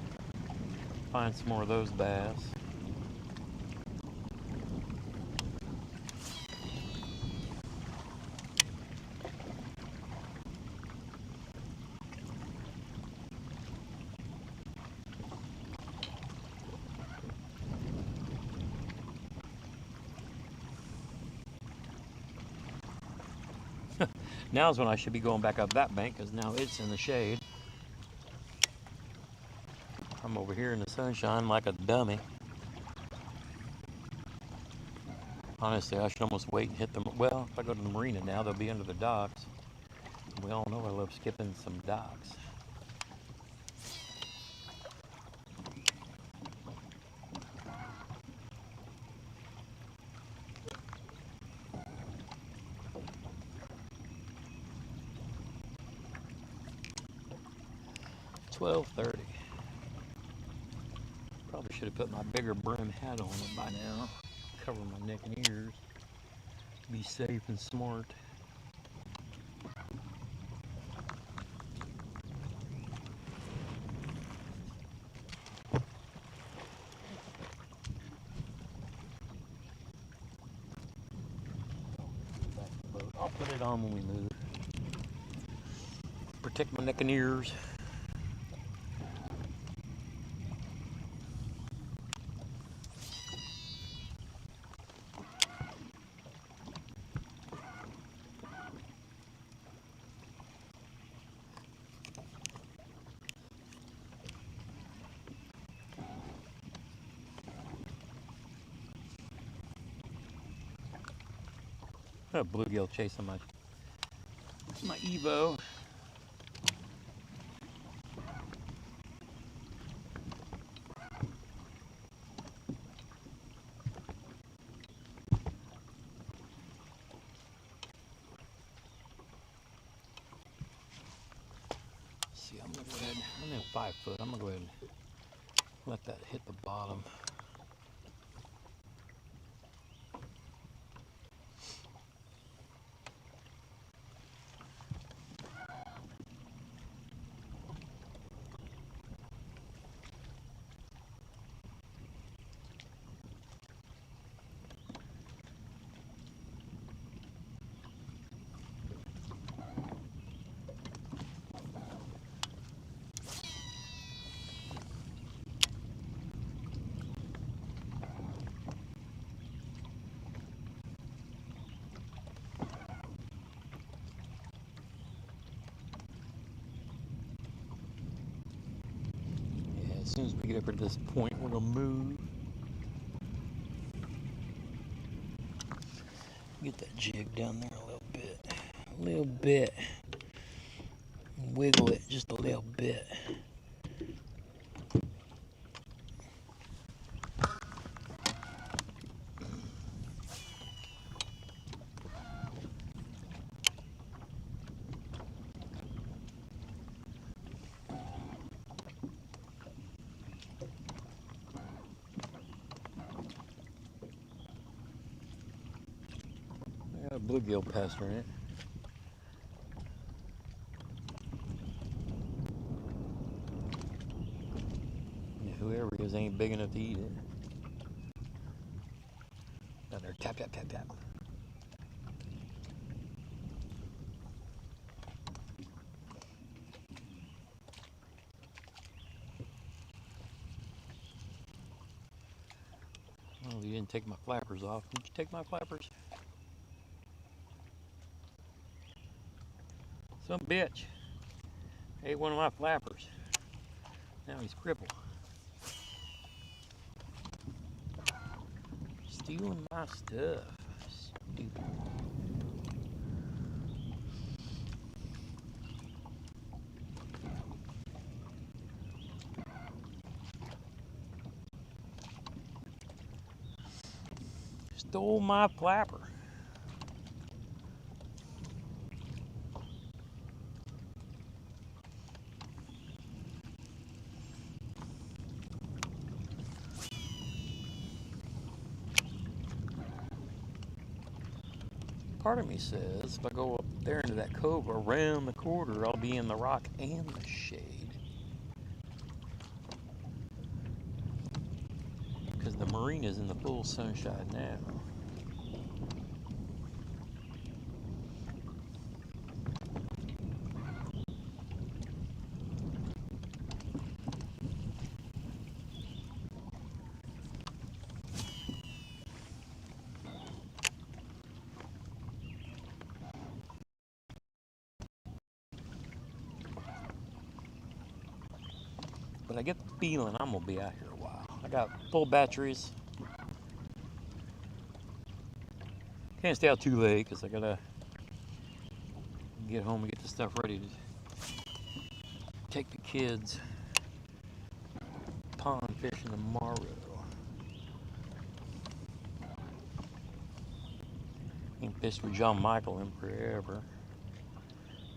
find some more of those bass. Now's when I should be going back up that bank because now it's in the shade. I'm over here in the sunshine like a dummy. Honestly, I should almost wait and hit them. Well, if I go to the marina now, they'll be under the docks. We all know I love skipping some docks. $12.30. Probably should have put my bigger brim hat on it by now. Cover my neck and ears. Be safe and smart. I'll put it on when we move. Protect my neck and ears. A bluegill chasing my Evo. See, I'm gonna go ahead. I'm in 5 foot. I'm gonna go ahead and let that hit the bottom. As soon as we get up to this point, we're gonna move. Get that jig down there a little bit. A little bit. Wiggle it just a little bit. I got a bluegill passer in it. Yeah, whoever he is ain't big enough to eat it. Down there, tap, tap, tap, tap. Oh, you didn't take my flappers off. Did you take my flappers? Some bitch ate one of my flappers. Now he's crippled. Stealing my stuff. Stupid. Stole my flapper. Part of me says if I go up there into that cove around the corner, I'll be in the rock and the shade. Because the marina's in the full sunshine now. But I get the feeling I'm gonna be out here a while. I got full batteries. Can't stay out too late because I gotta get home and get the stuff ready to take the kids pond fishing tomorrow. Ain't fished with John Michael in forever.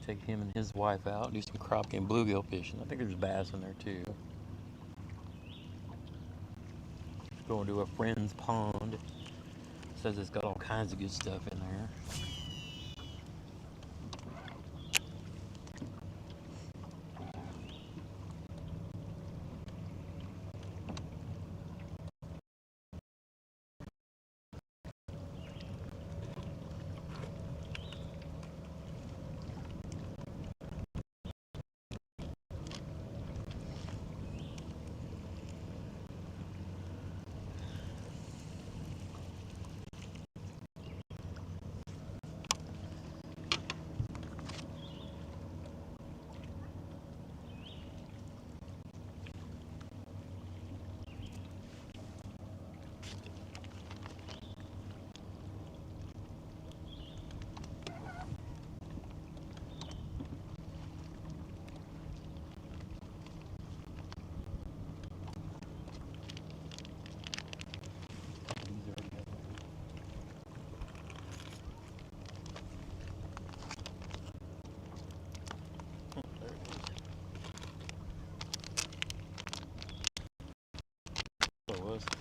Take him and his wife out, do some crappie and bluegill fishing. I think there's bass in there too. Going to a friend's pond. Says it's got all kinds of good stuff in there.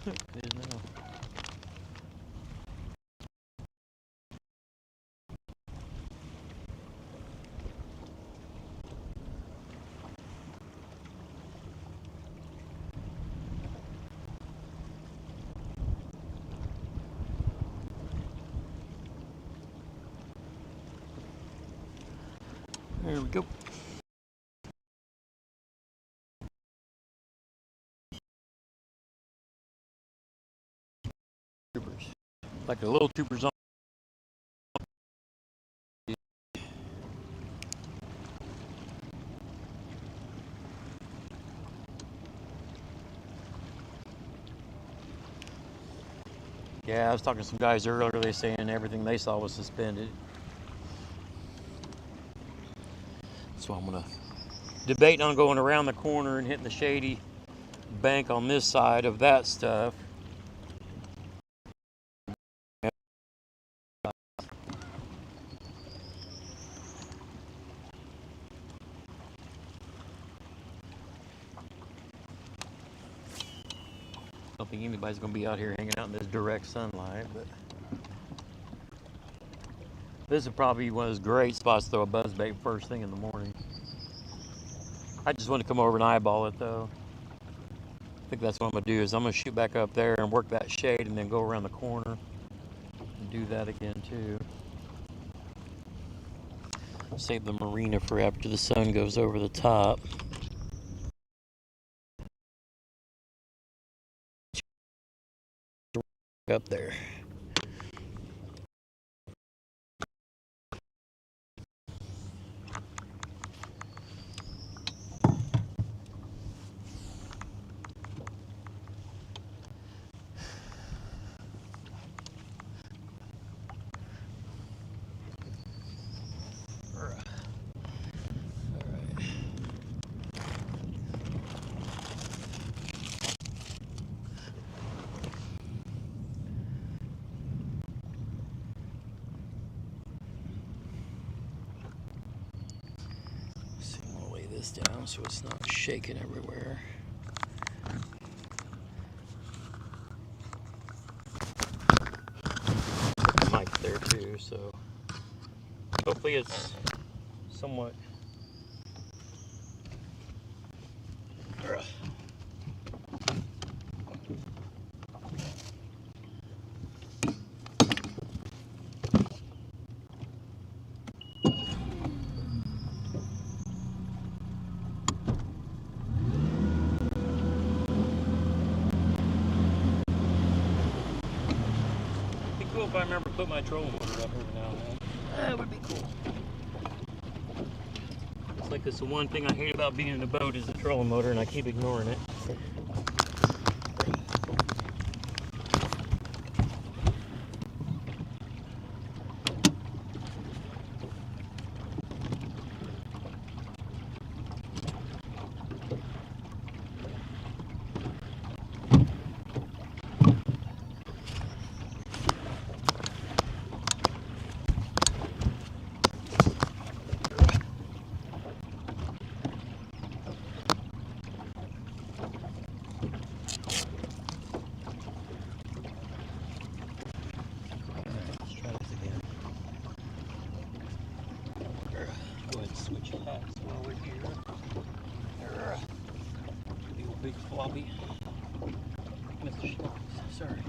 Good enough. There we go. Troopers. Like the little troopers on. Yeah, I was talking to some guys earlier, they saying everything they saw was suspended. So I'm gonna debate on going around the corner and hitting the shady bank on this side of that stuff. I don't think anybody's gonna be out here hanging out in this direct sunlight, but this is probably one of those great spots to throw a buzzbait first thing in the morning. I just want to come over and eyeball it though. I think that's what I'm gonna do is I'm gonna shoot back up there and work that shade and then go around the corner and do that again too. Save the marina for after the sun goes over the top. Up there. Down so it's not shaking everywhere. Mic there too, so hopefully it's somewhat. Cool if I remember to put my trolling motor up every now and then. That would be cool. It's like this the one thing I hate about being in a boat is the trolling motor, and I keep ignoring it. Switch hats while we're here. The old big floppy. Mr. Smallies, sorry.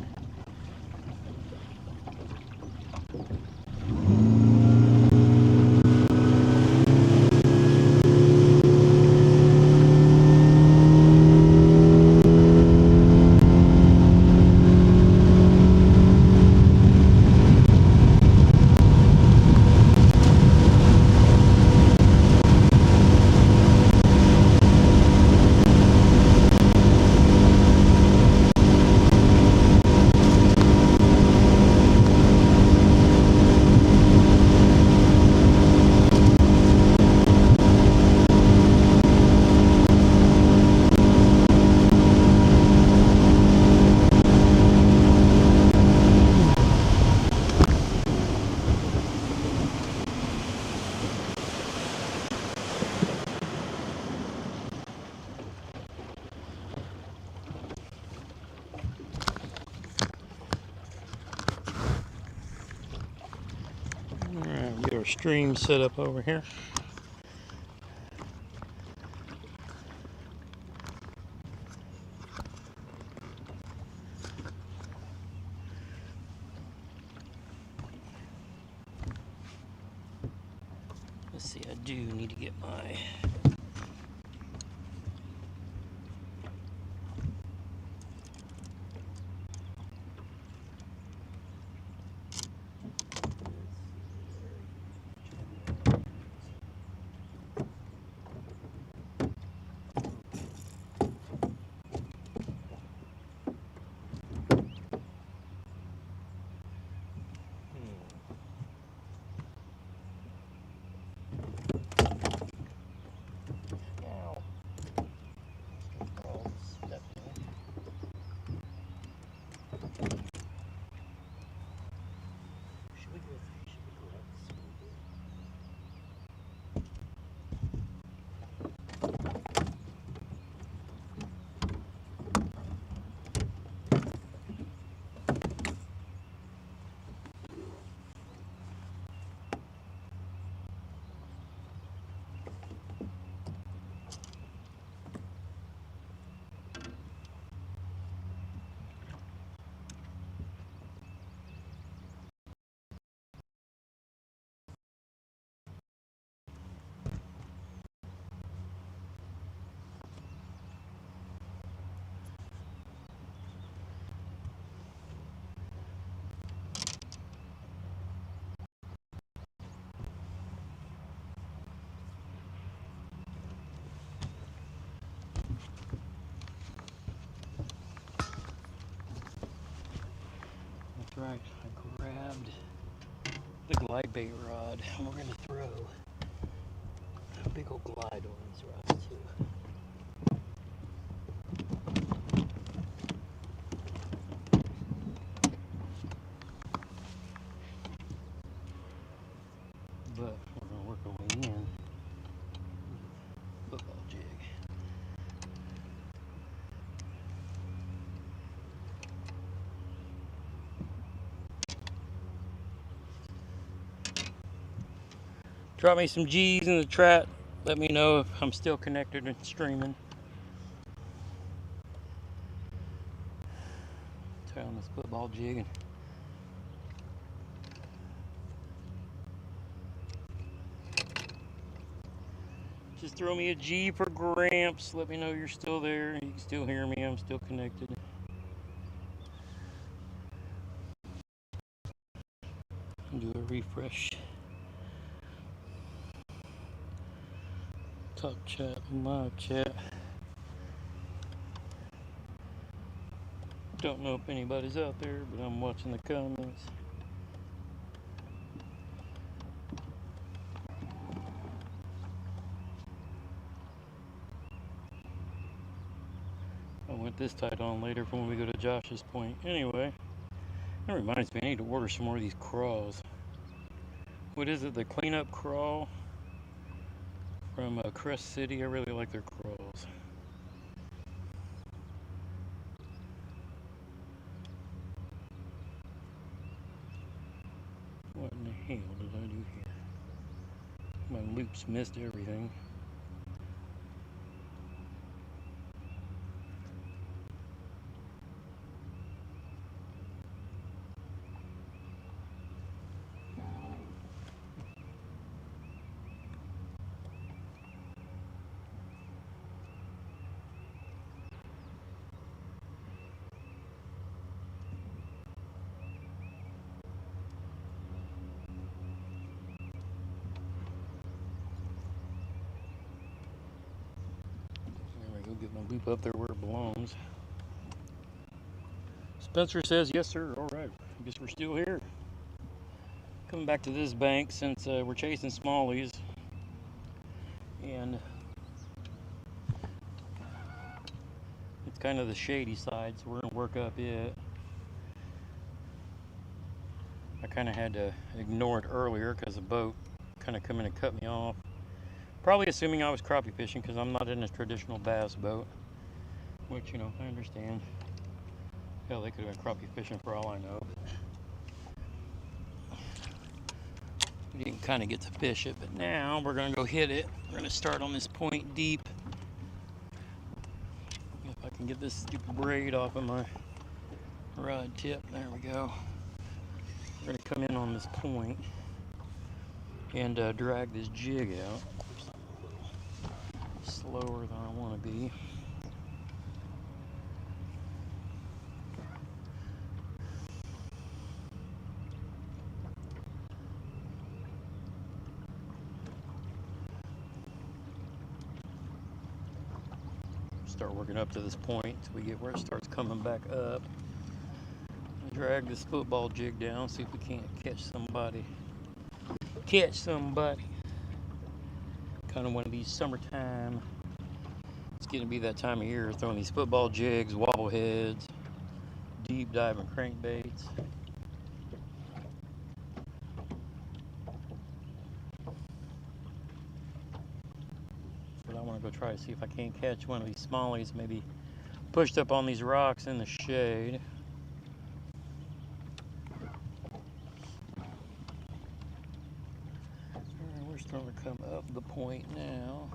our stream set up over here. Let's see, I do need to get my right, I grabbed the glide bait rod and we're going to throw a big old glide on these rods too. But we're going to work our way in. Football jig. Drop me some G's in the chat. Let me know if I'm still connected and streaming. Try on this football jig. And just throw me a G for Gramps. Let me know you're still there. You can still hear me. I'm still connected. Do a refresh. Talk chat, live chat. Don't know if anybody's out there, but I'm watching the comments. I want this tied on later for when we go to Josh's point. Anyway, that reminds me, I need to order some more of these crawls. What is it? The cleanup crawl from Crest City. I really like their crawls. What in the hell did I do here? My loops missed everything. Get my loop up there where it belongs. Spencer says, yes, sir. All right. I guess we're still here. Coming back to this bank since we're chasing smallies. And it's kind of the shady side, so we're going to work up it. I kind of had to ignore it earlier because the boat kind of come in and cut me off. Probably assuming I was crappie fishing because I'm not in a traditional bass boat. Which, you know, I understand. Hell, they could have been crappie fishing for all I know. But we didn't kind of get to fish it. But now we're gonna go hit it. We're gonna start on this point deep. If I can get this stupid braid off of my rod tip. There we go. We're gonna come in on this point and drag this jig out. Slower than I want to be. Start working up to this point till we get where it starts coming back up. Drag this football jig down, see if we can't catch somebody. Catch somebody. Kind of one of these summertime. It's getting to be that time of year, throwing these football jigs, wobble heads, deep diving crankbaits. But I want to go try to see if I can't catch one of these smallies, maybe pushed up on these rocks in the shade. Alright, we're starting to come up the point now.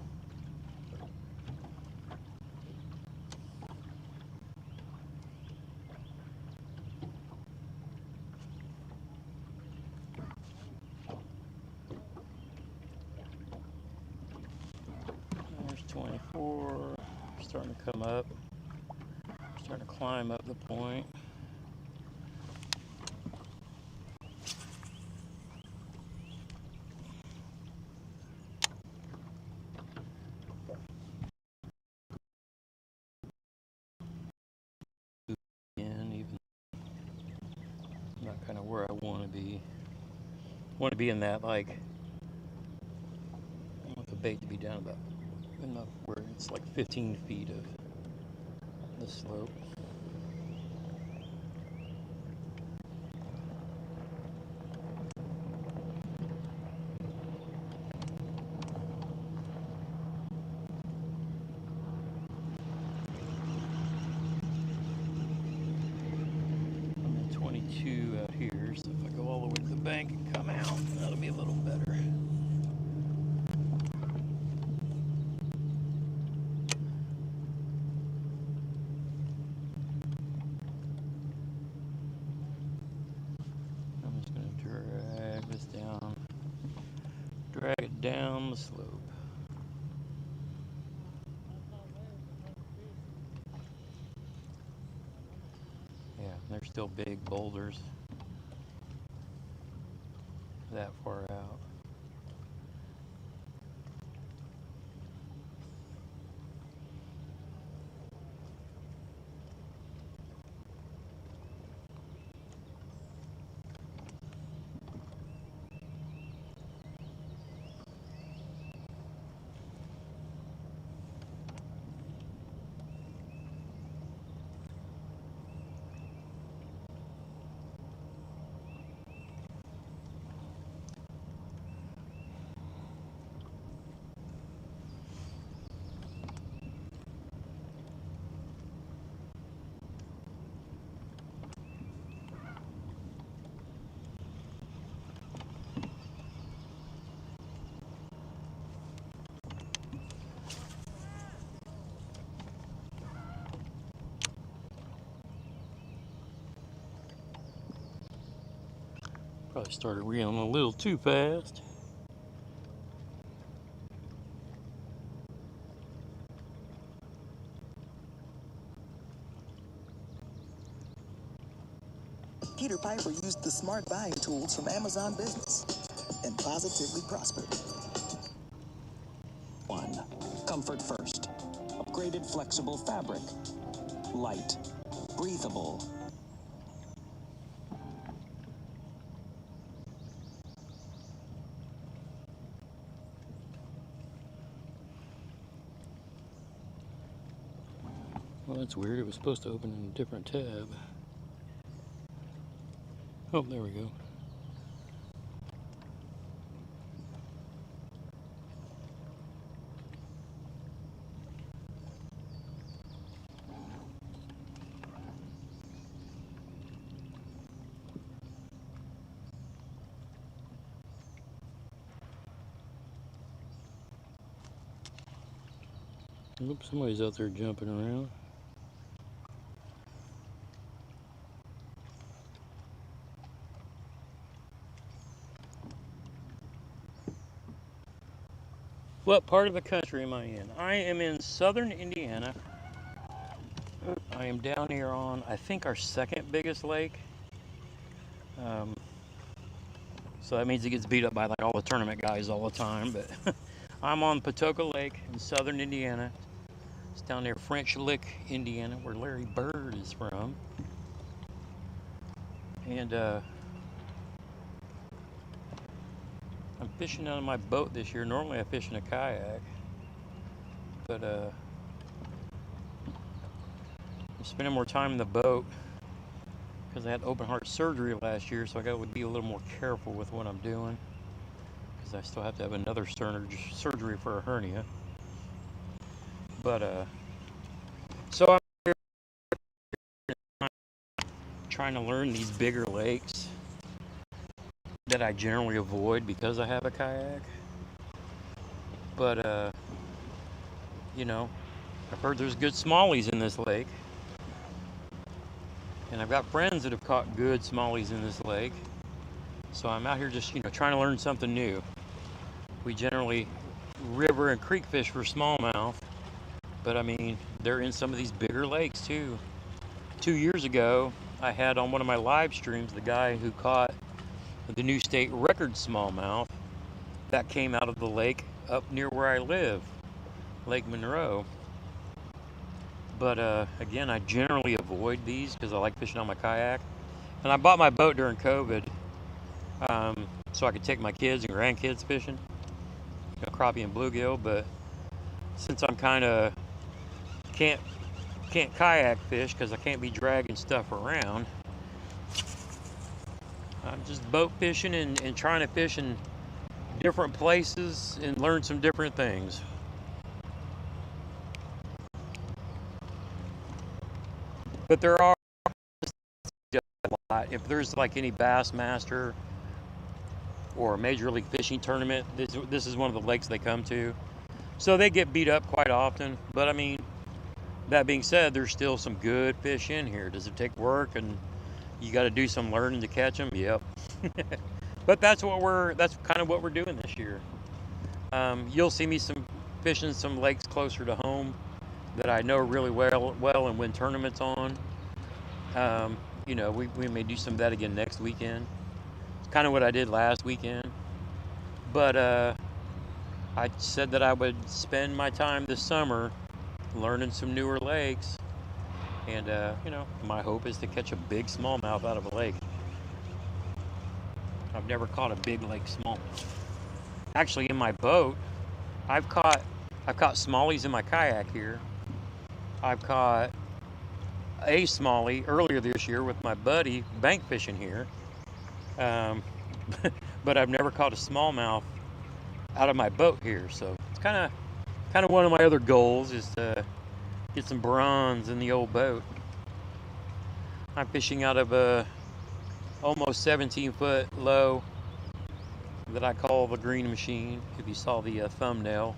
There's 24. Starting to come up. Starting to climb up the point. And even not kind of where I want to be. I want to be in that, like, I want the bait to be down about enough where it's like 15 feet of the slope. I'm at 22 out here, so if I go all the way to the bank and come out, that'll be a little better. I'm just going to drag this down, drag it down the slope. Yeah, they're still big boulders that far out. Probably started reeling a little too fast. Peter Piper used the smart buying tools from Amazon Business and positively prospered. 1. Comfort first. Upgraded flexible fabric. Light. Breathable. Well, that's weird. It was supposed to open in a different tab. Oh, there we go. Oops, somebody's out there jumping around. What part of the country am I in? I am in southern Indiana. I am down here on, I think, our second biggest lake. Um, so that means it gets beat up by like all the tournament guys all the time. But I'm on Patoka Lake in southern Indiana. It's down near French Lick, Indiana, where Larry Bird is from. And I'm fishing out of my boat this year. Normally I fish in a kayak. But I'm spending more time in the boat because I had open heart surgery last year, so I got to be a little more careful with what I'm doing because I still have to have another surgery for a hernia. But so I'm here trying to learn these bigger lakes that I generally avoid because I have a kayak. But you know, I've heard there's good smallies in this lake. And I've got friends that have caught good smallies in this lake. So I'm out here just, trying to learn something new. We generally river and creek fish for smallmouth. But I mean, they're in some of these bigger lakes too. 2 years ago, I had on one of my live streams the guy who caught the new state record smallmouth that came out of the lake up near where I live, Lake Monroe. But again, I generally avoid these because I like fishing on my kayak. And I bought my boat during COVID so I could take my kids and grandkids fishing, crappie and bluegill. But since I'm kind of can't kayak fish because I can't be dragging stuff around, I'm just boat fishing and trying to fish in different places and learn some different things. But there are a lot. If there's like any Bassmaster or a Major League Fishing tournament, this is one of the lakes they come to. So they get beat up quite often. But I mean, that being said, there's still some good fish in here. Does it take work and you got to do some learning to catch them? Yep. But that's kind of what we're doing this year. You'll see me fishing some lakes closer to home that I know really well and win tournaments on. We may do some of that again next weekend. It's kind of what I did last weekend. But I said that I would spend my time this summer learning some newer lakes. And, my hope is to catch a big smallmouth out of a lake. I've never caught a big lake smallmouth. Actually, in my boat, I've caught smallies in my kayak here. I've caught a smallie earlier this year with my buddy bank fishing here. But I've never caught a smallmouth out of my boat here. So it's kind of one of my other goals is to get some bronze in the old boat. I'm fishing out of a almost 17-foot low that I call the green machine. If you saw the thumbnail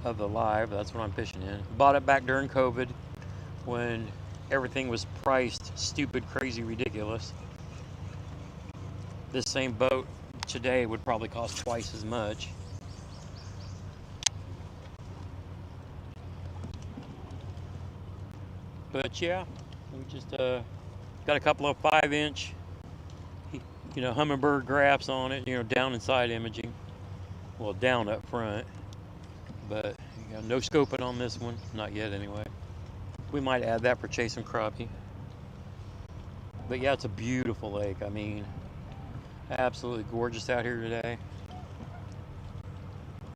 of the live, that's what I'm fishing in. Bought it back during COVID when everything was priced stupid, crazy, ridiculous. This same boat today would probably cost twice as much. But yeah, we just got a couple of 5-inch Humminbird graphs on it, down and side imaging. Well, down up front, but no scoping on this one, not yet anyway. We might add that for chasing crappie. But yeah, it's a beautiful lake. I mean, absolutely gorgeous out here today.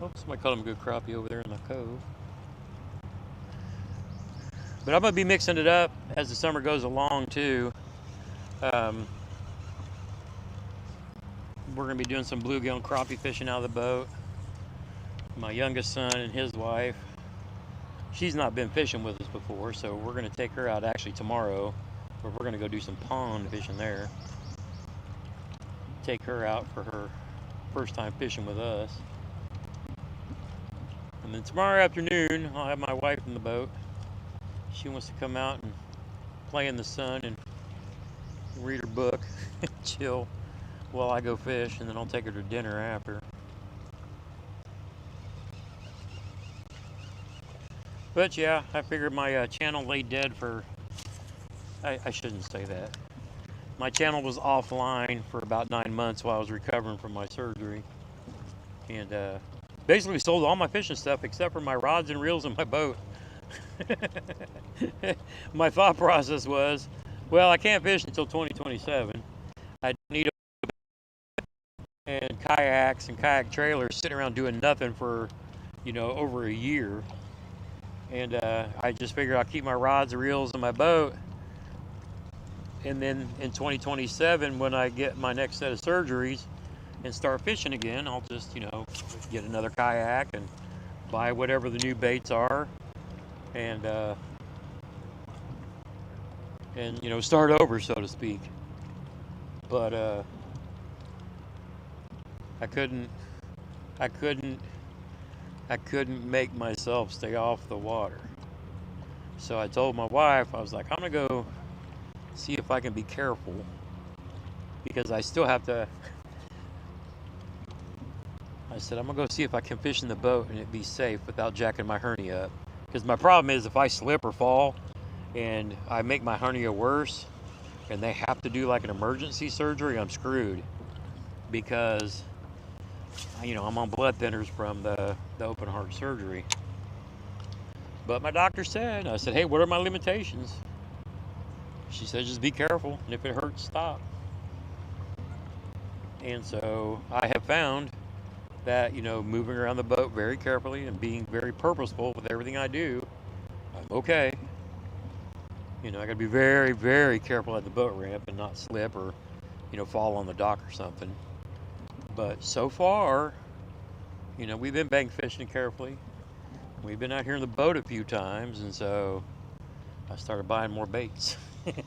Oh, somebody caught him a good crappie over there in the cove. But I'm going to be mixing it up as the summer goes along too. We're going to be doing some bluegill and crappie fishing out of the boat. My youngest son and his wife, she's not been fishing with us before, so we're going to take her out actually tomorrow, where we're going to go do some pond fishing there. Take her out for her first time fishing with us. And then tomorrow afternoon, I'll have my wife in the boat. She wants to come out and play in the sun and read her book, chill while I go fish, and then I'll take her to dinner after. But yeah, I figured my channel lay dead for, I shouldn't say that. My channel was offline for about 9 months while I was recovering from my surgery. And basically sold all my fishing stuff except for my rods and reels and my boat. My thought process was, well, I can't fish until 2027. I need and kayaks and kayak trailers sitting around doing nothing for, over a year. And I just figured I'll keep my rods and reels in my boat. And then in 2027, when I get my next set of surgeries and start fishing again, I'll just, get another kayak and buy whatever the new baits are, and start over, so to speak. But I couldn't make myself stay off the water. So I told my wife, I was like, I'm gonna go see if I can be careful, because I still have to. I said, I'm gonna go see if I can fish in the boat and it be safe without jacking my hernia up. Because my problem is, if I slip or fall and I make my hernia worse and they have to do like an emergency surgery, I'm screwed. Because, I'm on blood thinners from the open heart surgery. But my doctor said, I said, hey, what are my limitations? She said, just be careful, and if it hurts, stop. And so I have found that, moving around the boat very carefully and being very purposeful with everything I do, I'm okay. I gotta be very, very careful at the boat ramp and not slip or, fall on the dock or something. But so far, we've been bank fishing carefully. We've been out here in the boat a few times, and so I started buying more baits. And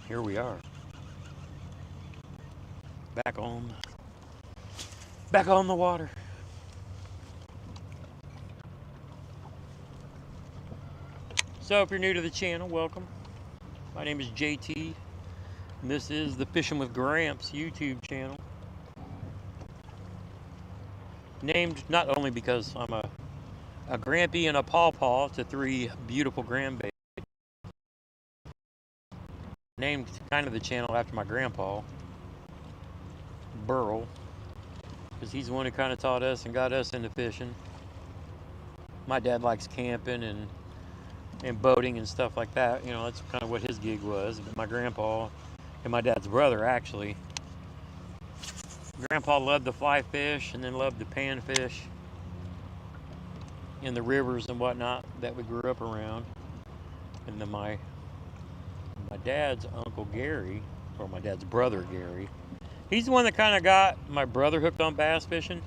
here we are. Back on the water. So if you're new to the channel, welcome. My name is JT, and this is the Fishing with Gramps YouTube channel. Named not only because I'm a grampy and a pawpaw to 3 beautiful grandbabies. Named kind of the channel after my grandpa, Burl, because he's the one who kind of taught us and got us into fishing. My dad likes camping and boating and stuff like that. That's kind of what his gig was. But my grandpa and my dad's brother, actually. Grandpa loved to fly fish and then loved to pan fish in the rivers and whatnot that we grew up around. And then my dad's uncle Gary, or my dad's brother Gary, he's the one that kind of got my brother hooked on bass fishing.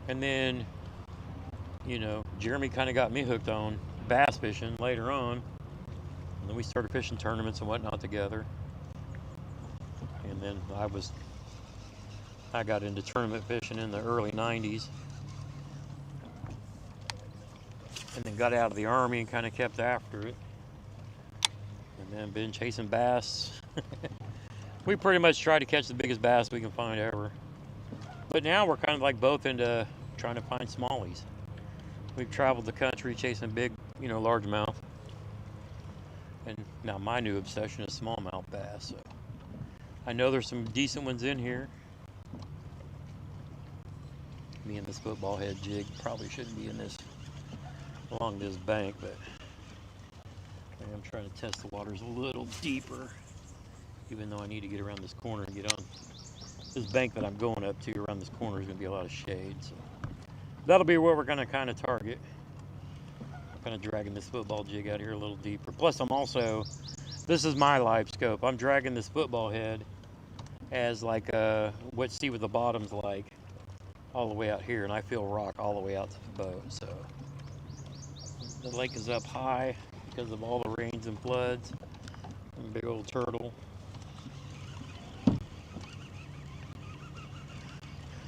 And then, Jeremy kind of got me hooked on bass fishing later on. And then we started fishing tournaments and whatnot together. And then I got into tournament fishing in the early 90s. And then got out of the Army and kind of kept after it. And then been chasing bass. We pretty much try to catch the biggest bass we can find ever. But now we're kind of like both into trying to find smallies. We've traveled the country chasing big, largemouth. And now my new obsession is smallmouth bass. So I know there's some decent ones in here. Me and this football head jig probably shouldn't be in this, along this bank, but I'm trying to test the waters a little deeper, even though I need to get around this corner and get on this bank that I'm going up to. Around this corner is going to be a lot of shade, so that'll be where we're going to kind of target. I'm kind of dragging this football jig out here a little deeper. Plus, this is my live scope. I'm dragging this football head as like what see what the bottom's like all the way out here, and I feel rock all the way out to the boat. So the lake is up high because of all the rains and floods. And big old turtle.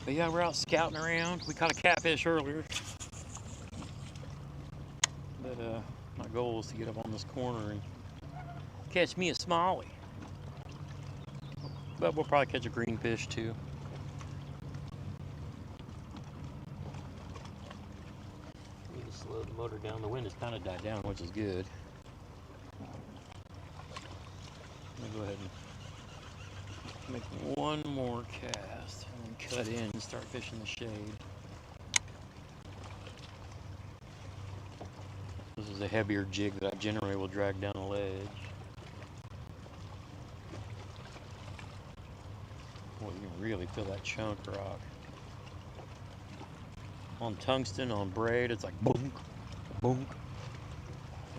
But yeah, we're out scouting around. We caught a catfish earlier. goal is to get up on this corner and catch me a smallie. But we'll probably catch a greenfish too. Need to slow the motor down. The wind has kind of died down, which is good. Let me go ahead and make one more cast and then cut in and start fishing the shade. This is a heavier jig that I generally will drag down a ledge. Boy, you can really feel that chunk rock. On tungsten, on braid, it's like boom, boom.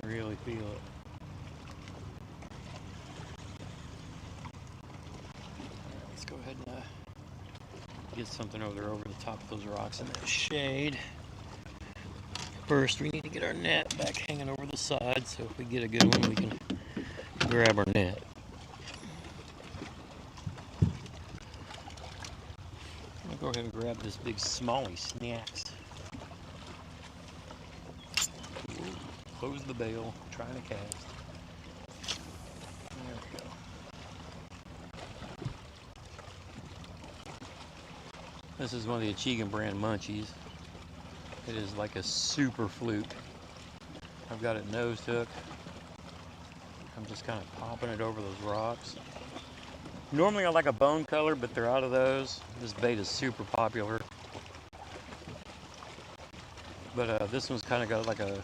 I really feel it. Let's go ahead and get something over there over the top of those rocks in that shade. First, we need to get our net back hanging over the side, so if we get a good one, we can grab our net. I'll go ahead and grab this big smallie snacks. Ooh, close the bail, trying to cast. There we go. This is one of the Achigan brand munchies. It is like a super fluke. I've got it nose hook. I'm just kind of popping it over those rocks. Normally I like a bone color, but they're out of those. This bait is super popular. But this one's kind of got like a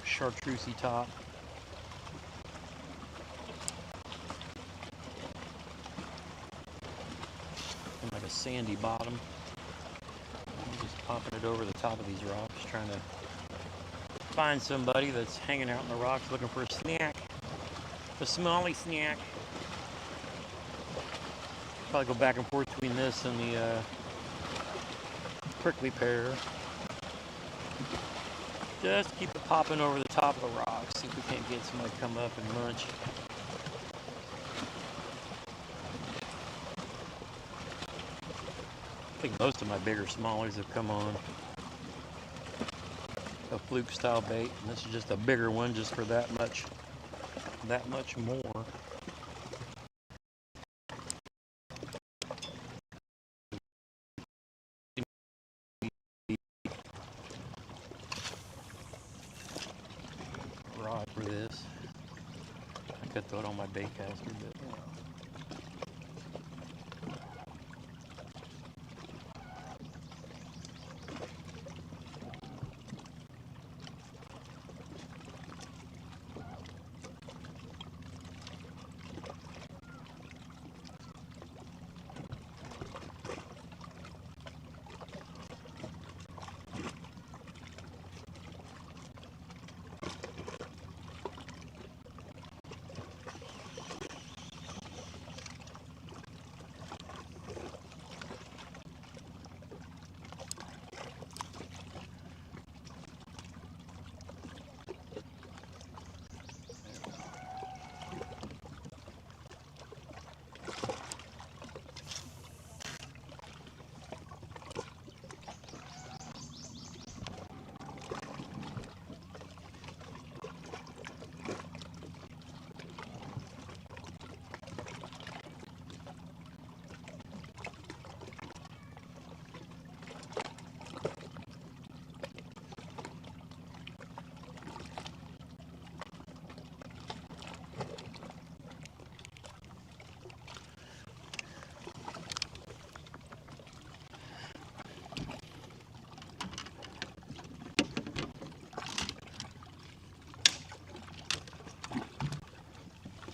chartreusey top. And like a sandy bottom. Popping it over the top of these rocks, trying to find somebody that's hanging out in the rocks looking for a snack, a smallie snack. Probably go back and forth between this and the prickly pear. Just keep it popping over the top of the rocks. See if we can't get somebody to come up and munch. I think most of my bigger smallies have come on a fluke style bait, and this is just a bigger one just for that much more. Rod for this. I could throw it on my bait caster, but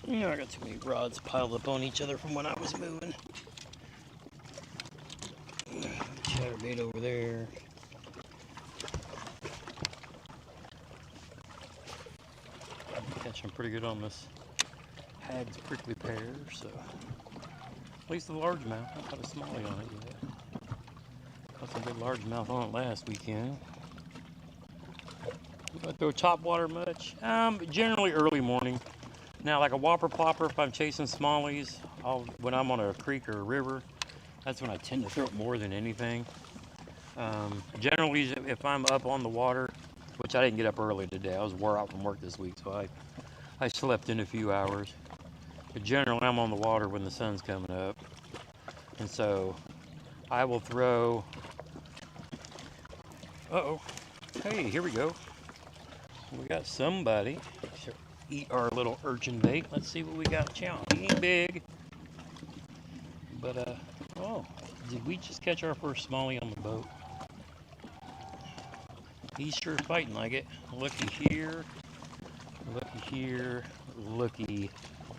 you know, I got too many rods piled up on each other from when I was moving. Chatterbait over there. I'm catching pretty good on this Hag's prickly pear, so at least the largemouth. I got a smallie on it yet. Got some good largemouth on it last weekend. Do I throw topwater much? Generally early morning. Now, like a whopper plopper, if I'm chasing smallies, when I'm on a creek or a river, that's when I tend to throw it more than anything. Generally, if I'm up on the water, which I didn't get up early today. I was wore out from work this week, so I slept in a few hours. But generally, I'm on the water when the sun's coming up. And so I will throw... Uh-oh. Hey, here we go. We got somebody to eat our little urchin bait. Let's see what we got. Chow. He ain't big. But, oh, did we just catch our first smallie on the boat? He's sure fighting like it. Looky here. Looky here. Looky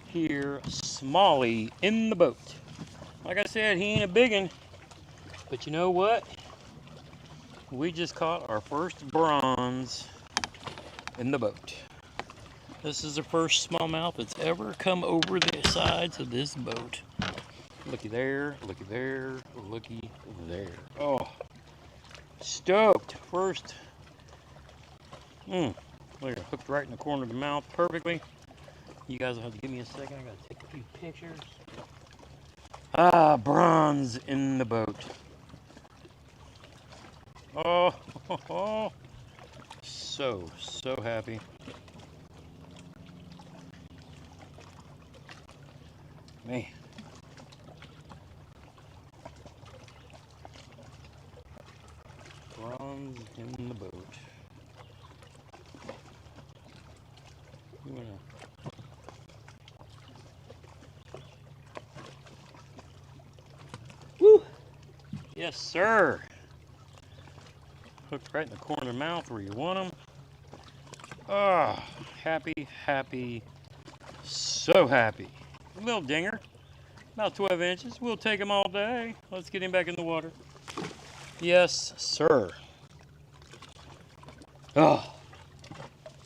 here. Smallie in the boat. Like I said, he ain't a biggin'. But you know what? We just caught our first bronze in the boat. This is the first smallmouth that's ever come over the sides of this boat. Looky there, looky there, looky there. Oh, stoked. First. Look at it, hooked right in the corner of the mouth perfectly. You guys will have to give me a second. I gotta take a few pictures. Ah, bronze in the boat. Oh, so happy. Man. Bronze in the boat. Woo! Yes, sir. Hooked right in the corner of the mouth where you want them. Ah, happy, happy, so happy. A little dinger, about 12 inches. We'll take him all day. Let's get him back in the water. Yes, sir. Oh,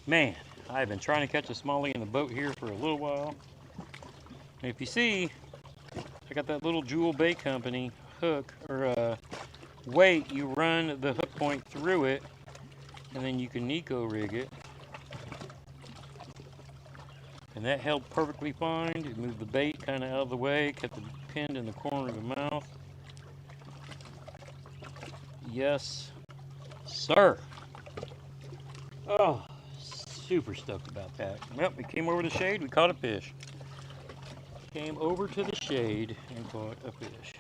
man, I've been trying to catch a smallie in the boat here for a little while. And if you see, I got that little Jewel Bait Company hook, or weight. You run the hook point through it, and then you can Nico rig it. And that held perfectly fine. It moved the bait kind of out of the way, kept it pinned in the corner of the mouth. Yes, sir. Oh, super stoked about that. Yep, we came over to the shade, we caught a fish. Came over to the shade and caught a fish.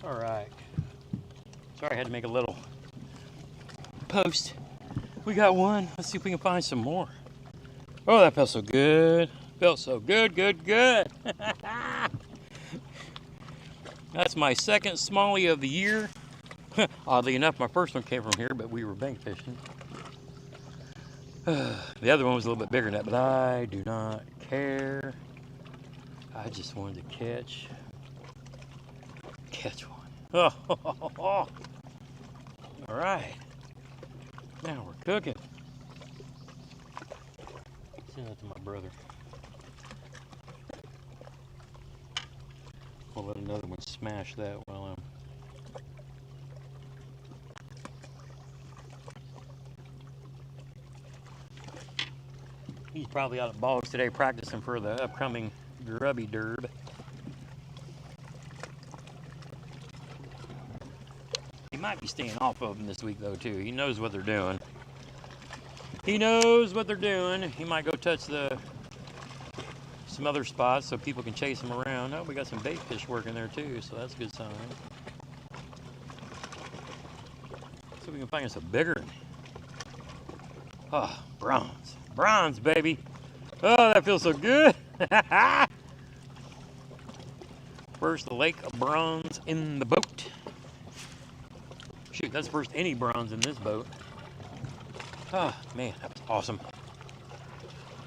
All right. Sorry, I had to make a little post. We got one. Let's see if we can find some more. Oh, that felt so good. Felt so good, good, good. That's my second smallie of the year. Oddly enough, my first one came from here, but we were bank fishing. The other one was a little bit bigger than that, but I do not care. I just wanted to catch one. Oh, all right. Now we're cooking. Send that to my brother. I'll let another one smash that while I'm. He's probably out at Boggs today practicing for the upcoming Grubby Derb. He might be staying off of them this week though too. He knows what they're doing. He knows what they're doing. He might go touch some other spots so people can chase him around. Oh, we got some bait fish working there too, so that's a good sign. See if we can find us a bigger one. Oh, bronze. Bronze, baby. Oh, that feels so good. First lake of bronze in the boat. Shoot, that's the first any bronze in this boat. Oh, man, that was awesome.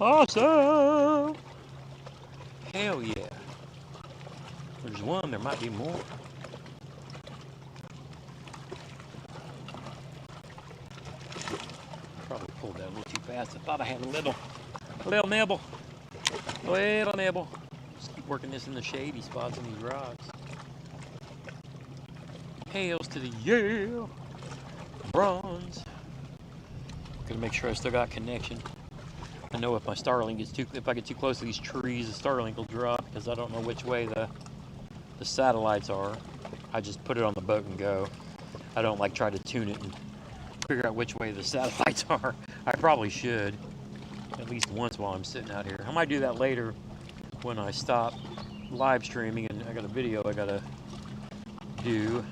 Awesome! Hell yeah. There's one, there might be more. Probably pulled that a little too fast. I thought I had a little nibble. Little nibble. Just keep working this in the shady spots in these rocks. Hails to the yeah! Bronze. Gotta make sure I still got connection. I know if my Starlink gets if I get too close to these trees, the Starlink will drop because I don't know which way the satellites are. I just put it on the boat and go. I don't like try to tune it and figure out which way the satellites are. I probably should, at least once while I'm sitting out here. I might do that later when I stop live streaming and I got a video I gotta do.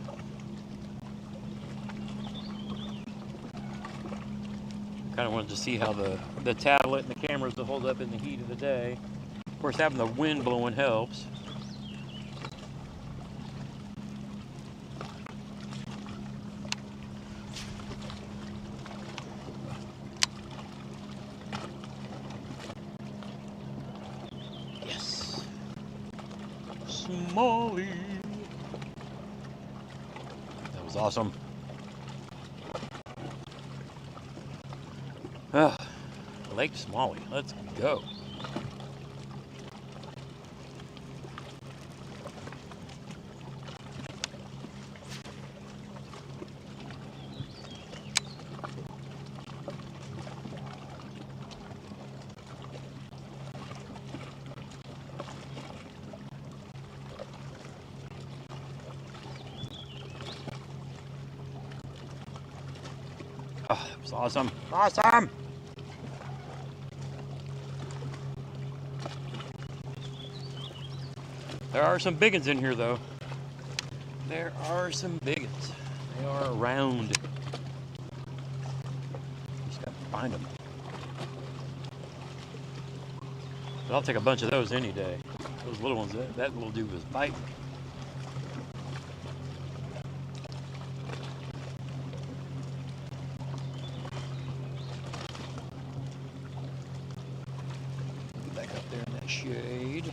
Kind of wanted to see how the tablet and the cameras will hold up in the heat of the day. Of course, having the wind blowing helps. Yes. Smallie. That was awesome. Lake Smallie, let's go. Oh, that was awesome. Awesome! There are some big ones in here, though. There are some big ones. They are around. Just gotta find them. But I'll take a bunch of those any day. Those little ones, that little dude was biting. Back up there in that shade.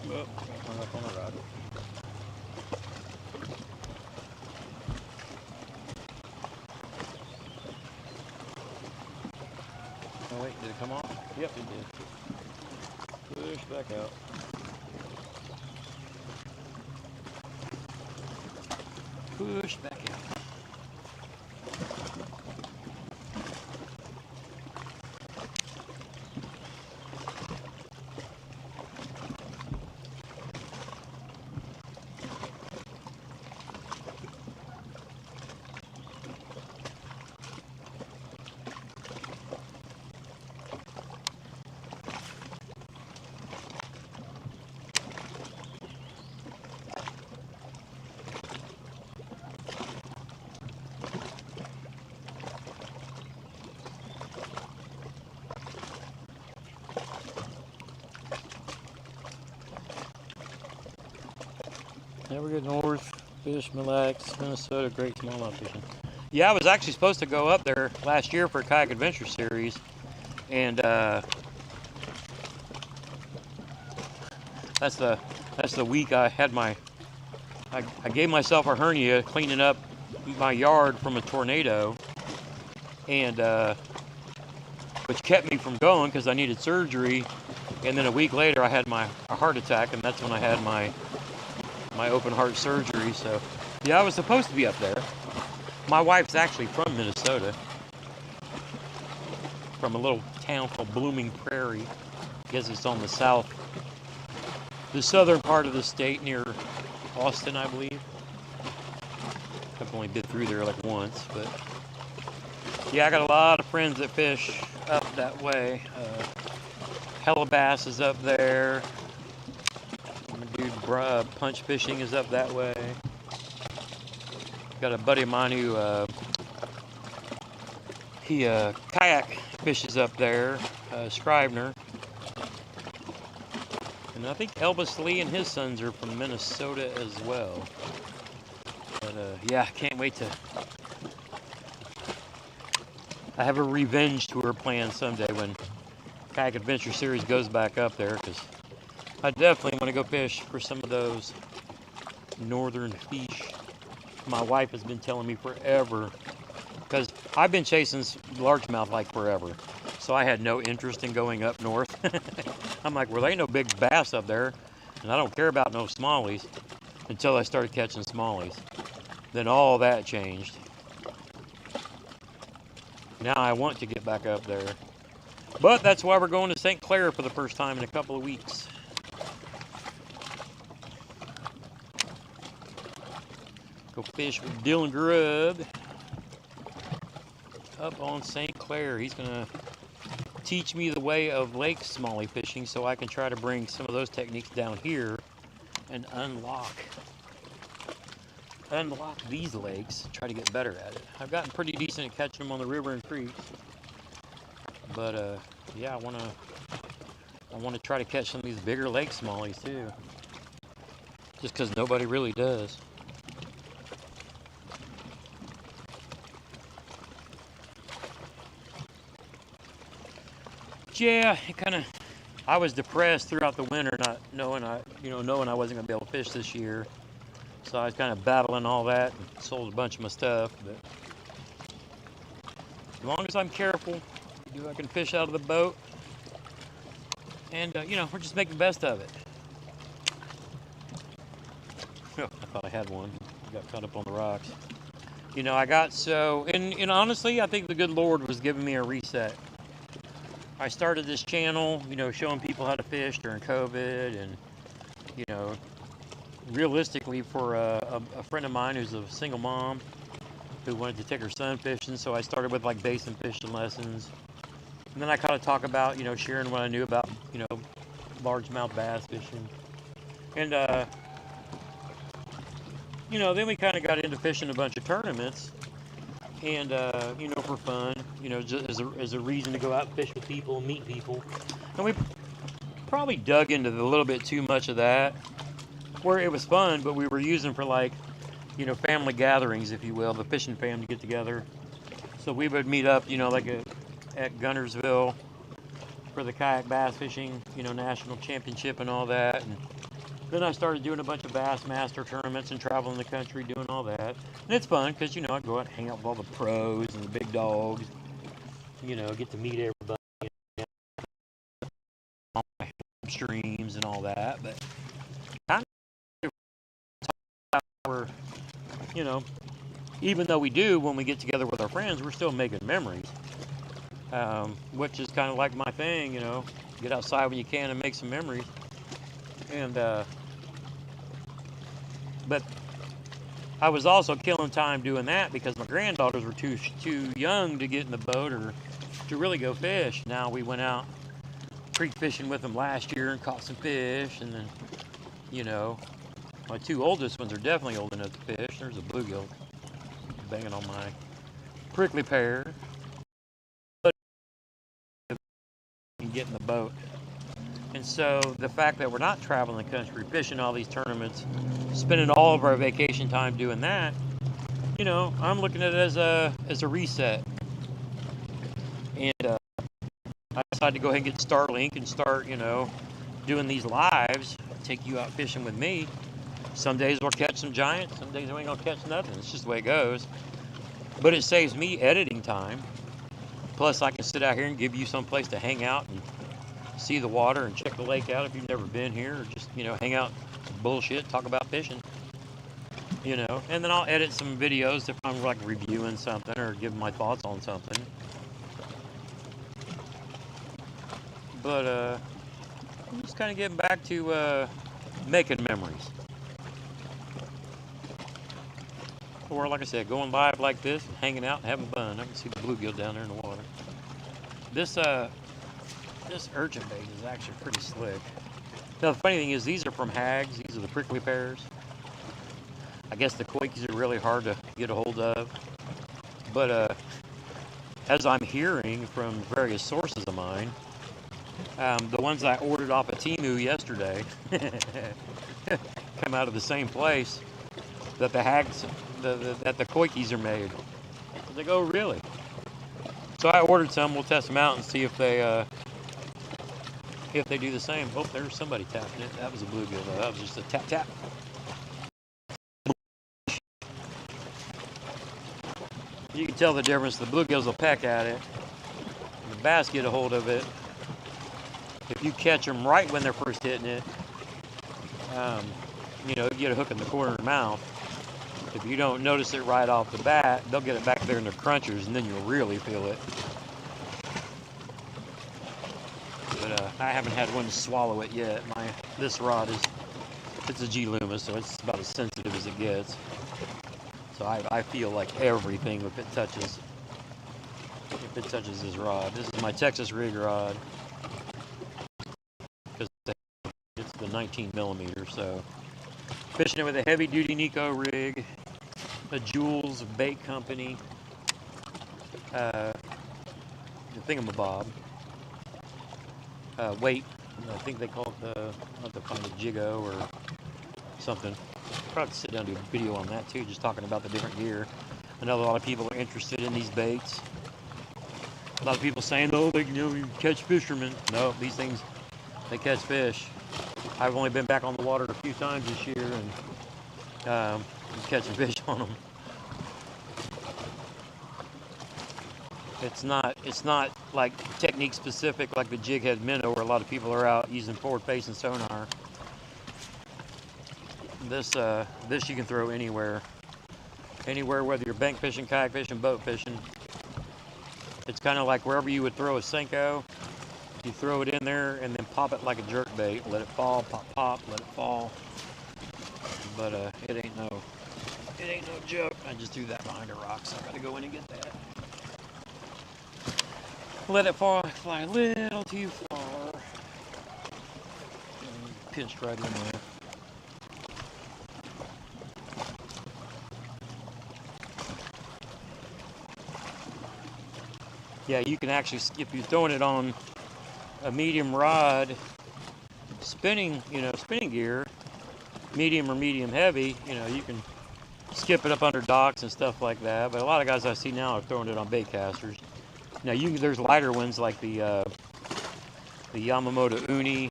Oh, got one up on the rod. Oh wait, did it come off? Yep, it did. Push back out. Push back out. Everett North, Fish, Mille Lacs, Minnesota, great smallmouth fishing. Yeah, I was actually supposed to go up there last year for a kayak adventure series, and that's the week I had I gave myself a hernia cleaning up my yard from a tornado, and which kept me from going because I needed surgery. And then a week later, I had a heart attack, and that's when I had my open heart surgery. So, yeah, I was supposed to be up there. My wife's actually from Minnesota, from a little town called Blooming Prairie. I guess it's on the southern part of the state near Austin, I believe. I've only been through there like once, but yeah, I got a lot of friends that fish up that way. Hellabass is up there. My dude Punch Fishing is up that way. Got a buddy of mine who he kayak fishes up there, Scrivener. And I think Elvis Lee and his sons are from Minnesota as well. But yeah, I can't wait to. I have a revenge tour planned someday when Kayak Adventure Series goes back up there, because I definitely want to go fish for some of those northern fish. My wife has been telling me forever, because I've been chasing largemouth like forever, so I had no interest in going up north. I'm like, well, there ain't no big bass up there, and I don't care about no smallies, until I started catching smallies. Then all that changed. Now I want to get back up there. But that's why we're going to St. Clair for the first time in a couple of weeks. Go fish with Dylan Grubb up on St. Clair. He's going to teach me the way of lake smallie fishing, so I can try to bring some of those techniques down here and unlock these lakes, try to get better at it. I've gotten pretty decent at catching them on the river and creeks. But yeah, I want to try to catch some of these bigger lake smallies too. Just because nobody really does. Yeah, I was depressed throughout the winter, not knowing I wasn't gonna be able to fish this year. So I was kind of battling all that and sold a bunch of my stuff. But as long as I'm careful, I can fish out of the boat, and we're just making the best of it. I thought I had one. I got caught up on the rocks. And honestly, I think the good Lord was giving me a reset. I started this channel, showing people how to fish during COVID, and realistically, for a friend of mine who's a single mom who wanted to take her son fishing, so I started with like basin fishing lessons. And then I kind of talk about, sharing what I knew about, largemouth bass fishing. And, then we kind of got into fishing a bunch of tournaments. And, for fun, just as a reason to go out and fish with people and meet people. And we probably dug into a little bit too much of that, where it was fun, but we were using for like, family gatherings, if you will, the fishing family get together. So we would meet up, at Gunnersville for the kayak bass fishing, national championship and all that. And then I started doing a bunch of Bass Master tournaments and traveling the country doing all that. And it's fun because, I go out and hang out with all the pros and the big dogs, get to meet everybody on my streams and all that. But kind of, even though we do, when we get together with our friends, we're still making memories. Which is kind of like my thing, get outside when you can and make some memories. And, but I was also killing time doing that because my granddaughters were too young to get in the boat or to really go fish. Now we went out creek fishing with them last year and caught some fish, and then, my two oldest ones are definitely old enough to fish. There's a bluegill banging on my prickly pear. And get in the boat And so the fact that we're not traveling the country, fishing all these tournaments, spending all of our vacation time doing that, you know, I'm looking at it as a reset. And I decided to go ahead and get Starlink and start, you know, doing these lives, take you out fishing with me. Some days we'll catch some giants, some days we ain't gonna catch nothing. It's just the way it goes. But it saves me editing time. Plus I can sit out here and give you some place to hang out and see the water and check the lake out if you've never been here, or just, you know, hang out, bullshit, talk about fishing. You know, and then I'll edit some videos if I'm like reviewing something or giving my thoughts on something. But I'm just kind of getting back to making memories. Or like I said, going live like this, hanging out, and having fun. I can see the bluegill down there in the water. This urchin bait is actually pretty slick. Now the funny thing is, these are from hags. These are the prickly pears. I guess the quakies are really hard to get a hold of. But as I'm hearing from various sources of mine, the ones I ordered off of Temu yesterday come out of the same place that the hags, that the quakies are made. I was like, oh really? So I ordered some. We'll test them out and see if they do the same. Oh, there's somebody tapping it. That was a bluegill though. That was just a tap tap. You can tell the difference. The bluegills will peck at it. The bass get a hold of it. If you catch them right when they're first hitting it, you know, you get a hook in the corner of the mouth. If you don't notice it right off the bat, they'll get it back there in their crunchers, and then you'll really feel it. But I haven't had one swallow it yet. This rod it's a G Luma, so it's about as sensitive as it gets. So I feel like everything if it touches this rod. This is my Texas rig rod. Because it's the 19 millimeter, so fishing it with a heavy duty Nico rig, a Jules bait company, the thingamabob, weight, I think they call it I'll have to find a Jigo or something. Probably sit down and do a video on that too, just talking about the different gear. I know a lot of people are interested in these baits. A lot of people saying, oh, they, you know, you catch fishermen. No, these things, they catch fish. I've only been back on the water a few times this year and I'm catching fish on them. It's not like technique specific like the jig head minnow where a lot of people are out using forward facing sonar. This you can throw anywhere, whether you're bank fishing, kayak fishing, boat fishing. It's kind of like wherever you would throw a Senko. You throw it in there and then pop it like a jerk bait. Let it fall, pop, pop, let it fall. But it ain't no joke. I just threw that behind a rock, so I gotta go in and get that. Let it fly a little too far. And pinched right in there. Yeah, you can actually, if you're throwing it on a medium rod, spinning gear, medium or medium heavy, you know, you can skip it up under docks and stuff like that. But a lot of guys I see now are throwing it on bait casters. Now there's lighter ones like the Yamamoto Uni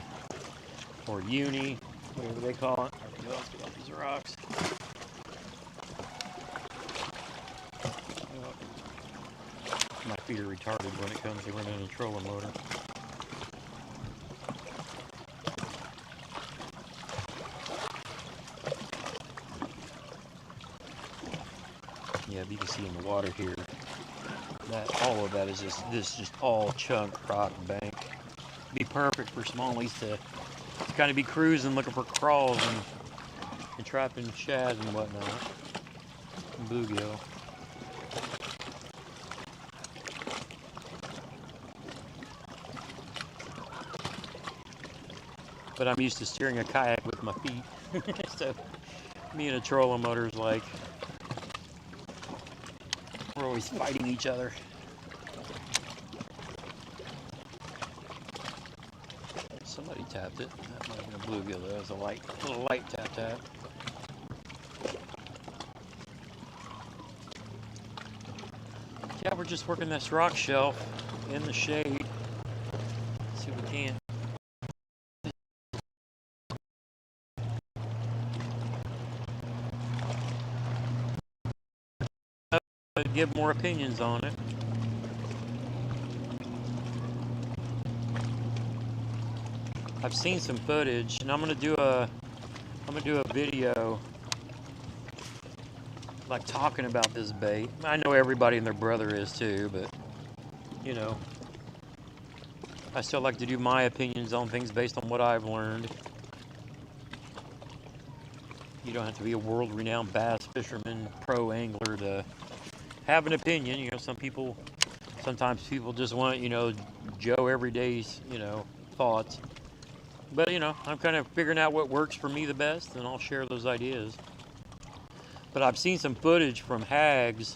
or Uni, whatever they call it. There we go, let's get off these rocks. My feet are retarded when it comes to running a trolling motor. Yeah, but you can see in the water here that all of that is just all chunk rock bank. Be perfect for smallies to kind of be cruising, looking for crawls and trapping shad and whatnot, and bluegill. But I'm used to steering a kayak with my feet, so me and a trolling motor is like, we're always fighting each other. Somebody tapped it. That might have been a bluegill. That was a little light tap tap. Yeah, we're just working this rock shelf in the shade. See if we can. Give more opinions on it. I've seen some footage, and I'm gonna do a video like talking about this bait. I know everybody and their brother is too, but you know, I still like to do my opinions on things based on what I've learned. You don't have to be a world-renowned bass fisherman, pro angler to have an opinion. You know, sometimes people just want, you know, Joe everyday's, you know, thoughts. But, you know, I'm kind of figuring out what works for me the best, and I'll share those ideas. But I've seen some footage from hags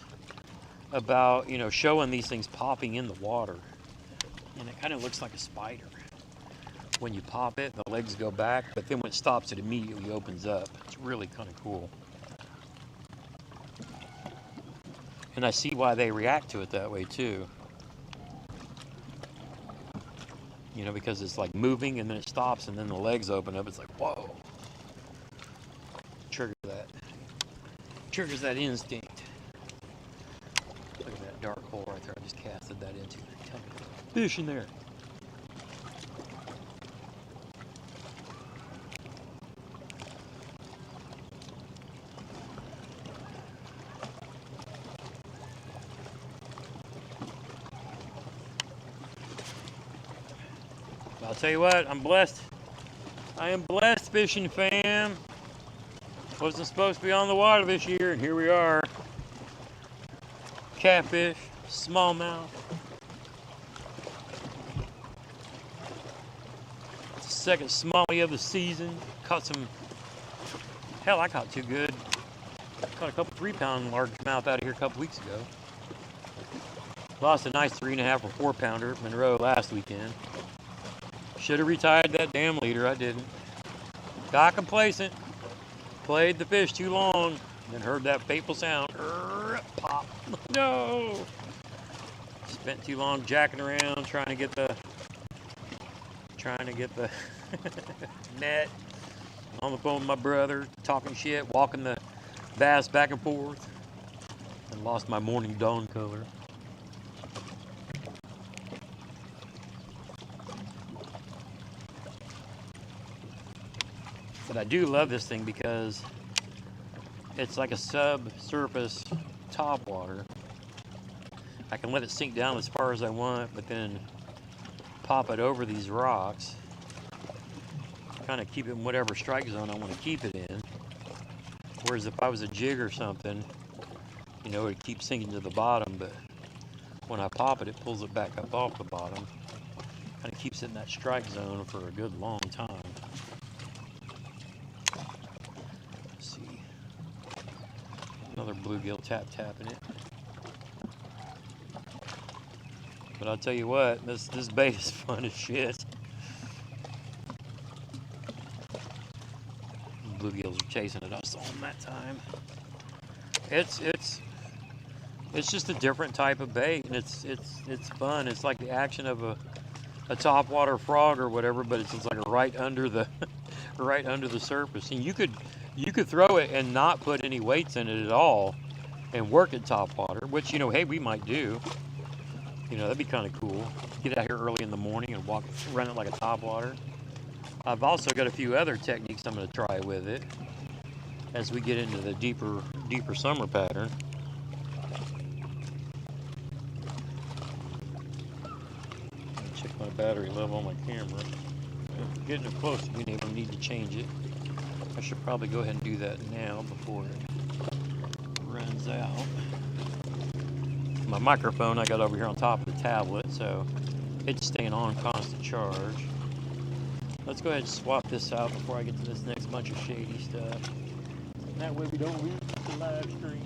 about, you know, showing these things popping in the water. And it kind of looks like a spider. When you pop it, the legs go back, but then when it stops, it immediately opens up. It's really kind of cool. And I see why they react to it that way too. You know, because it's like moving and then it stops and then the legs open up. It's like, whoa. Triggers that instinct. Look at that dark hole right there. I just casted that into. Tell me, fish in there. I'll tell you what, I'm blessed. I am blessed, fishing fam. Wasn't supposed to be on the water this year, and here we are. Catfish, smallmouth. It's the second smallie of the season. Caught some, hell, I caught two good. Caught a couple 3-pound largemouth out of here a couple weeks ago. Lost a nice 3.5 or 4 pounder at Monroe last weekend. Should have retired that damn leader, I didn't. Got complacent. Played the fish too long. Then heard that fateful sound. Pop. No! Spent too long jacking around trying to get the net. On the phone with my brother, talking shit, walking the bass back and forth. And lost my morning dawn color. But I do love this thing because it's like a subsurface topwater. I can let it sink down as far as I want, but then pop it over these rocks. Kind of keep it in whatever strike zone I want to keep it in. Whereas if I was a jig or something, you know, it keeps sinking to the bottom, but when I pop it, it pulls it back up off the bottom. Kind of keeps it in that strike zone for a good long time. Another bluegill tapping it. But I'll tell you what, this bait is fun as shit. Bluegills are chasing it. I saw them that time. It's just a different type of bait, and it's fun. It's like the action of a topwater frog or whatever, but it's like right under the right under the surface. And you could throw it and not put any weights in it at all and work at topwater, which, you know, hey, we might do. You know, that'd be kind of cool. Get out here early in the morning and run it like a topwater. I've also got a few other techniques I'm going to try with it as we get into the deeper summer pattern. Check my battery level on my camera. Getting close to being able to need to change it. I should probably go ahead and do that now before it runs out. My microphone I got over here on top of the tablet, so it's staying on constant charge. Let's go ahead and swap this out before I get to this next bunch of shady stuff. And that way we don't lose the live stream.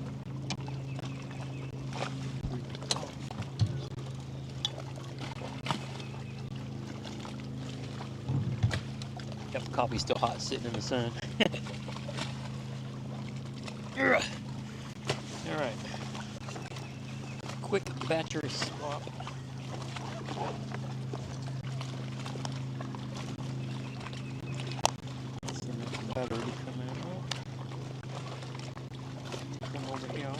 Coffee's still hot sitting in the sun. Alright. Quick battery swap. Battery coming out. Come over here.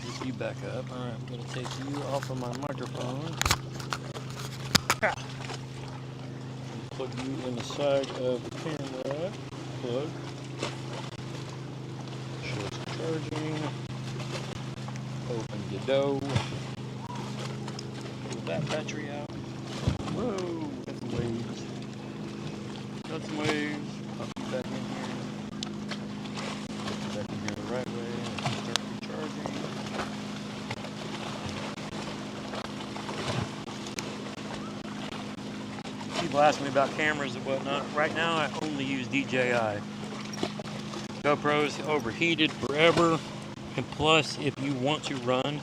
Get you back up. Alright, I'm gonna take you off of my microphone. Plug you in the side of the camera. Plug. Shows charging. Open the door. Pull that battery out. Whoa, got some waves. Got some waves. Pop you back in here. Put you back in here the right way. And start recharging. People ask me about cameras and whatnot. Right now, I only use DJI. GoPro's overheated forever. And plus, if you want to run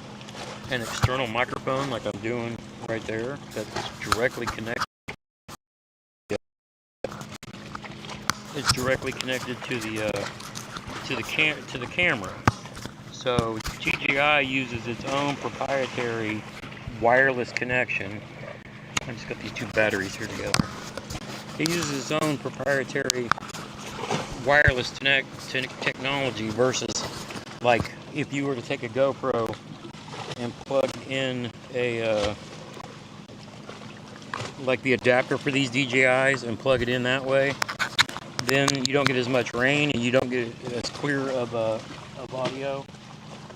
an external microphone like I'm doing right there, that's directly connected. It's directly connected to the camera. So DJI uses its own proprietary wireless connection. I just got these two batteries here together. It uses its own proprietary wireless technology versus, like, if you were to take a GoPro and plug in a like the adapter for these DJIs and plug it in that way, then you don't get as much rain and you don't get as clear of audio.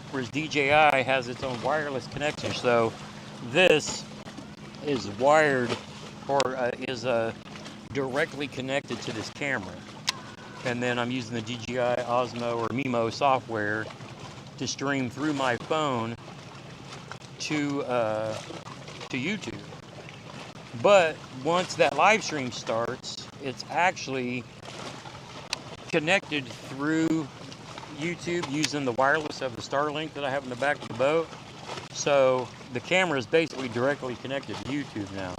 Whereas DJI has its own wireless connection, so this is wired or is directly connected to this camera. And then I'm using the DJI Osmo or Mimo software to stream through my phone to YouTube. But once that live stream starts, it's actually connected through YouTube using the wireless of the Starlink that I have in the back of the boat. So the camera is basically directly connected to YouTube now.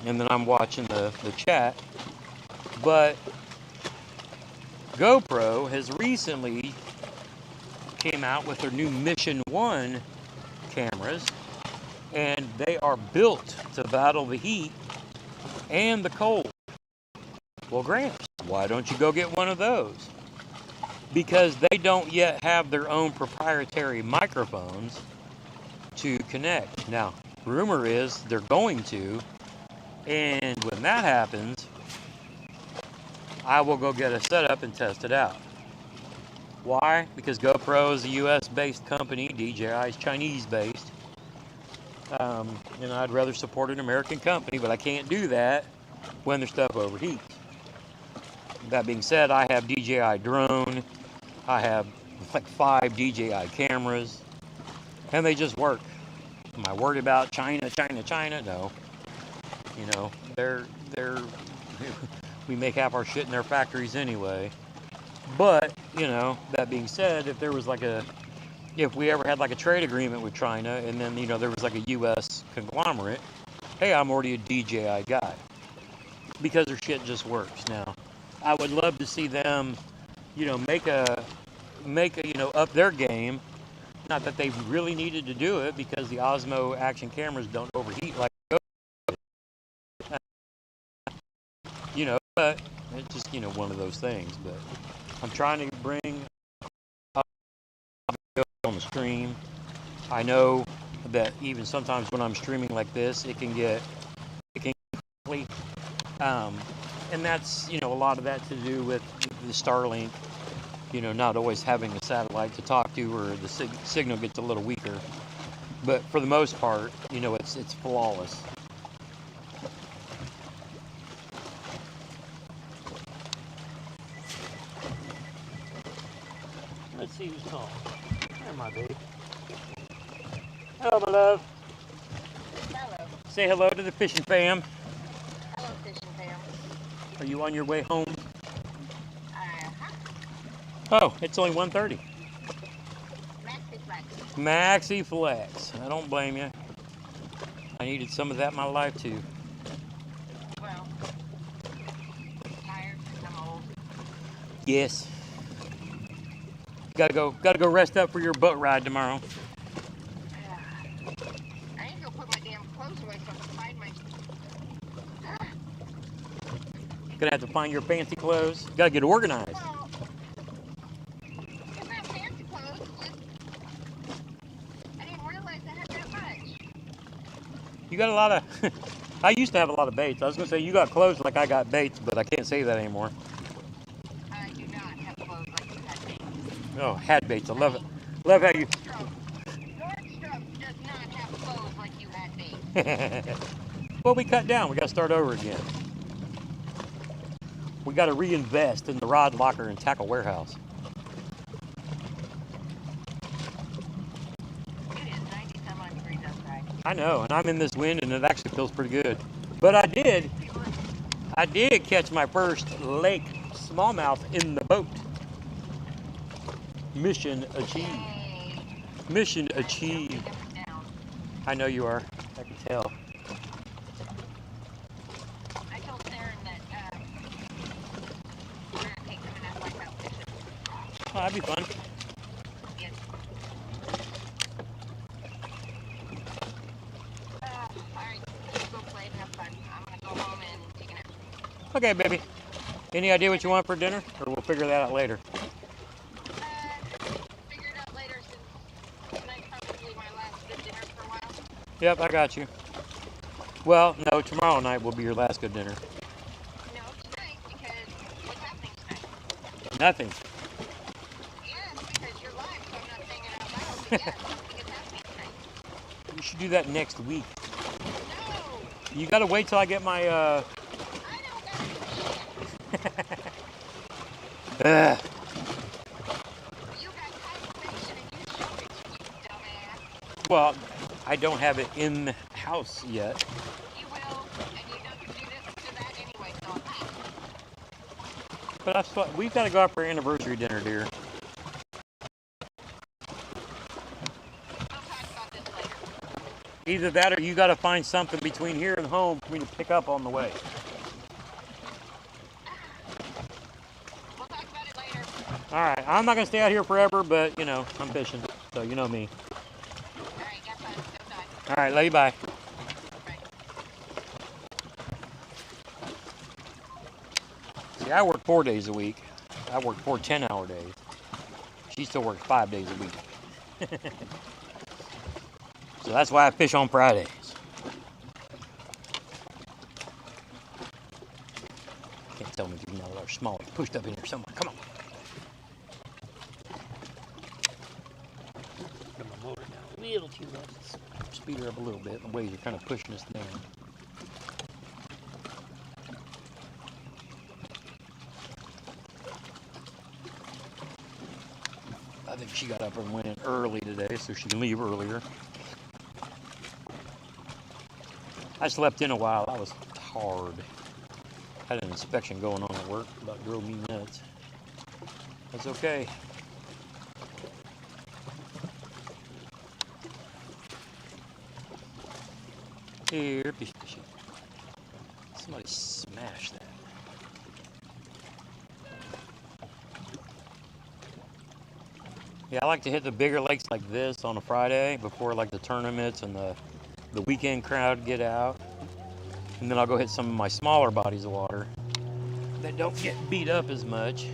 And then I'm watching the chat. But GoPro has recently came out with their new Mission 1 cameras, and they are built to battle the heat and the cold. Well, Gramps, why don't you go get one of those? Because they don't yet have their own proprietary microphones to connect. Now, rumor is they're going to, and when that happens, I will go get a setup and test it out. Why? Because GoPro is a US-based company, DJI is Chinese-based, and I'd rather support an American company, but I can't do that when their stuff overheats. That being said, I have DJI drone, I have like 5 DJI cameras, and they just work. Am I worried about China? No. You know, they're we make half our shit in their factories anyway. But, you know, that being said, if there was like if we ever had like a trade agreement with China and then, you know, there was like a US conglomerate, hey, I'm already a DJI guy. Because their shit just works. Now, I would love to see them, you know, make a, you know, up their game. Not that they really needed to do it because the Osmo action cameras don't overheat like, you know, but it's just, you know, one of those things. But I'm trying to bring up on the stream. I know that even sometimes when I'm streaming like this, it can get and that's, you know, a lot of that to do with the Starlink, you know, not always having a satellite to talk to, or the signal gets a little weaker. But for the most part, you know, it's flawless. Let's see who's calling. There, my babe. Hello, my love. Hello. Say hello to the fishing fam. Hello, fishing fam. Are you on your way home? Uh-huh. Oh, it's only 1:30. Maxi Flex. Maxi Flex. I don't blame you. I needed some of that in my life too. Well, Yes. Gotta go rest up for your boat ride tomorrow. I need to go put my damn clothes away so I can find my. Gonna have to find your fancy clothes. Gotta get organized. Well, it's not fancy clothes. It's just I didn't realize I had that much. You got a lot of. I used to have a lot of baits. I was gonna say you got clothes like I got baits, but I can't say that anymore. I do not have clothes like you had baits. Oh, had baits. I love it. Love how you. Nordstrom does not have clothes like you had baits. Well, we cut down. We gotta start over again. We gotta reinvest in the rod locker and tackle warehouse. It is 90-some odd degrees outside. I know, and I'm in this wind, and it actually feels pretty good. But I did catch my first lake smallmouth in the boat. Mission achieved. Yay. Mission achieved. Down. I know you are. I can tell. I told Darren that we're gonna take him and act like out fishing. Oh, that'd be fun. Yes. Alright, let's go play and have fun. I'm gonna go home and take a nap. Okay, baby. Any idea what you want for dinner? Or we'll figure that out later. Figure it out later since tonight's probably my last good dinner for a while. Yep, I got you. Well, no, tomorrow night will be your last good dinner. No, tonight, because what's happening tonight? Nothing. Yes, because you're live, so I'm not saying it out loud, but yes, something is happening tonight. We should do that next week. No! You gotta wait till I get my, I don't gotta do shit. Ugh. You got confirmation and you showed it to me, you dumbass. Well, I don't have it in the house yet. You will, and you don't do this to that anyway, so I'll pass. But I thought we've got to go out for anniversary dinner, dear. We'll talk about this later. Either that or you got to find something between here and home for me to pick up on the way. We'll talk about it later. All right, I'm not gonna stay out here forever, but you know I'm fishing, so you know me. Alright, have fun. Don't die. All right, love you, bye. Bye. See, I work 4 days a week. I work 4 10-hour days. She still works 5 days a week. So that's why I fish on Fridays. Can't tell me if you know they're small. Pushed up in here somewhere. Come on. Put my motor down a little too much. Let's speed her up a little bit. The waves are kind of pushing us down. I think she got up and went in early today, so she can leave earlier. I slept in a while. I was tired. Had an inspection going on at work. About drove me nuts. That's okay. Here, fishy, fishy. Somebody smashed that. Yeah, I like to hit the bigger lakes like this on a Friday before like the tournaments and the weekend crowd get out. And then I'll go hit some of my smaller bodies of water that don't get beat up as much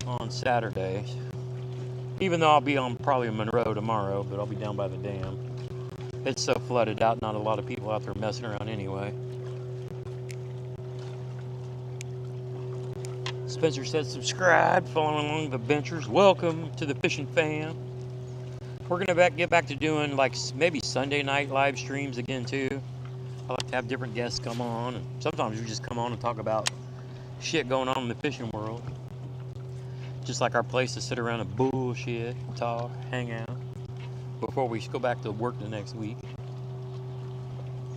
on Saturday. Even though I'll be on probably Monroe tomorrow, but I'll be down by the dam. It's so flooded out, not a lot of people out there messing around anyway. Spencer said subscribe, following along the adventures. Welcome to the fishing fam. We're gonna get back to doing like maybe Sunday night live streams again too. I like to have different guests come on, and sometimes we just come on and talk about shit going on in the fishing world. Just like our place to sit around and bullshit, talk, hang out before we go back to work the next week.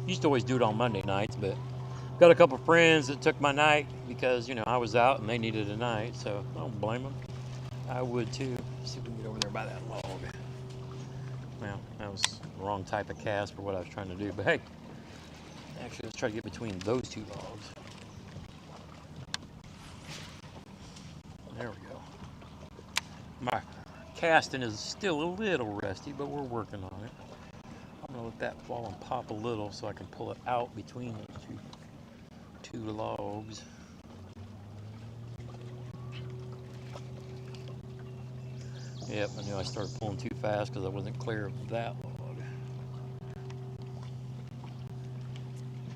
Used to always do it on Monday nights, but got a couple friends that took my night because, you know, I was out and they needed a night, so I don't blame them. I would too. See if we can get over there by that log. Well, that was the wrong type of cast for what I was trying to do, but hey, actually, let's try to get between those two logs. There we go. My casting is still a little rusty, but we're working on it. I'm gonna let that fall and pop a little so I can pull it out between those two logs. Yep, I knew I started pulling too fast because I wasn't clear of that log.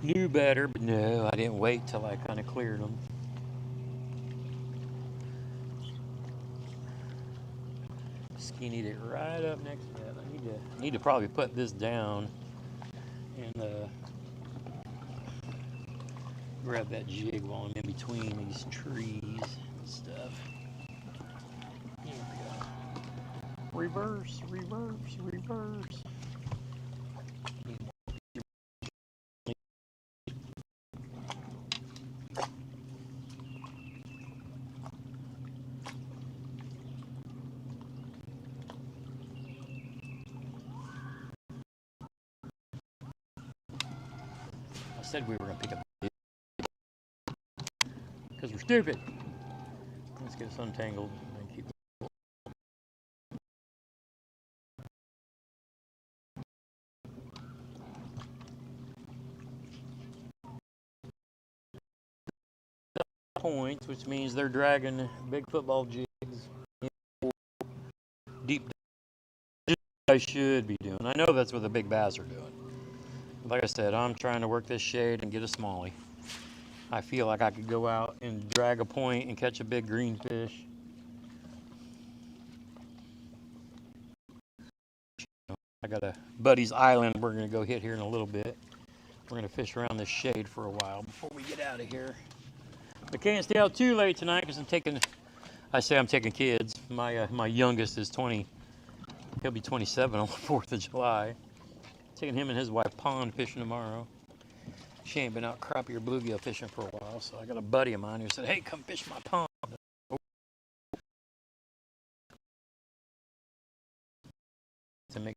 Knew better, but no, I didn't wait till I kind of cleared them. Skinnied it right up next to that. I need to probably put this down and grab that jig while I'm in between these trees and stuff. Here we go. Reverse, reverse, reverse. I said we were going to pick up because we're stupid. Let's get us untangled and keep points, which means they're dragging big football jigs deep. I should be doing. I know that's what the big bass are doing. Like I said, I'm trying to work this shade and get a smallie. I feel like I could go out and drag a point and catch a big green fish. I got a Buddy's Island we're going to go hit here in a little bit. We're going to fish around this shade for a while before we get out of here. I can't stay out too late tonight because I'm taking kids. My youngest is 20. He'll be 27 on the 4th of July. Taking him and his wife pond fishing tomorrow. She ain't been out crappie or bluegill fishing for a while, so I got a buddy of mine who said, "Hey, come fish my pond." To make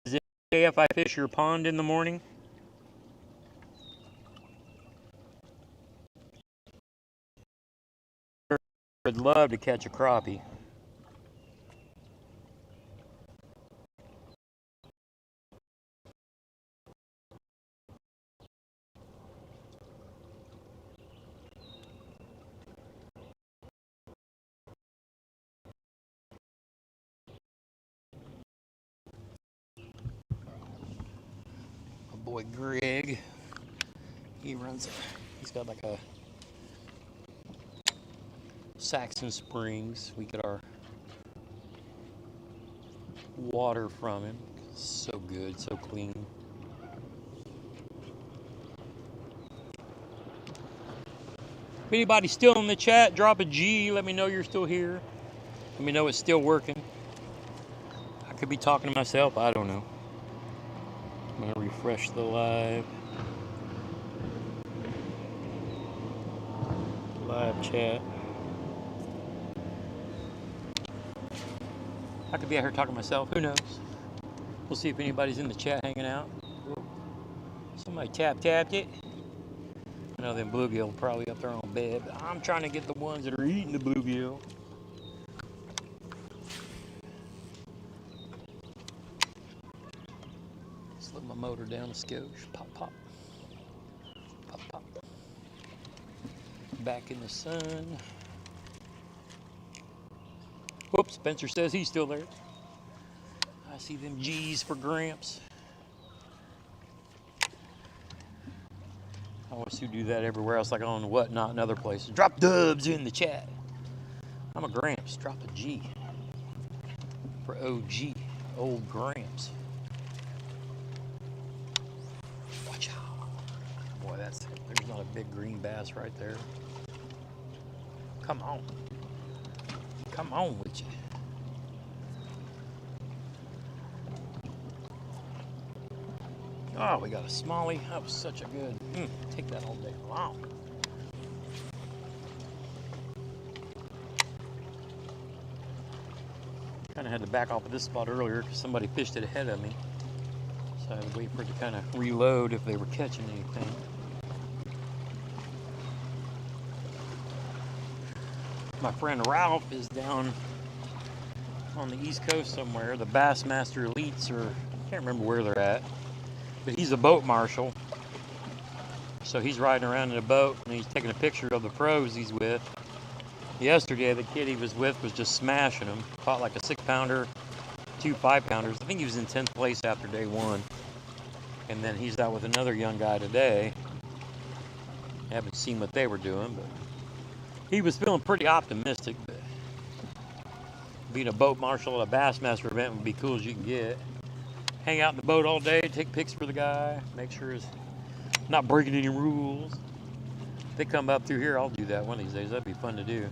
Is it okay if I fish your pond in the morning? I'd love to catch a crappie. My boy Greg, he's got like a Saxon Springs. We get our water from him. So good, so clean. If anybody's still in the chat, drop a G. Let me know you're still here. Let me know it's still working. I could be talking to myself. I don't know. I'm going to refresh the live chat. I could be out here talking to myself. Who knows? We'll see if anybody's in the chat hanging out. Somebody tapped it. I know them bluegill probably up there on bed, but I'm trying to get the ones that are eating the bluegill. Slow my motor down a skosh. Pop, pop. Pop, pop. Back in the sun. Whoops, Spencer says he's still there. I see them G's for Gramps. I always do that everywhere else, like on Whatnot and other places. Drop dubs in the chat. I'm a Gramps. Drop a G for OG, old Gramps. Watch out. Boy, there's not a big green bass right there. Come on. Come on with you. Oh, we got a smallie. That was such a good. Take that all day. Wow. Kind of had to back off of this spot earlier because somebody fished it ahead of me. So I had to wait for it to kind of reload if they were catching anything. My friend Ralph is down on the East Coast somewhere. The Bassmaster Elites, or I can't remember where they're at. But he's a boat marshal. So he's riding around in a boat and he's taking a picture of the pros he's with. Yesterday, the kid he was with was just smashing them. Caught like a 6-pounder, 2 5-pounders. I think he was in 10th place after day 1. And then he's out with another young guy today. I haven't seen what they were doing, but he was feeling pretty optimistic. But being a boat marshal at a Bassmaster event would be cool as you can get. Hang out in the boat all day, take pics for the guy, make sure he's not breaking any rules. If they come up through here, I'll do that one of these days. That'd be fun to do.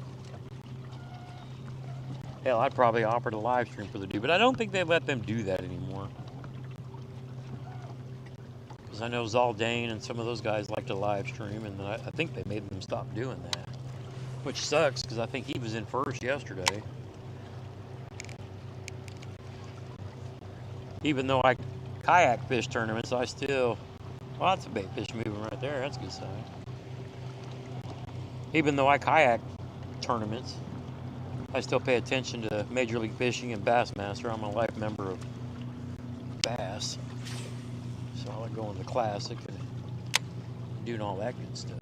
Hell, I'd probably offer to live stream for the dude, but I don't think they let them do that anymore. Because I know Zaldane and some of those guys like to live stream, and I think they made them stop doing that. Which sucks, because I think he was in first yesterday. Even though I kayak fish tournaments, I still... Well, that's a bait fish moving right there. That's a good sign. Even though I kayak tournaments, I still pay attention to Major League Fishing and Bassmaster. I'm a life member of Bass. So I like going to the Classic and doing all that good stuff.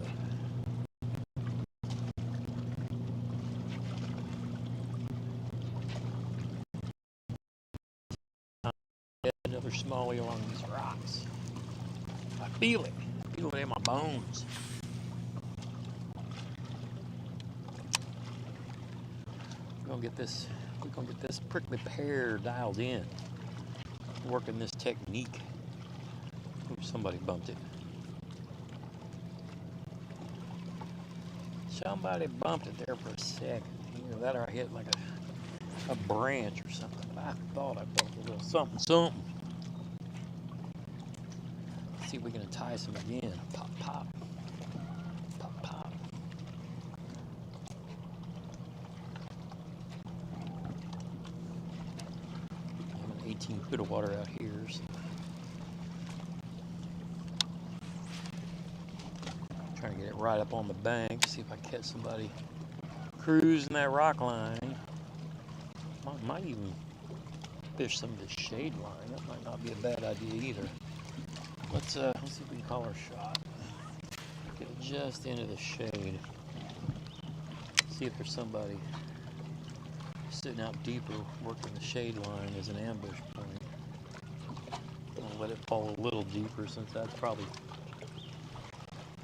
Another smallie along these rocks. I feel it. I feel it in my bones. We're gonna get this prickly pear dialed in. Working this technique. Oops, somebody bumped it. Somebody bumped it there for a second. Either that or I hit like a branch or something. But I thought I felt a little something. Let's see if we can entice them again. Pop, pop. Pop, pop. I'm in 18 foot of water out here. So. Trying to get it right up on the bank, see if I catch somebody cruising that rock line. Might even fish some of the shade line. That might not be a bad idea either. Let's see if we can call our shot. Get it just into the shade. See if there's somebody sitting out deeper working the shade line as an ambush point. I'll let it fall a little deeper since that's probably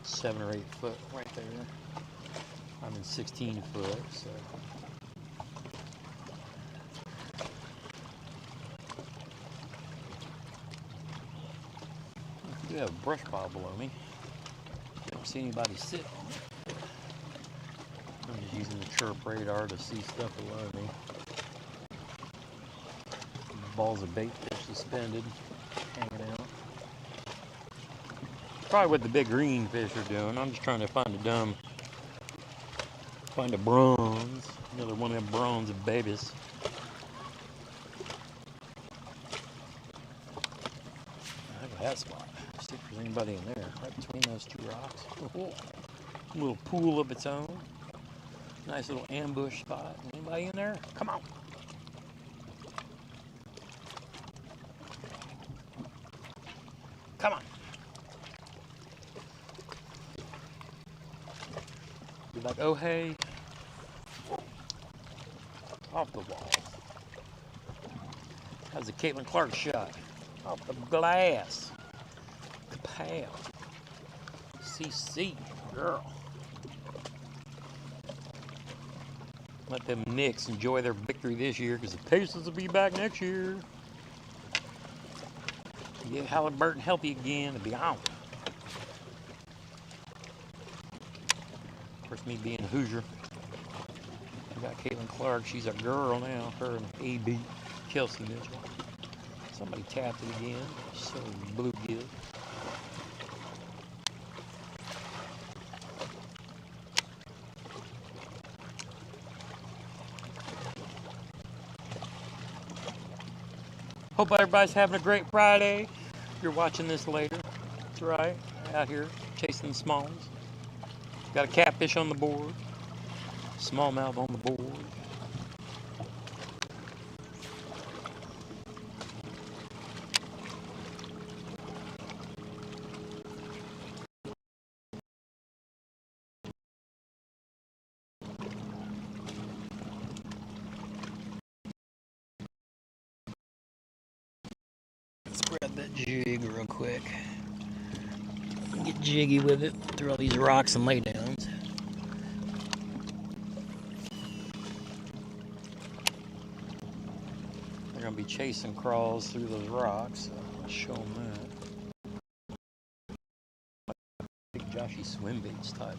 7 or 8 foot right there. I'm in 16 foot, so. I do have a brush pile below me. Don't see anybody sit on it. I'm just using the chirp radar to see stuff below me. Balls of bait fish suspended, hanging out. Probably what the big green fish are doing. I'm just trying to find a bronze. Another one of them bronze babies. Look at that spot. See if there's anybody in there. Right between those 2 rocks. Oh, a little pool of its own. Nice little ambush spot. Anybody in there? Come on. Come on. Be like, oh hey. Off the wall. How's the Caitlin Clark shot? Off the glass. Kapow. CC, girl. Let them Knicks enjoy their victory this year because the Pacers will be back next year. Get Halliburton healthy again and be on. Of course, me being a Hoosier, I got Caitlin Clark. She's a girl now. Her and AB, Kelsey Mitchell. Somebody tapped it again. So bluegill. Hope everybody's having a great Friday. If you're watching this later, that's right. Out here chasing the smallies. Got a catfish on the board. Smallmouth on the board. Let's grab that jig real quick. Get jiggy with it through all these rocks and laydowns. They're gonna be chasing crawls through those rocks. So I'll show them that. Big Joshy swim baits title.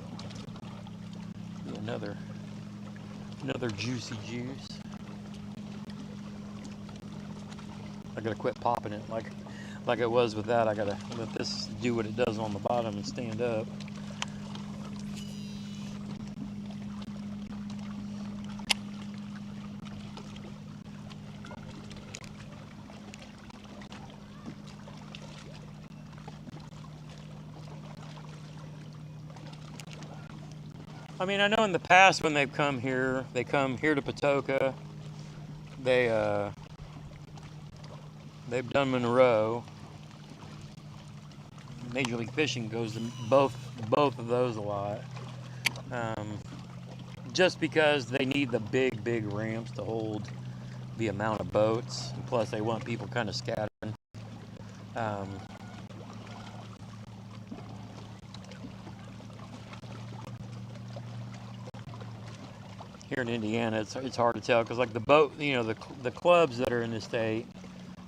Be another juicy juice. I gotta quit popping it like it was with that. I gotta let this do what it does on the bottom and stand up. I mean, I know in the past when they've come here, they come here to Patoka. They've done Monroe. Major League Fishing goes to both of those a lot. Just because they need the big ramps to hold the amount of boats. And plus, they want people kind of scattering. Here in Indiana, it's hard to tell because like the boat, you know, the clubs that are in the state,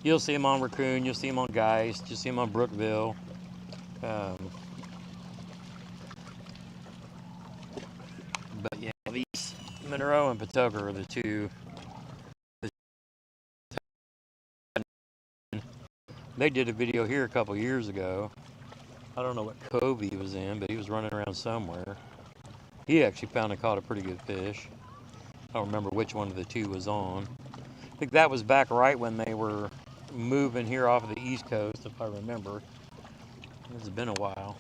you'll see them on Raccoon, you'll see them on Geist, you'll see them on Brookville. But yeah, these Monroe and Patoka are the two. They did a video here a couple years ago. I don't know what cove he was in, but he was running around somewhere. He actually found and caught a pretty good fish. I don't remember which one of the two was on. I think that was back right when they were moving here off of the East Coast, if I remember. It's been a while.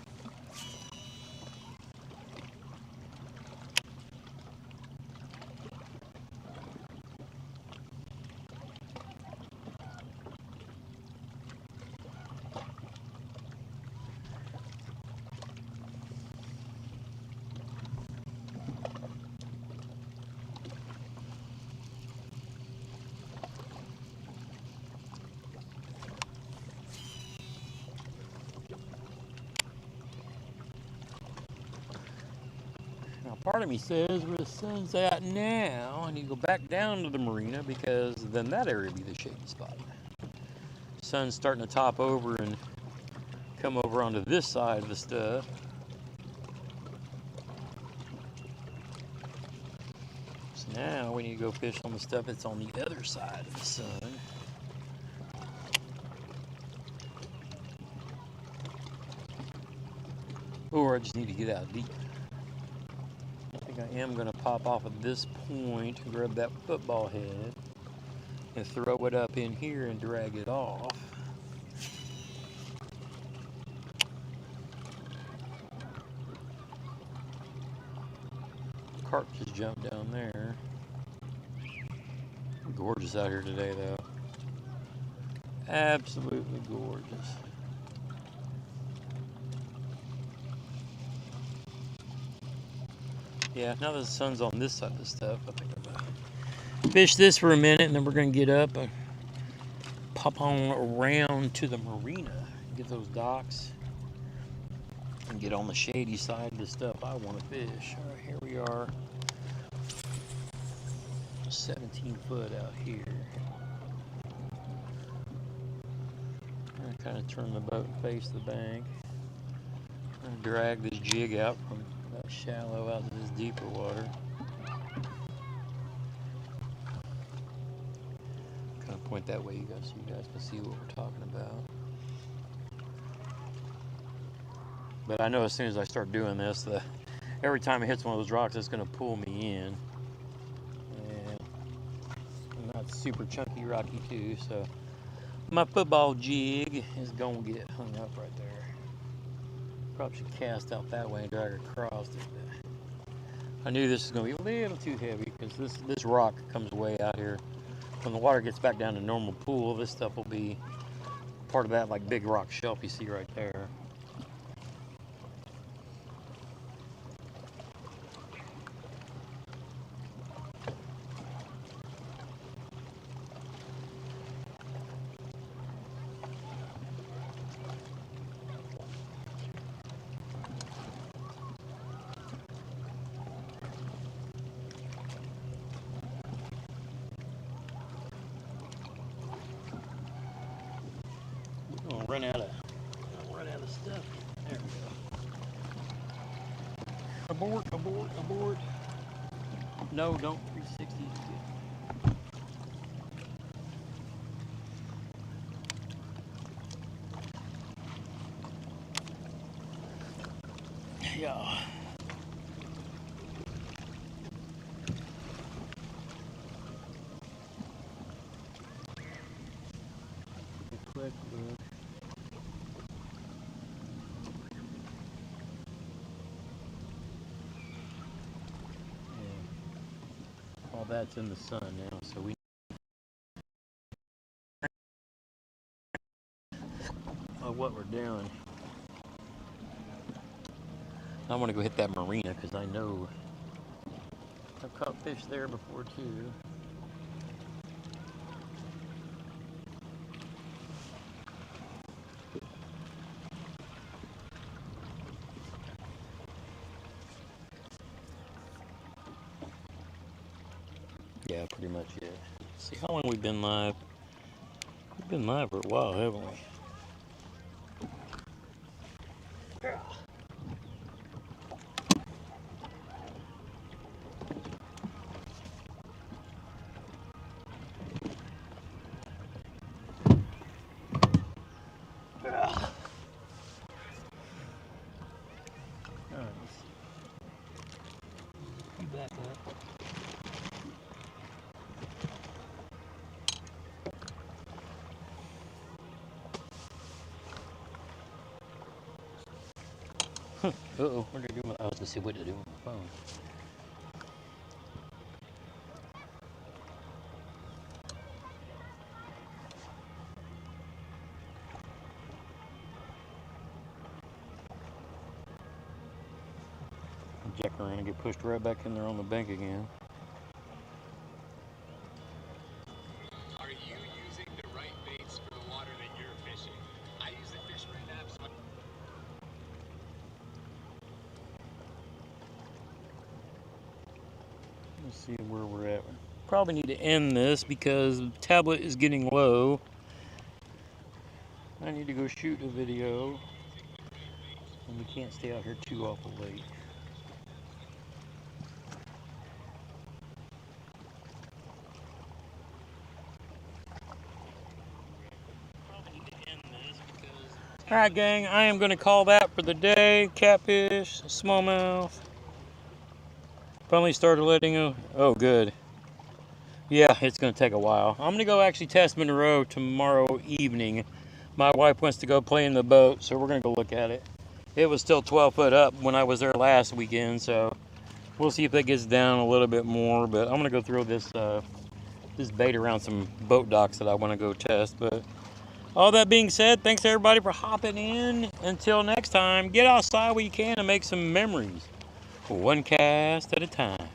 Now, part of me says where the sun's at now, I need to go back down to the marina because then that area would be the shady spot. Sun's starting to top over and come over onto this side of the stuff. So now we need to go fish on the stuff that's on the other side of the sun. Or I just need to get out deep. I think I am going to pop off at this point and grab that football head and throw it up in here and drag it off. Carp just jumped down there. Gorgeous out here today, though. Absolutely gorgeous. Yeah, now that the sun's on this side of the stuff, I think I'm gonna fish this for a minute, and then we're gonna get up and pop on around to the marina, get those docks, and get on the shady side of the stuff I want to fish. All right, here we are, 17 foot out here. I'm gonna kind of turn the boat and face the bank. I'm gonna drag this jig out from that shallow out to this deeper water. Kind of point that way, so you guys can see what we're talking about. But I know as soon as I start doing this, every time it hits one of those rocks, it's going to pull me in. And not super chunky rocky too, so my football jig is going to get hung up right there. Probably should cast out that way and drag across it. I knew this was going to be a little too heavy because this rock comes way out here. When the water gets back down to normal pool, this stuff will be part of that like big rock shelf you see right there. Run out of stuff. There we go. Abort. No, don't 360. Yeah. Quick look. All that's in the sun now, so we know what we're doing. I want to go hit that marina because I know I've caught fish there before too. Yeah, pretty much it. See how long we've been live? We've been live for a while, haven't we? Back up. Uh-oh, what did I do? I was gonna see what to do with my phone. Jack around and get pushed right back in there on the bank again. Are you using the right baits for the water that you're fishing? I use the fish right now, so Let's see where we're at. Probably need to end this because the tablet is getting low. I need to go shoot a video. And we can't stay out here too awful late. Alright gang, I am going to call that for the day. Catfish, smallmouth. Finally started letting them. Oh good. Yeah, it's going to take a while. I'm going to go actually test Monroe tomorrow evening. My wife wants to go play in the boat, so we're going to go look at it. It was still 12 foot up when I was there last weekend, so we'll see if that gets down a little bit more. But I'm going to go throw this bait around some boat docks that I want to go test. But all that being said, thanks everybody for hopping in. Until next time, get outside where you can and make some memories. One cast at a time.